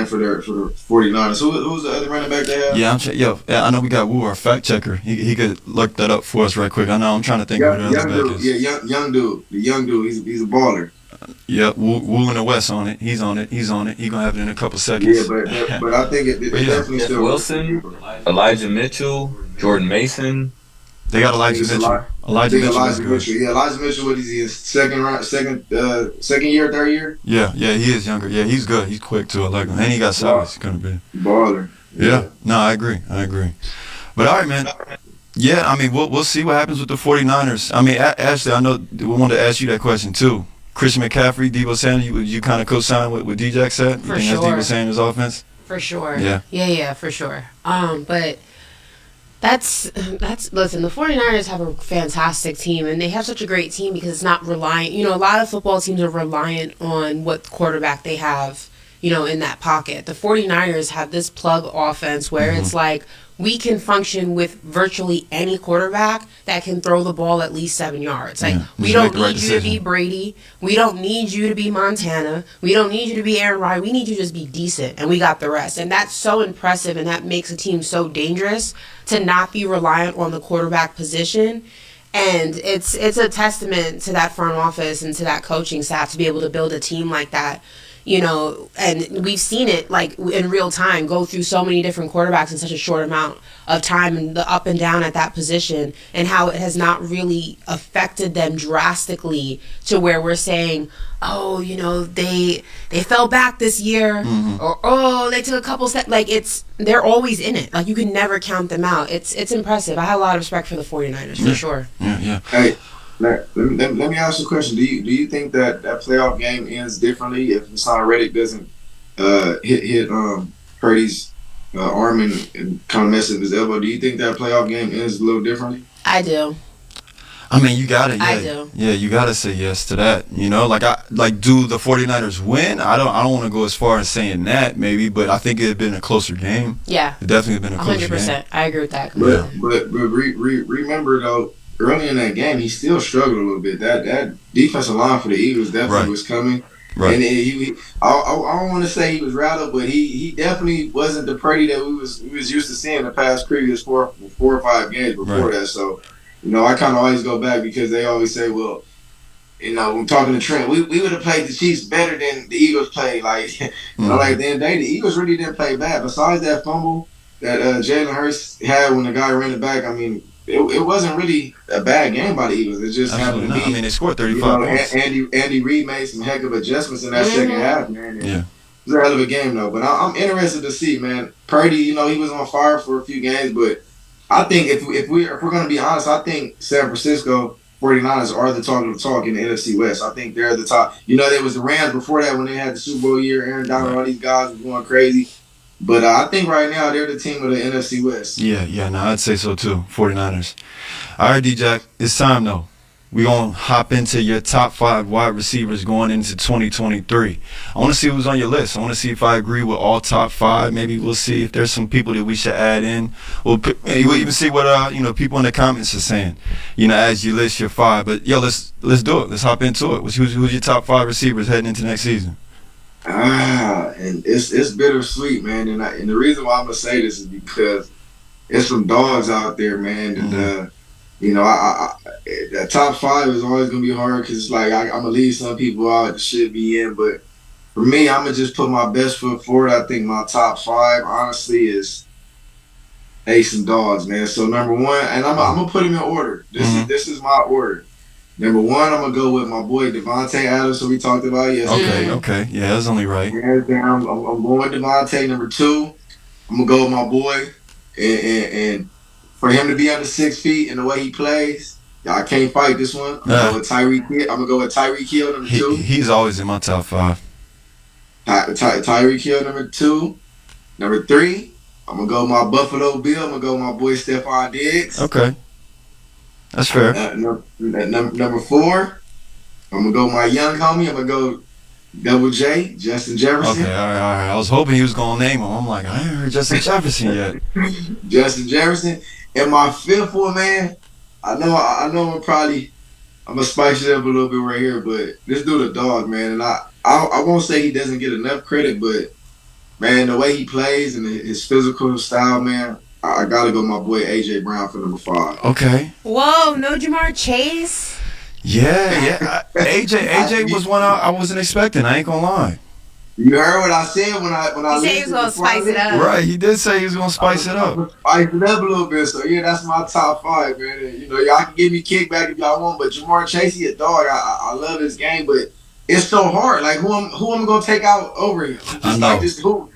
for the 49ers. Who's the other running back they have? Yeah, I know we got Woo, our fact checker. He could look that up for us right quick. I know I'm trying to think of who the other back is. Yeah, young dude. The young dude. He's a baller. Yeah, Woo in the West on it. He's on it. He's gonna have it in a couple seconds. Yeah, but I think it definitely still. Wilson, Elijah Mitchell, Jordan Mason. They got Elijah Mitchell. Elijah Mitchell. Yeah, Elijah Mitchell. What is he? Second year, third year? Yeah, he is younger. Yeah, he's good. He's quick too. I like him, and he got size. He's gonna be baller. Yeah. No, I agree. But all right, man. Yeah, I mean, we'll see what happens with the 49ers. I mean, Ashley, I know we wanted to ask you that question too. Christian McCaffrey, Deebo Samuel, you kind of co-sign what D-Jack said? You think that's Deebo Samuel's offense? For sure. Yeah, for sure. But that's listen, the 49ers have a fantastic team, and they have such a great team because it's not reliant. A lot of football teams are reliant on what quarterback they have, in that pocket. The 49ers have this plug offense where it's like, we can function with virtually any quarterback that can throw the ball at least 7 yards. Like, we don't need you to be Brady. We don't need you to be Montana. We don't need you to be Aaron Rodgers. We need you to just be decent, and we got the rest. And that's so impressive, and that makes a team so dangerous to not be reliant on the quarterback position. And it's a testament to that front office and to that coaching staff to be able to build a team like that. And we've seen it like in real time go through so many different quarterbacks in such a short amount of time, and the up and down at that position, and how it has not really affected them drastically to where we're saying, oh, they fell back this year, or oh, they took a couple steps. Like, they're always in it. Like, you can never count them out. It's impressive. I have a lot of respect for the 49ers for sure. Yeah. Hey, let me ask you a question. Do you think that playoff game ends differently if Hassan Reddick doesn't hit Purdy's arm and kind of mess up his elbow? Do you think that playoff game ends a little differently? I do. I mean, you got it. Yeah. I do. Yeah, you got to say yes to that. Do the 49ers win? I don't want to go as far as saying that maybe, but I think it had been a closer game. Yeah. It definitely been a closer 100%. game. I agree with that. But remember though, early in that game, he still struggled a little bit. That defensive line for the Eagles definitely was coming. Right. And I don't want to say he was rattled, but he definitely wasn't the Purdy that we was used to seeing the past previous four or five games before that. So, I kind of always go back because they always say, well, I'm talking to Trent, we would have played the Chiefs better than the Eagles played. Like, like the end of the day, the Eagles really didn't play bad. Besides that fumble that Jalen Hurts had when the guy ran it back, I mean, it wasn't really a bad game by the Eagles. It just happened to be. I mean, they scored 35 points. Andy Reid made some heck of adjustments in that second half, man. Yeah. It was a hell of a game, though. But I'm interested to see, man. Purdy, he was on fire for a few games, but I think if we're going to be honest, I think San Francisco 49ers are the talk of the talk in the NFC West. I think they're the top. There was the Rams before that when they had the Super Bowl year. Aaron Donald, all these guys were going crazy. But I think right now they're the team of the NFC West. Yeah, no, I'd say so too, 49ers. All right, D-Jack, it's time though. We're going to hop into your top 5 wide receivers going into 2023. I want to see who's on your list. I want to see if I agree with all top 5. Maybe we'll see if there's some people that we should add in. We'll even see what people in the comments are saying, as you list your 5. But, let's do it. Let's hop into it. Who's your top 5 receivers heading into next season? And it's bittersweet, man. And the reason why I'm gonna say this is because it's some dogs out there, man. And you know, the top 5 is always gonna be hard because it's like I'm gonna leave some people out that should be in, but for me, I'm gonna just put my best foot forward. I think my top 5, honestly, is Ace and Dogs, man. So number 1, and I'm gonna put them in order. This is my order. Number 1, I'm gonna go with my boy Devontae Adams, who we talked about yesterday. Okay. Yeah, that's only right. Hands down, I'm going with Devontae. Number 2, I'm gonna go with my boy, and for him to be under 6 feet and the way he plays, I can't fight this one. I'm gonna go with Tyreek Hill. I'm gonna go with Tyreek Hill number 2. He's always in my top 5. Tyreek Hill number 2. Number 3, I'm gonna go with my Buffalo Bill. I'm gonna go with my boy Stephon Diggs. Okay, that's fair. Number 4, I'm gonna go with my young homie. I'm gonna go Double J, Justin Jefferson. Okay, all right. I was hoping he was gonna name him. I'm like, I ain't heard Justin Jefferson yet. Justin Jefferson. And my 5th one, man, I know I'm gonna spice it up a little bit right here, but this dude a dog, man, and I won't say he doesn't get enough credit, but man, the way he plays and his physical style, man, I gotta go with my boy AJ Brown for number 5. Okay. Whoa, no Jamar Chase? Yeah. AJ was one I wasn't expecting. I ain't gonna lie. You heard what I said when I He said he was gonna spice it up. Right, he did say he was gonna spice it up. Spice it up a little bit. So yeah, that's my top 5, man. And, you know, y'all can give me kickback if y'all want, but Jamar Chase, he a dog. I love his game, but it's so hard. Like who I'm gonna take out over him? I know. Like, just who?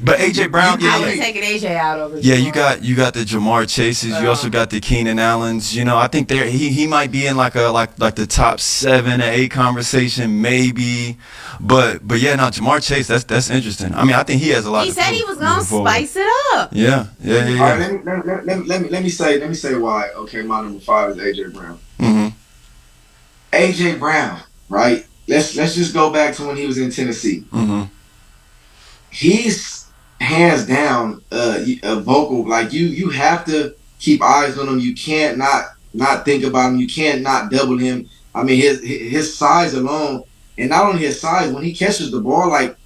But AJ Brown, I would taking AJ out over. Yeah, Jamar. you got the Jamar Chases. You also got the Keenan Allens. You know, I think he might be in like the top 7 or 8 conversation maybe. But yeah, no, Jamar Chase. That's interesting. I mean, I think he has a lot. He said he was gonna spice it up. Yeah. All right, let me say why. Okay, my number 5 is AJ Brown. AJ Brown, right? Let's just go back to when he was in Tennessee. He's hands down a vocal. Like you have to keep eyes on him. You can't not think about him. You can't not double him. I mean, his size alone, and not only his size, when he catches the ball, like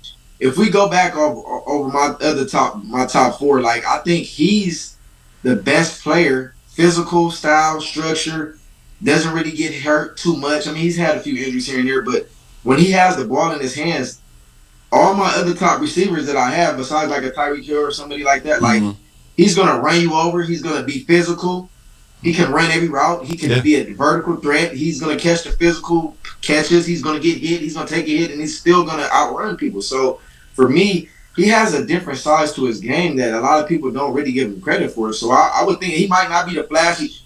if we go back over my top 4, like I think he's the best player, physical, style, structure, doesn't really get hurt too much. I mean, he's had a few injuries here and there, but when he has the ball in his hands, all my other top receivers that I have, besides like a Tyreek Hill or somebody like that, like he's gonna run you over. He's gonna be physical. He can run every route. He can be a vertical threat. He's gonna catch the physical catches. He's gonna get hit. He's gonna take a hit, and he's still gonna outrun people. So for me, he has a different size to his game that a lot of people don't really give him credit for. So I would think he might not be the flashy,